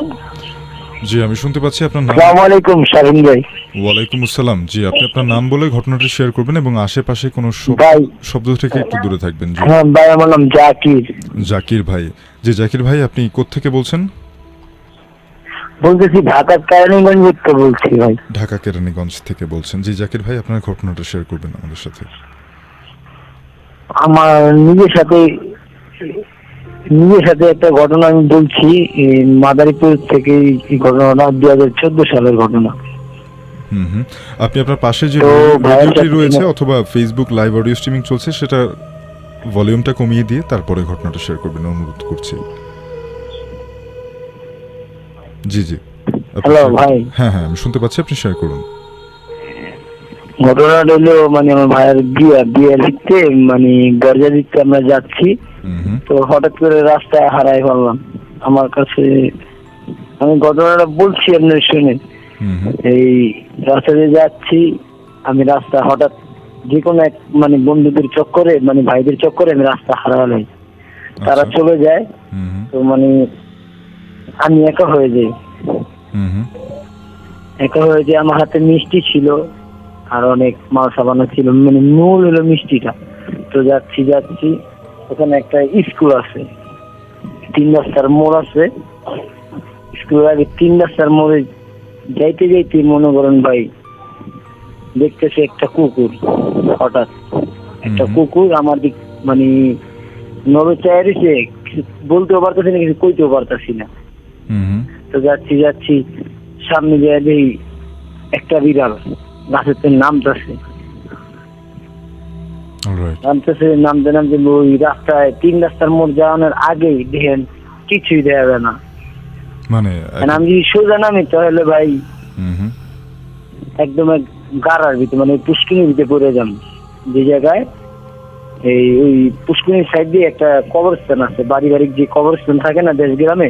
জি আমি শুনতে পাচ্ছি আপনার নাম। আসসালামু আলাইকুম শাহিন ভাই। ওয়ালাইকুম আসসালাম। জি আপনি আপনার নাম বলে ঘটনাটি শেয়ার করবেন এবং আশেপাশে কোনো ভাই শব্দ থেকে একটু দূরে থাকবেন। জি হ্যাঁ ভাই, আমার নাম জাকির। জাকির ভাই। জি জাকির ভাই, আপনি কোত্থেকে বলছেন? বলতেছি ঢাকার কেরানীগঞ্জ থেকে বলছি ভাই। ঢাকা কেরানীগঞ্জ থেকে বলছেন। জি জাকির ভাই, আপনার ঘটনাটা শেয়ার করবেন আমাদের সাথে। আমার নিজের সাথে একটা ঘটনা আমি বলছি। মাদারীপুর থেকে এই ঘটনাটা 2014 সালের ঘটনা। হুম। আপনি আপনার পাশে যে তো রেডিওটি রয়েছে অথবা ফেসবুক লাইভ অডিও স্ট্রিমিং চলছে সেটা ভলিউমটা কমিয়ে দিয়ে তারপরে ঘটনাটা শেয়ার করবেন, অনুরোধ করছি। জি হ্যালো ভাই। হ্যাঁ আমি শুনতে পাচ্ছি, আপনি শেয়ার করুন। ঘটনাটা হলো আমার ভাইয়ের বিয়ে লিখতে গর্জা দিতে আমরা যাচ্ছি। তো হঠাৎ করে রাস্তায় হারাই ফেললাম। আমার কাছে আমি ঘটনাটা বলছি আপনার শুনে। এই রাস্তা দিয়ে যাচ্ছি আমি, রাস্তা হঠাৎ যে কোনো এক বন্ধুদের চক্করে ভাইদের চক্করে আমি রাস্তা হারালাম। তারা চলে যায়, তো আমি একা হয়ে যাই। আমার হাতে মিষ্টি ছিল আর অনেক মাল সাবানো ছিল, মূল হলো মিষ্টিটা। তো যাচ্ছি ওখানে একটা স্কুল আছে, 3 রাস্তার মোড় আছে। স্কুলের আগে 3 রাস্তার মোড়ে যাইতে মনে করেন ভাই, দেখতেছি একটা কুকুর। হঠাৎ একটা কুকুর আমার দিক নবে চাইছে, বলতেও পারতেছি না, কিছু কইতেও পারতেছি না। তো যাচ্ছি সামনে গিয়ে দেখি একটা বিড়াল গাছের নামতেছে। নামতে ওই রাস্তায় 3 রাস্তার মোড় যাওয়ানোর আগেই দেখেন কিছুই দেখা যায় না। আমি যদি সোজা নামি তাহলে ভাই একদম গাড়ার ভিতরে পুষ্কিনির ভিতরে পড়ে যান। যে জায়গায় ওই পুষ্কিনির সাইড দিয়ে একটা কবরস্থান আছে, বাড়ি যে কবরস্থান থাকে না দেশ গ্রামে,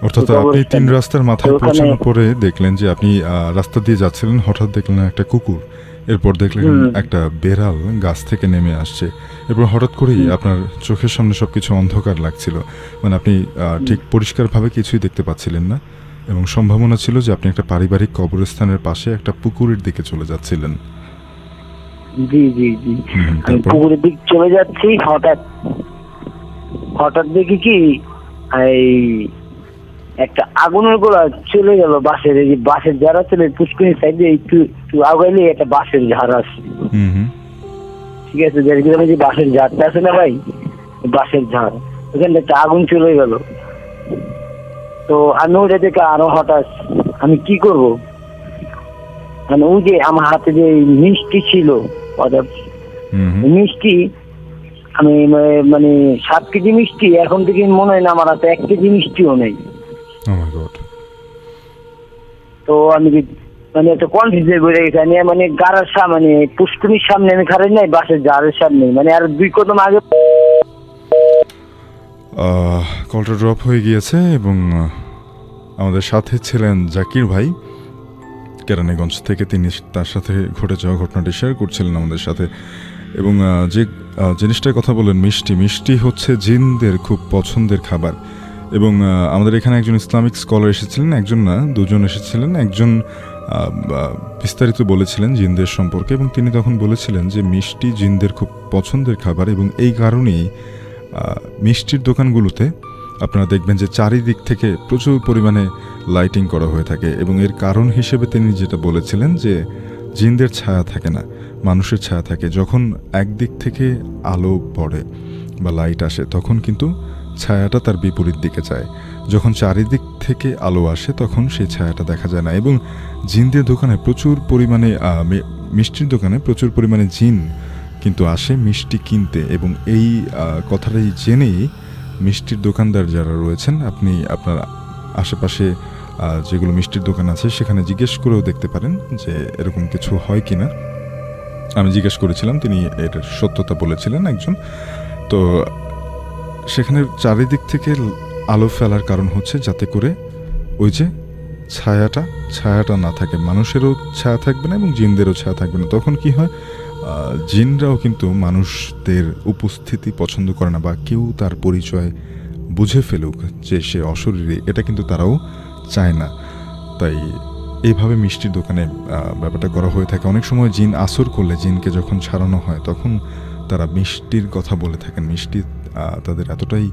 অর্থাৎ আপনি 3 রাস্তার মাথায় তো ওখানে- পৌঁছানোর পরে দেখলেন যে আপনি রাস্তা দিয়ে যাচ্ছিলেন, হঠাৎ দেখলেন একটা কুকুর, এরপর দেখলেন একটা বেড়াল গাছ থেকে নেমে আসছে, এরপর হঠাৎ করেই আপনার চোখের সামনে সবকিছু অন্ধকার লাগছিল, মানে আপনি ঠিক পরিষ্কারভাবে কিছুই দেখতে পাচ্ছিলেন না, এবং সম্ভাবনা ছিল যে আপনি একটা পারিবারিক কবরস্থানের পাশে একটা পুকুরের দিকে চলে যাচ্ছিলেন। জি জি জি আমি তারপর? পুকুরের দিক চলে যাচ্ছি, হঠাৎ হঠাৎ দেখি কি এই একটা আগুনের গোলা চলে গেল বাসের, এই যে বাসের ঝাড় আছে পুষ্করিণী সাইডে একটু একটু আগাইলে একটা বাসের ঝাড় আছে, হুম হুম ঠিক আছে, যেরকম যে বাসের ঝাড়টা আছে না ভাই, বাসের ঝাড়, ওখানে একটা আগুন চলে গেল। তো আমি ওটা দেখে আরো হঠাৎ আমি কি করব, মানে ওই যে আমার হাতে যে মিষ্টি ছিল, অর্থাৎ হুম হুম। মিষ্টি আমি মানে 7 কেজি মিষ্টি, এখন থেকে মনে হয় না আমার হাতে 1 কেজি মিষ্টিও নেই। Oh my God! তো আমি মানে একটা কনফিউজ হয়ে পড়ে গেছি, আমি মানে গাড়ার সামনে পুষ্করিণীর সামনে আমি খারাই নাই, বাসের জারের সামনে, মানে আর 2 কদম আগে। কলটা ড্রপ হয়ে গিয়েছে এবং আমাদের সাথে ছিলেন জাকির ভাই কেরানীগঞ্জ থেকে, তিনি তার সাথে ঘটে যাওয়া ঘটনাটি শেয়ার করছিলেন আমাদের সাথে। এবং যে জিনিসটার কথা বলেন, মিষ্টি, মিষ্টি হচ্ছে জিনদের খুব পছন্দের খাবার। এবং আমাদের এখানে একজন ইসলামিক স্কলার এসেছিলেন, একজন না, দুজন এসেছিলেন। একজন বিস্তারিত বলেছিলেন জিনদের সম্পর্কে, এবং তিনি তখন বলেছিলেন যে মিষ্টি জিনদের খুব পছন্দের খাবার, এবং এই কারণেই মিষ্টির দোকানগুলোতে আপনারা দেখবেন যে চারিদিক থেকে প্রচুর পরিমাণে লাইটিং করা হয়ে থাকে। এবং এর কারণ হিসেবে তিনি যেটা বলেছিলেন যে জিনদের ছায়া থাকে না, মানুষের ছায়া থাকে। যখন একদিক থেকে আলো পড়ে বা লাইট আসে, তখন কিন্তু ছায়াটা তার বিপরীত দিকে যায়। যখন চারিদিক থেকে আলো আসে, তখন সেই ছায়াটা দেখা যায় না। এবং জিনদের দোকানে প্রচুর পরিমাণে মিষ্টির দোকানে প্রচুর পরিমাণে জিন কিন্তু আসে মিষ্টি কিনতে। এবং এই কথাটাই জেনেই মিষ্টির দোকানদার যারা রয়েছেন, আপনি আপনার আশেপাশে যেগুলো মিষ্টির দোকান আছে সেখানে জিজ্ঞেস করেও দেখতে পারেন যে এরকম কিছু হয় কি না। আমি জিজ্ঞেস করেছিলাম, তিনি এর সত্যতা বলেছিলেন একজন। তো সেখানে চারিদিক থেকে আলো ফেলার কারণ হচ্ছে যাতে করে ওই যে ছায়াটা না থাকে, মানুষেরও ছায়া থাকবে না এবং জিনদেরও ছায়া থাকবে না। তখন কি হয়, জিনরাও কিন্তু মানুষদের উপস্থিতি পছন্দ করে না, বা কেউ তার পরিচয় বুঝে ফেলুক যে সে অশরীরী, এটা কিন্তু তারাও চায় না। তাই এইভাবে মিষ্টির দোকানে ব্যাপারটা করা হয়ে থাকে। অনেক সময় জিন আসর করলে, জিনকে যখন ছাড়ানো হয়, তখন তারা মিষ্টির কথা বলে থাকেন। মিষ্টি তাদের এতটাই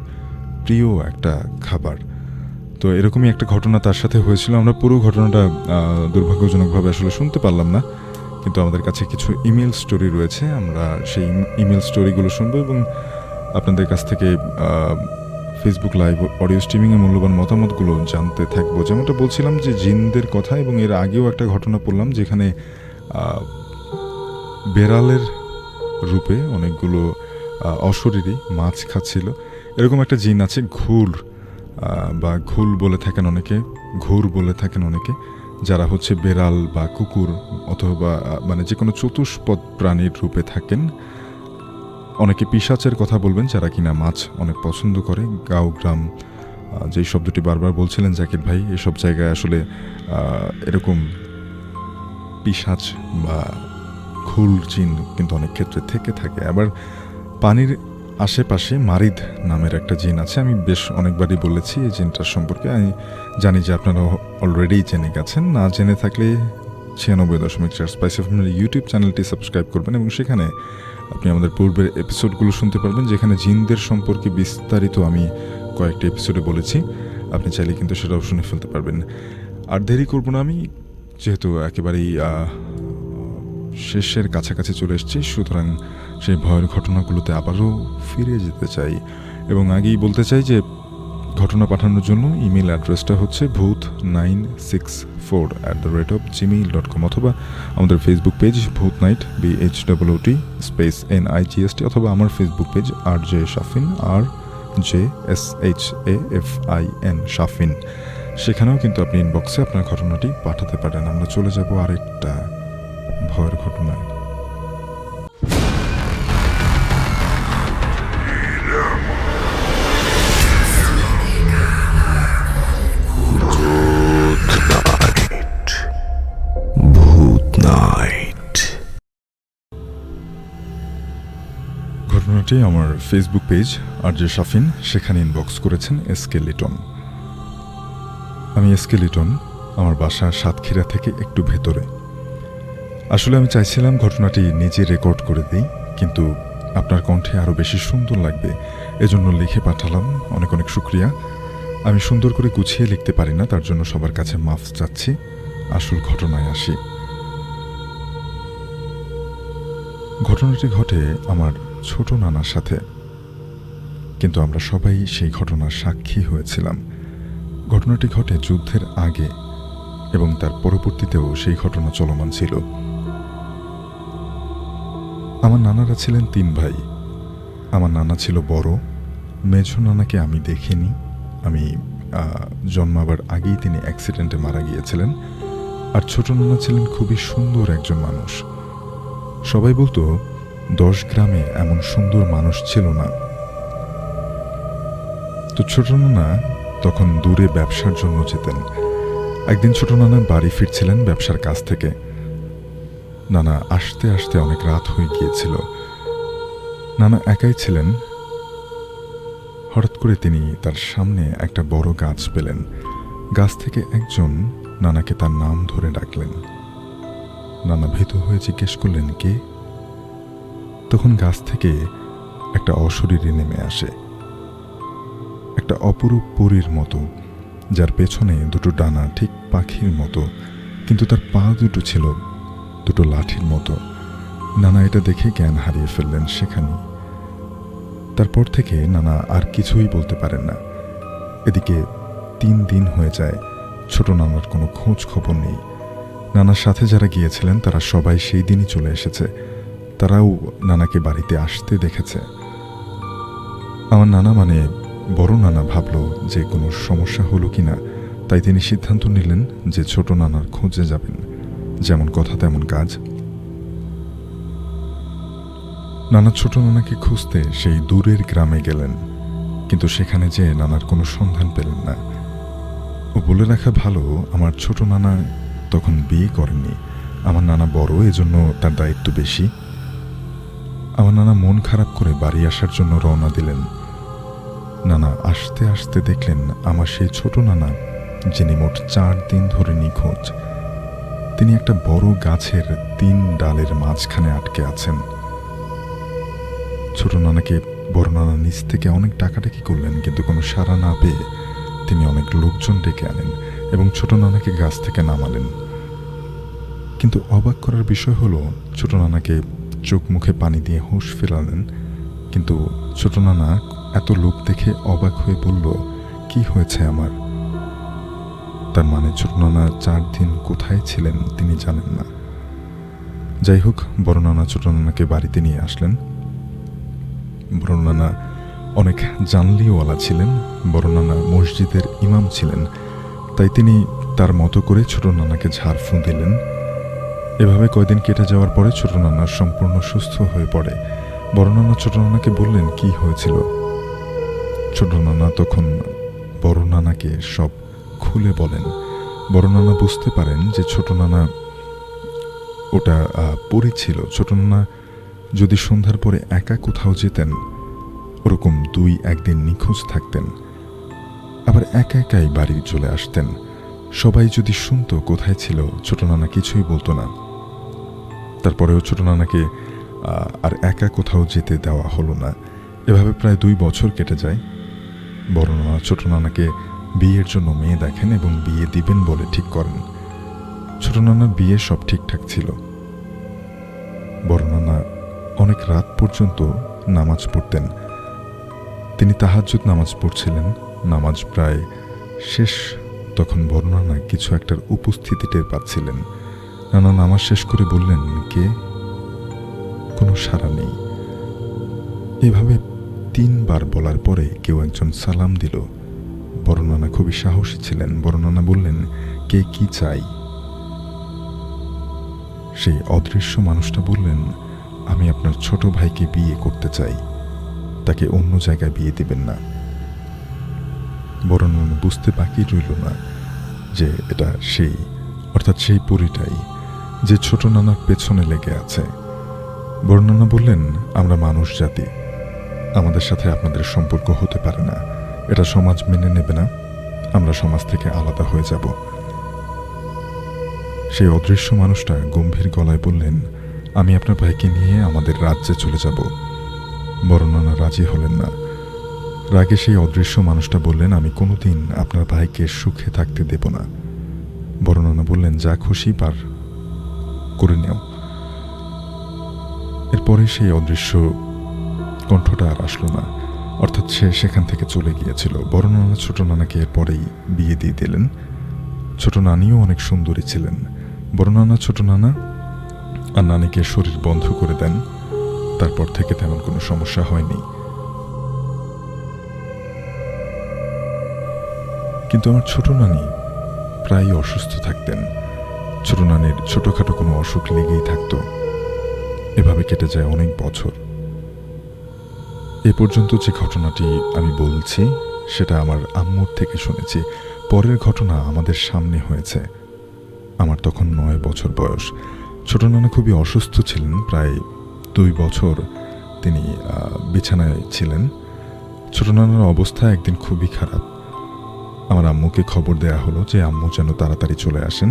প্রিয় একটা খাবার। তো এরকমই একটা ঘটনা তার সাথে হয়েছিল। আমরা পুরো ঘটনাটা দুর্ভাগ্যজনকভাবে আসলে শুনতে পারলাম না, কিন্তু আমাদের কাছে কিছু ইমেল স্টোরি রয়েছে, আমরা সেই ইমেল স্টোরিগুলো শুনবো এবং আপনাদের কাছ থেকে ফেসবুক লাইভ অডিও স্ট্রিমিংয়ের মূল্যবান মতামতগুলো জানতে থাকবো। যেমনটা বলছিলাম যে জিনদের কথা, এবং এর আগেও একটা ঘটনা পড়লাম যেখানে বেড়ালের রূপে অনেকগুলো অশরীরী মাছ খাচ্ছিল। এরকম একটা জিন আছে, ঘুর বা ঘুল বলে থাকেন অনেকে, ঘুর বলে থাকেন অনেকে, যারা হচ্ছে বেড়াল বা কুকুর অথবা মানে যে কোনো চতুষ্পদ প্রাণীর রূপে থাকেন। অনেকে পিশাচের কথা বলবেন, যারা কিনা মাছ অনেক পছন্দ করে। গাঁও গ্রাম, যেই শব্দটি বারবার বলছিলেন জাকির ভাই, এসব জায়গায় আসলে এরকম পিশাচ বা ঘুল জিন কিন্তু অনেক ক্ষেত্রে থেকে থাকে। আবার পানির আশেপাশে মারিদ নামের একটা জিন আছে। আমি বেশ অনেকবারই বলেছি এই জিনটার সম্পর্কে। আমি জানি যে আপনারা অলরেডি জেনে গেছেন, না জেনে থাকলে 96.4 স্পাইস এফএমের ইউটিউব চ্যানেলটি সাবস্ক্রাইব করবেন, এবং সেখানে আপনি আমাদের পূর্বের এপিসোডগুলো শুনতে পারবেন, যেখানে জিনদের সম্পর্কে বিস্তারিত আমি কয়েকটা এপিসোডে বলেছি। আপনি চাইলে কিন্তু সেটাও শুনে ফেলতে পারবেন। আর দেরি করব না, আমি যেহেতু একেবারেই শেষের কাছাকাছি চলে এসেছি, সুতরাং সেই ভয়ের ঘটনাগুলোতে আবারও ফিরে যেতে চাই। এবং আগেই বলতে চাই যে ঘটনা পাঠানোর জন্য ইমেল অ্যাড্রেসটা হচ্ছে bhoot964@gmail.com, অথবা আমাদের ফেসবুক পেজ ভূত নাইট BHOOT স্পেস NIGST, অথবা আমার Facebook page RJ Shafin RJSHAFIN Shafin. সেখানেও কিন্তু আপনি ইনবক্সে আপনার ঘটনাটি পাঠাতে পারেন। আমরা চলে যাব আরেকটা ভয়ের ঘটনায়। ঘটনাটি আমার ফেসবুক পেজ আরজে শাফিন, সেখানে ইনবক্স করেছেন এসকে লিটন। আমি এসকে লিটন, আমার বাসা সাতক্ষীরা থেকে একটু ভেতরে। আসলে আমি চাইছিলাম ঘটনাটি নিজে রেকর্ড করে দিই, কিন্তু আপনার কণ্ঠে আরও বেশি সুন্দর লাগবে, এজন্য লিখে পাঠালাম। অনেক অনেক শুক্রিয়া। আমি সুন্দর করে গুছিয়ে লিখতে পারি না, তার জন্য সবার কাছে মাফ চাচ্ছি। আসল ঘটনায় আসি। ঘটনাটি ঘটে আমার ছোট নানার সাথে, কিন্তু আমরা সবাই সেই ঘটনার সাক্ষী হয়েছিলাম। ঘটনাটি ঘটে যুদ্ধের আগে এবং তার পরবর্তীতেও সেই ঘটনা চলমান ছিল। আমার নানারা ছিলেন 3 ভাই। আমার নানা ছিল বড়। মেঝো নানাকে আমি দেখিনি। আমি জন্মাবার আগেই তিনি অ্যাক্সিডেন্টে মারা গিয়েছিলেন। আর ছোট নানা ছিলেন খুবই সুন্দর একজন মানুষ। সবাই বলতো 10 গ্রামে এমন সুন্দর মানুষ ছিল না। তো ছোট নানা তখন দূরে ব্যবসার জন্য যেতেন। একদিন ছোট নানা বাড়ি ফিরছিলেন ব্যবসার কাজ থেকে। নানা আসতে আসতে অনেক রাত হয়ে গিয়েছিল। নানা একাই ছিলেন। হঠাৎ করে তিনি তার সামনে একটা বড় গাছ পেলেন। গাছ থেকে একজন নানাকে তার নাম ধরে ডাকলেন। নানা ভীত হয়ে জিজ্ঞেস করলেন, কে? তখন গাছ থেকে একটা অশরীরী নেমে আসে, একটা অপরূপ পরীর মতো, যার পেছনে দুটো ডানা ঠিক পাখির মতো, কিন্তু তার পা দুটো ছিল দুটো লাঠির মতো। নানা এটা দেখে জ্ঞান হারিয়ে ফেললেন সেখানেই। তারপর থেকে নানা আর কিছুই বলতে পারেন না। এদিকে 3 দিন হয়ে যায়, ছোট নানার কোনো খোঁজ খবর নেই। নানার সাথে যারা গিয়েছিলেন তারা সবাই সেই দিনই চলে এসেছে। তারাও নানাকে বাড়িতে আসতে দেখেছে। আমার নানা মানে বড় নানা ভাবল যে কোনো সমস্যা হলো কিনা, তাই তিনি সিদ্ধান্ত নিলেন যে ছোট নানার খোঁজে যাবেন। যেমন কথা তেমন কাজ। নানা ছোট নানাকে খুঁজতে সেই দূরের গ্রামে গেলেন, কিন্তু সেখানে যেয়ে নানার কোনো সন্ধান পেলেন না। ও বলে রাখা ভালো, আমার ছোট নানা তখন বিয়ে করেননি। আমার নানা বড়, এজন্য তার দায়িত্ব বেশি। আমার নানা মন খারাপ করে বাড়ি আসার জন্য রওনা দিলেন। নানা আসতে আসতে দেখলেন আমার সেই ছোট নানা, যিনি মোট 4 দিন ধরে নিখোঁজ, তিনি একটা বড় গাছের 3 ডালের মাঝখানে আটকে আছেন। ছোট নানাকে বড় নানা নিচ থেকে অনেক ডাকাডাকি করলেন, কিন্তু কোনো সাড়া না পেয়ে তিনি অনেক লোকজন ডেকে আনেন এবং ছোট নানাকে গাছ থেকে নামালেন। কিন্তু অবাক করার বিষয় হলো, ছোট নানাকে চোখ মুখে পানি দিয়ে হুঁশ ফেরালেন, কিন্তু ছোট নানা এত লোক দেখে অবাক হয়ে বলল, কি হয়েছে আমার? তার মানে ছোট নানা 4 দিন কোথায় ছিলেন তিনি জানেন না। যাই হোক, বড় নানা ছোট নানাকে বাড়িতে নিয়ে আসলেন। বড় নানা অনেক জানলিওয়ালা ছিলেন। বড় নানা মসজিদের ইমাম ছিলেন, তাই তিনি তার মতো করে ছোট নানাকে ঝাড়ফুঁ দিলেন। এভাবে কয়দিন কেটে যাওয়ার পরে ছোট নানা সম্পূর্ণ সুস্থ হয়ে পড়ে। বড় নানা ছোট নানাকে বললেন কি হয়েছিল। ছোট নানা তখন বড় নানাকে সব খুলে বলেন। বড় নানা বুঝতে পারেন যে ছোট নানা ওটা পরী ছিল। ছোট নানা যদি সন্ধ্যার পরে একা কোথাও যেতেন, ওরকম 2-1 দিন নিখোঁজ থাকতেন, আবার একা একাই বাড়ি চলে আসতেন। সবাই যদি শুনতো কোথায় ছিল, ছোট নানা কিছুই বলতো না। তারপরেও ছোট নানাকে আর একা কোথাও যেতে দেওয়া হলো না। এভাবে প্রায় 2 বছর কেটে যায়। বড় নানা ছোট নানাকে বিয়ের জন্য মেয়ে দেখেন এবং বিয়ে দিবেন বলে ঠিক করেন। ছোট নানার বিয়ে সব ঠিকঠাক ছিল। বড় নানা অনেক রাত পর্যন্ত নামাজ পড়তেন। তিনি তাহাজ্জুদ নামাজ পড়ছিলেন। নামাজ প্রায় শেষ, তখন বড় নানা কিছু একটার উপস্থিতি টের পাচ্ছিলেন। নানা নামাজ শেষ করে বললেন, কে? কোনো সাড়া নেই। এভাবে 3 বার বলার পরে কেউ একজন সালাম দিল। বড় নানা খুবই সাহসী ছিলেন। বড় নানা বললেন, কে কি চাই? সেই অদৃশ্য মানুষটা বললেন, আমি আপনার ছোট ভাইকে বিয়ে করতে চাই, তাকে অন্য জায়গায় বিয়ে দিবেন না। বড় নানা বুঝতে বাকি রইল না যে এটা সেই, অর্থাৎ সেই পরীটাই যে ছোট নানার পেছনে লেগে আছে। বড় নানা বললেন, আমরা মানুষ জাতি, আমাদের সাথে আপনাদের সম্পর্ক হতে পারে না, এটা সমাজ মেনে নেবে না, আমরা সমাজ থেকে আলাদা হয়ে যাব। সেই অদৃশ্য মানুষটা গম্ভীর গলায় বললেন, আমি আপনার ভাইকে নিয়ে আমাদের রাজ্যে চলে যাব। বড় নানা রাজি হলেন না। রাগে সেই অদৃশ্য মানুষটা বললেন, আমি কোনোদিন আপনার ভাইকে সুখে থাকতে দেব না। বড় নানা বললেন, যা খুশি পার করে নেও। এরপরে সেই অদৃশ্য কণ্ঠটা আর আসলো না, অর্থাৎ সে সেখান থেকে চলে গিয়েছিল। বড় নানা ছোট নানাকে এরপরেই বিয়ে দিয়ে দিলেন। ছোট নানিও অনেক সুন্দরী ছিলেন। বড় নানা ছোট নানা আর নানিকে শরীর বন্ধ করে দেন। তারপর থেকে তেমন কোনো সমস্যা হয়নি। কিন্তু আমার ছোট নানি প্রায়ই অসুস্থ থাকতেন। ছোট নানির ছোটখাটো কোনো অসুখ লেগেই থাকতো। এভাবে কেটে যায় অনেক বছর। এ পর্যন্ত যে ঘটনাটি আমি বলছি সেটা আমার আম্মুর থেকে শুনেছি। পরের ঘটনা আমাদের সামনে হয়েছে। আমার তখন 9 বছর বয়স। ছোট নানা খুবই অসুস্থ ছিলেন, প্রায় 2 বছর তিনি বিছানায় ছিলেন। ছোট নানার অবস্থা একদিন খুবই খারাপ। আমার আম্মুকে খবর দেয়া হলো যে আম্মু যেন তাড়াতাড়ি চলে আসেন,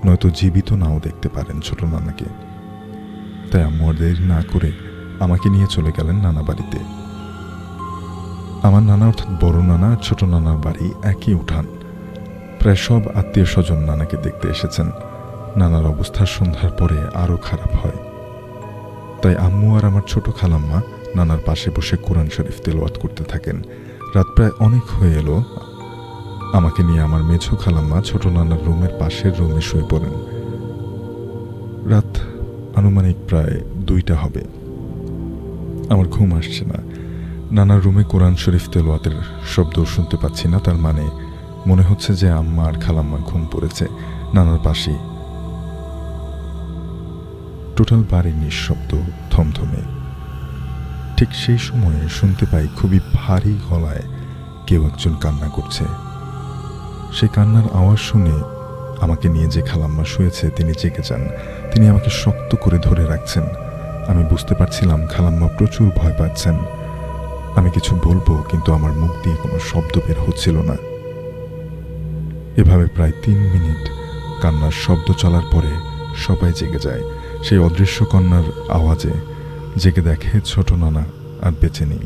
নয়তো জীবিত নাও দেখতে পারেন ছোট নানাকে। তাই আম্মু আর দেরি না করে আমাকে নিয়ে চলে গেলেন নানা বাড়িতে। আমার নানা অর্থাৎ বড় নানা আর ছোট নানার বাড়ি একই উঠান। প্রায় সব আত্মীয় স্বজন নানাকে দেখতে এসেছেন। নানার অবস্থা সন্ধ্যার পরে আরও খারাপ হয়। তাই আম্মু আর আমার ছোট খালাম্মা নানার পাশে বসে কোরআন শরীফ তেলাওয়াত করতে থাকেন। রাত প্রায় অনেক হয়ে এলো। আমাকে নিয়ে আমার মেঝো খালাম্মা ছোট নানার রুমের পাশের রুমে শুয়ে পড়েন। রাত আনুমানিক প্রায় 2টা হবে। আমার ঘুম আসছে না। নানার রুমে কোরআন শরীফ তেলাওয়াতের শব্দ শুনতে পাচ্ছি না। তার মানে মনে হচ্ছে যে আম্মা আর খালাম্মা ঘুম পড়েছে নানার পাশেই। টোটাল বাড়ি নিঃশব্দ, থমথমে। ঠিক সেই সময়ে শুনতে পাই খুবই ভারী গলায় কেউ একজন কান্না করছে। সেই কান্নার আওয়াজ শুনে আমাকে নিয়ে যে খালাম্মা শুয়েছে তিনি জেগে যান। তিনি আমাকে শক্ত করে ধরে রাখছেন। আমি বুঝতে পারছিলাম খালাম্মা প্রচুর ভয় পাচ্ছেন। আমি কিছু বলবো, কিন্তু আমার মুখ দিয়ে কোনো শব্দ বের হচ্ছিল না। এভাবে প্রায় 3 মিনিট কান্নার শব্দ চলার পরে সবাই জেগে যায়। সেই অদৃশ্য কন্যার আওয়াজে জেগে দেখে ছোট নানা আর বেঁচে নেই।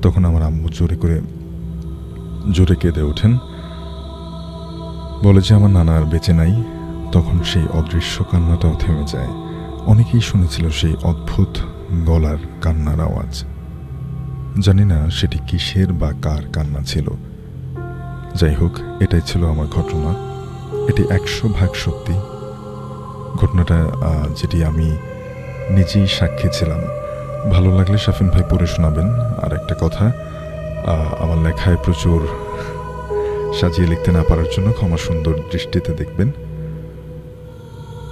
তখন আমার আম্মু জোরে কেঁদে ওঠেন, বলে যে আমার নানা আর বেঁচে নাই। তখন সেই অদৃশ্য কান্নাটাও থেমে যায়। অনেকেই শুনেছিল সেই অদ্ভুত গলার কান্নার আওয়াজ। জানি না সেটি কিসের বা কার কান্না ছিল। যাই হোক, এটাই ছিল আমার ঘটনা। এটি 100% সত্যি। ঘটনাটা যেটি আমি নিজেই সাক্ষী ছিলাম। ভালো লাগলে শাফিন ভাই পড়ে শোনাবেন। আর একটা কথা, আমার লেখায় প্রচুর সাজিয়ে লিখতে না পারার জন্য ক্ষমা সুন্দর দৃষ্টিতে দেখবেন।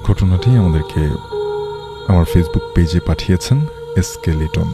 ঘটনাটি আমাদেরকে আমার ফেসবুক পেজে পাঠিয়েছেন SK লিটন।